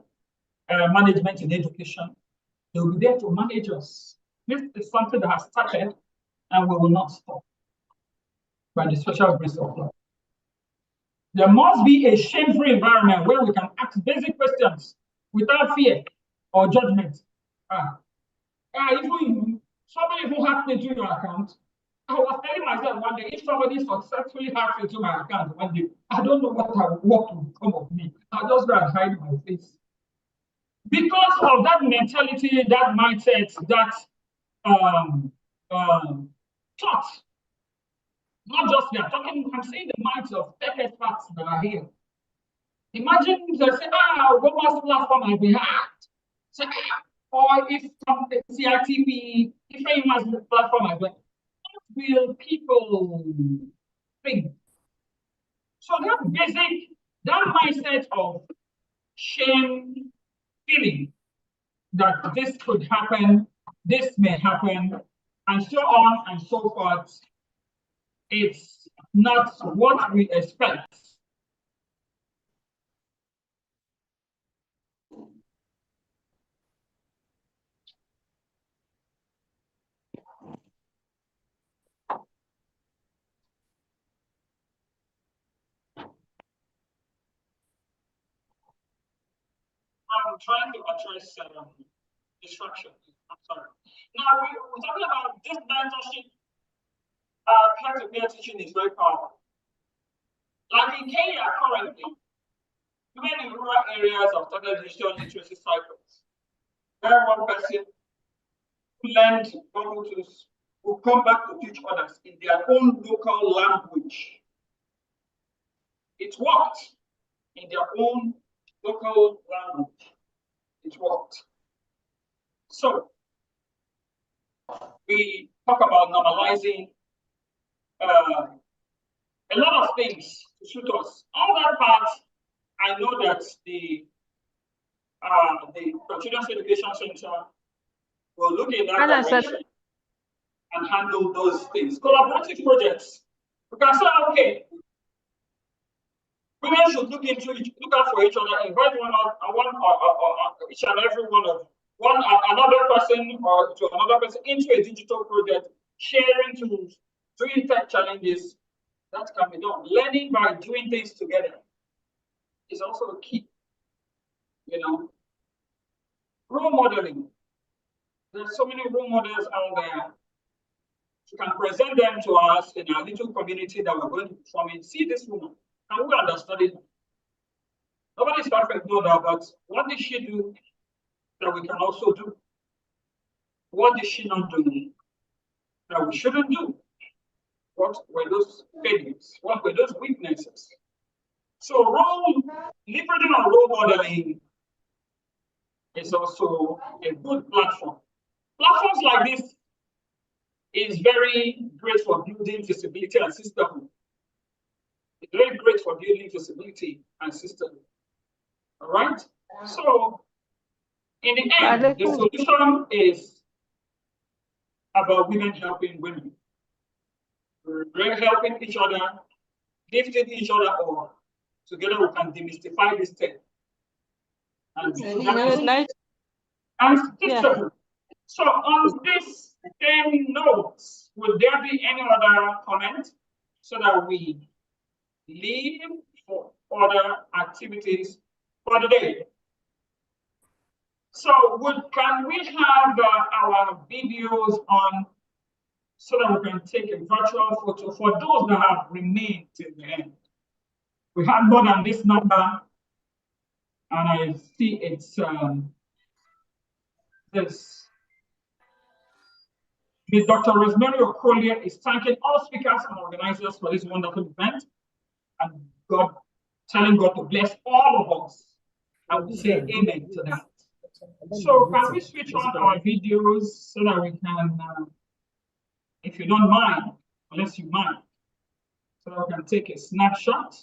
management in education. They will be there to manage us. This is something that has started and we will not stop by the special grace of God. There must be a shame-free environment where we can ask basic questions without fear or judgment. Even somebody who hacked into your account, I was telling myself one day, if somebody successfully hacks into my account one day, I don't know what will come of me. I'll just go and hide my face. Because of that mentality, that mindset, that thought, not just me, I'm saying the minds of tech experts that are here. Imagine they say, Ugonma's platform has been hacked. So, or if from the C.ITP, Ifeyinwa's platform has been, what will people think? So that mindset of shame, feeling that this could happen, this may happen, and so on and so forth, it's not what we expect. I'm trying to address distraction. I'm sorry. Now we're talking about this mentorship. Peer-to-peer teaching is very powerful. Like in Kenya currently, even in rural areas of target digital literacy cycles, where one person who learned Google tools will come back to teach others in their own local language. It worked in their own local language. It worked. So we talk about normalizing a lot of things to suit us. All that part, I know that the Continuous Education Center will look in that direction and handle those things. Collaborative projects. We can say, okay, women should look out for each other, invite each and every another person or to another person into a digital project, sharing tools, doing tech challenges. That can be done. Learning by doing things together is also a key. Role modeling. There's so many role models out there. You can present them to us in our little community that we're going to be forming. See this woman, and we understand it. Nobody's perfect, no doubt, but what did she do that we can also do? What did she not do that we shouldn't do? What were those failures? What were those weaknesses? So leveraging on role modeling is also a good platform. Platforms like this is very great for building visibility and sisterhood. It's very great for building visibility and sisterhood. All right? So in the end, the solution is about women helping women. We're helping each other, lifting each other up. Together we can demystify this thing. So on this same note, would there be any other comment so that we leave for other activities for the day? So can we have our videos on so that we can take a virtual photo for those that have remained till the end. We have more than this number, and I see it's this. The Dr. Rosemary Okolie is thanking all speakers and organizers for this wonderful event, and God, telling God to bless all of us. I would say amen to that. So can we switch on our videos so that we can, if you don't mind, unless you mind, so that we can take a snapshot.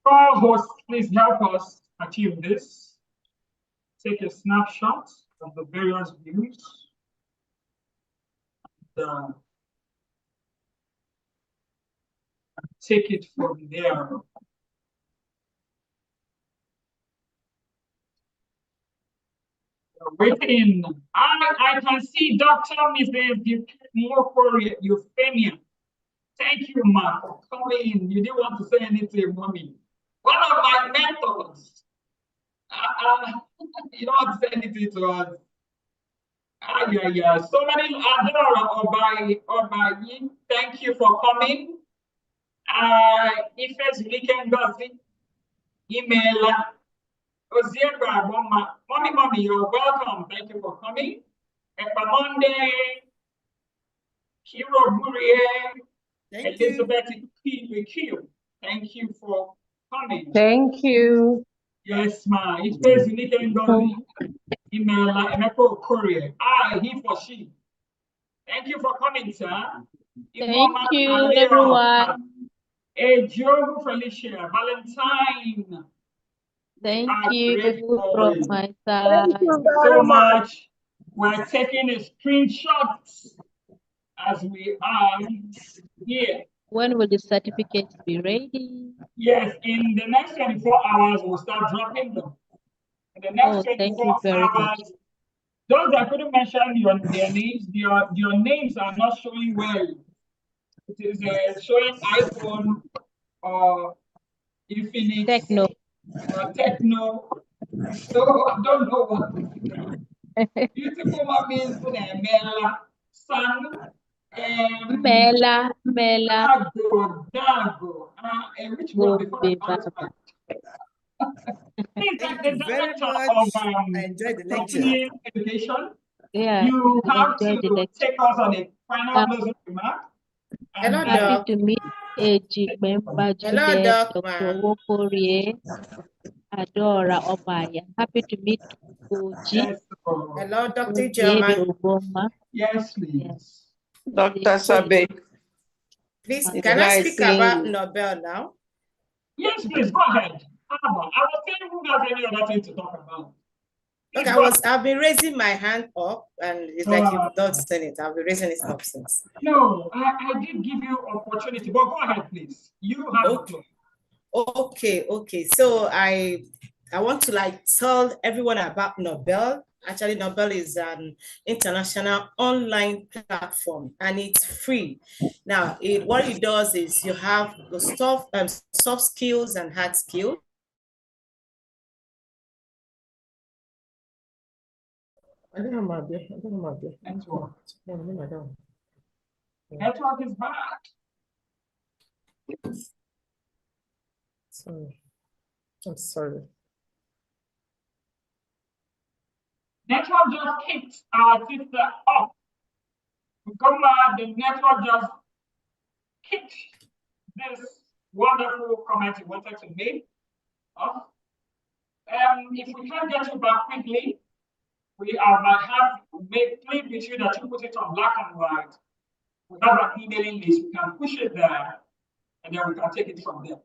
Co-hosts, please help us achieve this. Take a snapshot of the various views. And take it from there. Waiting. I can see Dr. Mrs. Euphemia. Thank you, Ma, for coming. You didn't want to say anything, Mommy. One of my mentors. You don't want to say anything to us. Yeah. So many Adora Obayi, thank you for coming. Ife's weekend gossip, email. Mommy, you're welcome. Thank you for coming. And for Monday, Hero Burie, Elizabeth Q. Thank you for coming. Thank you. Yes, ma. It says unique and godly. Email Emeko Courier. He for she. Thank you for coming, sir. Thank you, everyone. Joe Felicia, Valentine. Thank you from my side. Thank you So very much. We're taking a screenshot as we are here. When will the certificates be ready? Yes, in the next 24 hours, we'll start dropping them. In the next 24 hours, those that couldn't mention their names, your names are not showing well. It is showing iPhone or Infinix. Techno. So I don't know what to do. Beautiful mommies, Mela, Sun, Mela. Dago. And which one before I Please, Thank the you very director much. of I enjoyed the lecture. continuing education. Yeah, You have enjoy the to lecture. take us on a final closing remark. Hello, Happy Doc. to meet AG member Juliet, Dr. Wokorie, Adora Obaya. Happy to meet Oji. Yes, hello, Dr. Jidere Ijeoma. Ugonma. Yes, please. Dr. Sabe. Please, It's can I nice speak seeing about you. Nobel now? Yes, please, go ahead. I was saying who has any other thing to talk about. Okay, I've been raising my hand up, and it's like you've not seen it. I've been raising it up since. No, I did give you opportunity, but go ahead, please. You have the floor. Okay. So I want to tell everyone about Nobel. Actually, Nobel is an international online platform, and it's free. Now, what it does is you have the soft skills and hard skills. Network is back. Sorry. I'm sorry. Network just kicked our sister off. Ugonma, the network just kicked this wonderful comment you wanted to make off. If we can't get you back quickly, we might have plead with you that you put it on black and white. We have an emailing list. We can push it there, and then we can take it from there.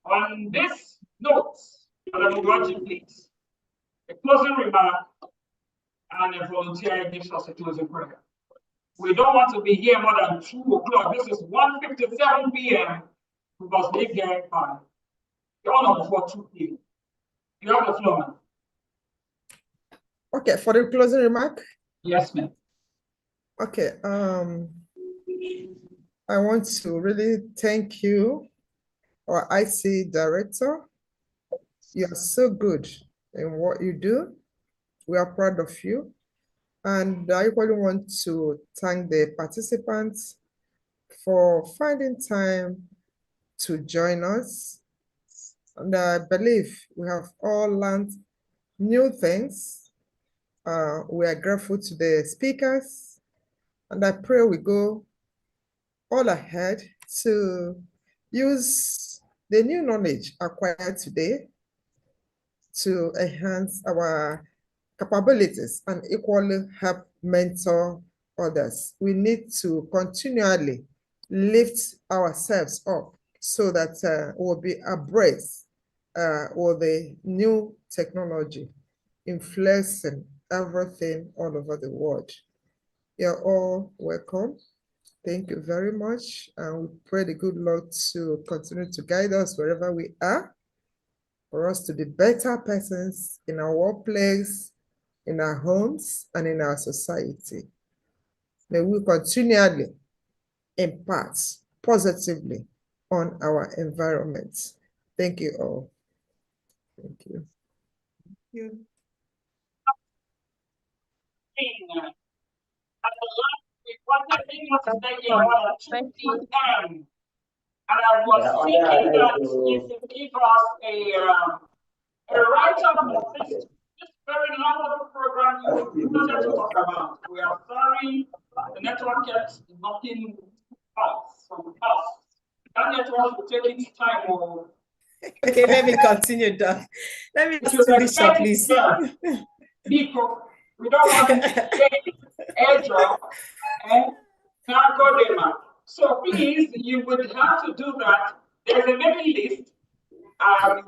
On this note, Madam Ugonma, please, a closing remark and a volunteer gives us a closing prayer. We don't want to be here more than 2 o'clock. This is 1:57 p.m. We must leave here by. You're not before 2 p.m. You have the floor, ma'am. Okay, for the closing remark. Yes, ma'am. Okay. I want to really thank you, our IC director. You are so good in what you do. We are proud of you. And I equally want to thank the participants for finding time to join us. And I believe we have all learned new things. We are grateful to the speakers, and I pray we go all ahead to use the new knowledge acquired today to enhance our capabilities and equally help mentor others. We need to continually lift ourselves up so that we'll be abreast with the new technology influencing everything all over the world. You're all welcome. Thank you very much. And we pray the good Lord to continue to guide us wherever we are, for us to be better persons in our workplace, in our homes, and in our society. May we continually impact positively on our environment. Thank you all. Thank you. Thank you. Thank you. And I was thinking that you could give us a write-up of this very long program you wanted to talk about. We are sorry the network kept knocking us from us. That network will take its time. Okay, let me continue, Doc. Let me finish up, please. Because we don't want to take airdrop and now go there. So please, you would have to do that. There's a mailing list.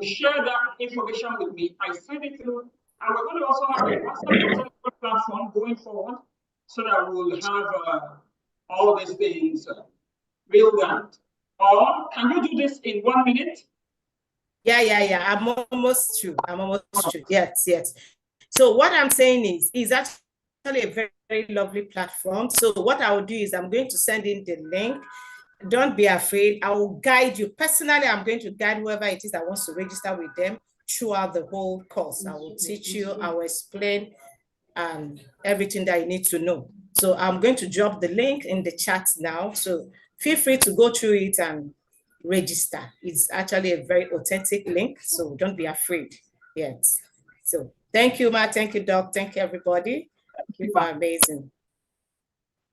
You share that information with me. I send it through, and we're going to also have a WhatsApp platform going forward, so that we'll have all these things relevant. Or can you do this in 1 minute? Yeah. I'm almost through. Yes. So what I'm saying is actually a very, very lovely platform. So what I will do is I'm going to send in the link. Don't be afraid. I will guide you. Personally, I'm going to guide whoever it is that wants to register with them throughout the whole course. I will teach you, I will explain everything that you need to know. So I'm going to drop the link in the chat now. So feel free to go through it and register. It's actually a very authentic link, so don't be afraid yet. So thank you, Ma. Thank you, Doc. Thank you, everybody. You are amazing.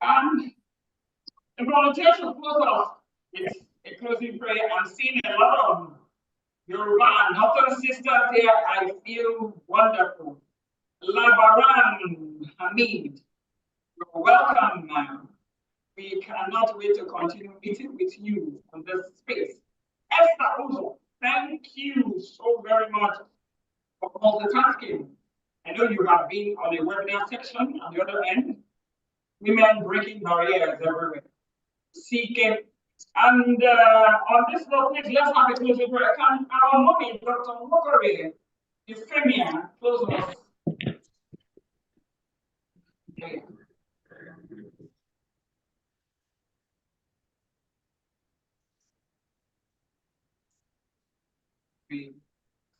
The volunteers will close off with a closing prayer. I'm seeing a lot of Yoruba and Northern sisters here. I feel wonderful. Labaran Hamid, you're welcome, ma'am. We cannot wait to continue meeting with you on this space. Esther Uzo, thank you so very much for multitasking. I know you have been on a webinar section on the other end. Women breaking barriers everywhere. Seeking. And on this note, please let's have a closing prayer. Can our mommy, Dr. Mokore, Ifeyinwa, close us? Okay.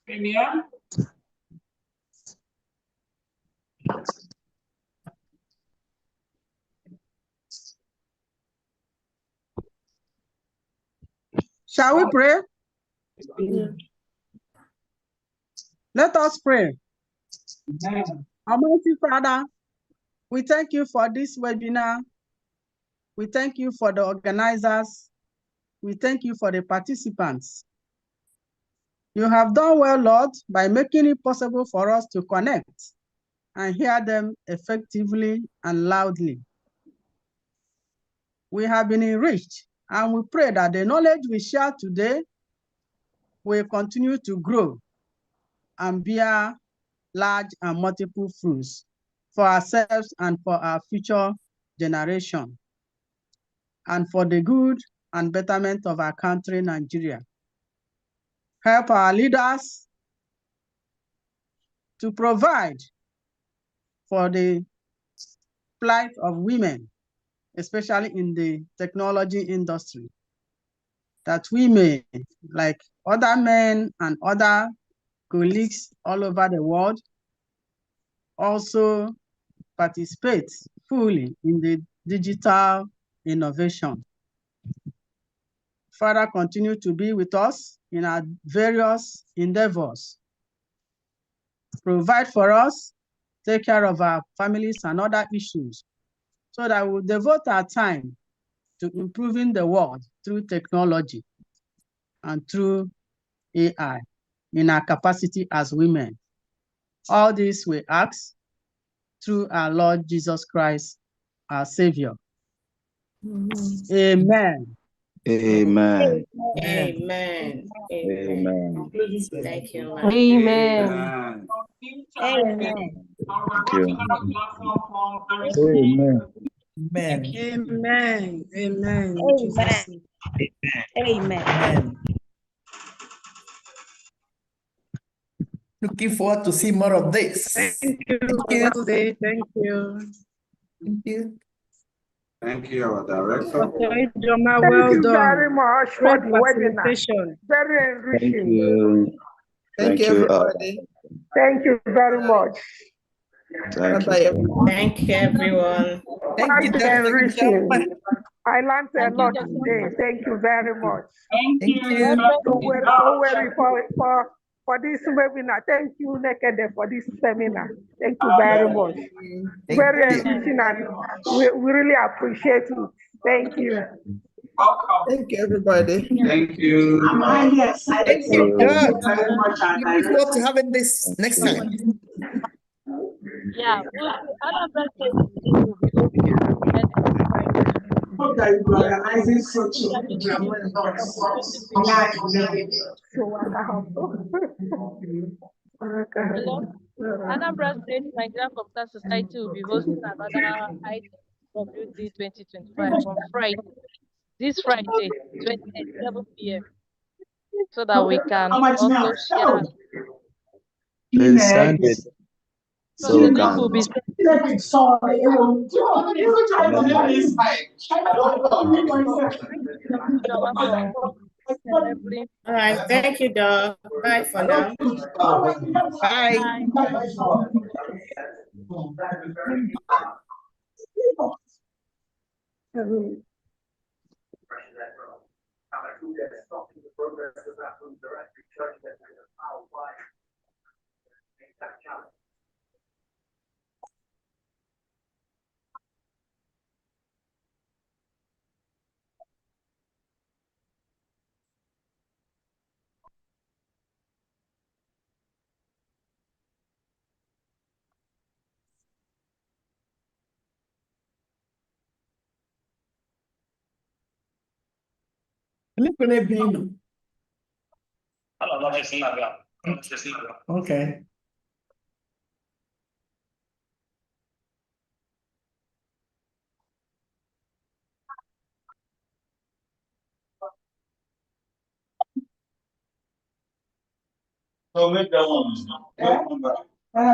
Ifeyinwa. Shall we pray? Yeah. Let us pray. Amen. Almighty Father, we thank you for this webinar. We thank you for the organizers. We thank you for the participants. You have done well, Lord, by making it possible for us to connect and hear them effectively and loudly. We have been enriched, and we pray that the knowledge we share today will continue to grow and bear large and multiple fruits for ourselves and for our future generation, and for the good and betterment of our country, Nigeria. Help our leaders to provide for the plight of women, especially in the technology industry, that we may, like other men and other colleagues all over the world, also participate fully in the digital innovation. Father, continue to be with us in our various endeavors. Provide for us, take care of our families and other issues, so that we'll devote our time to improving the world through technology and through AI in our capacity as women. All this we ask through our Lord Jesus Christ, our Savior. Amen. Amen. Amen. Amen. Thank you, Lord. Amen. Amen. Thank you. Platform for very Amen. Amen. Amen. Amen. Amen. Amen. Looking forward to see more of this. Thank you. Thank you. Thank you. Thank you, our director. Okay, Ijeoma, Thank well you done. very much Great for the webinar. facilitation. Very Thank enriching. you. Thank you, everybody. Thank you very much. Thank Bye-bye, you. everyone. Thank you, everyone. Thank you, Quite Dr. enriching. Ijeoma. I learned a lot today. Thank you very much. Thank Thank you. you. So very for this webinar. Thank you, Nekede, for this seminar. Thank you very much. Thank Very you. enriching, and we really appreciate it. Thank you. Welcome. Thank you, everybody. Thank you. I'm highly excited. Thank you, Thank God. you very much. Looking forward to having this next time. Yeah, another case will be open. Hope that you are organizing such Hello? Anambra State Nigerian Computer Society will be hosting another IWD 2025 on Friday, this Friday, 7 p.m. so that we can also share. Please send it So the link will be All right. Thank you, Doc. Bye for now. Bye. Okay. So make that one.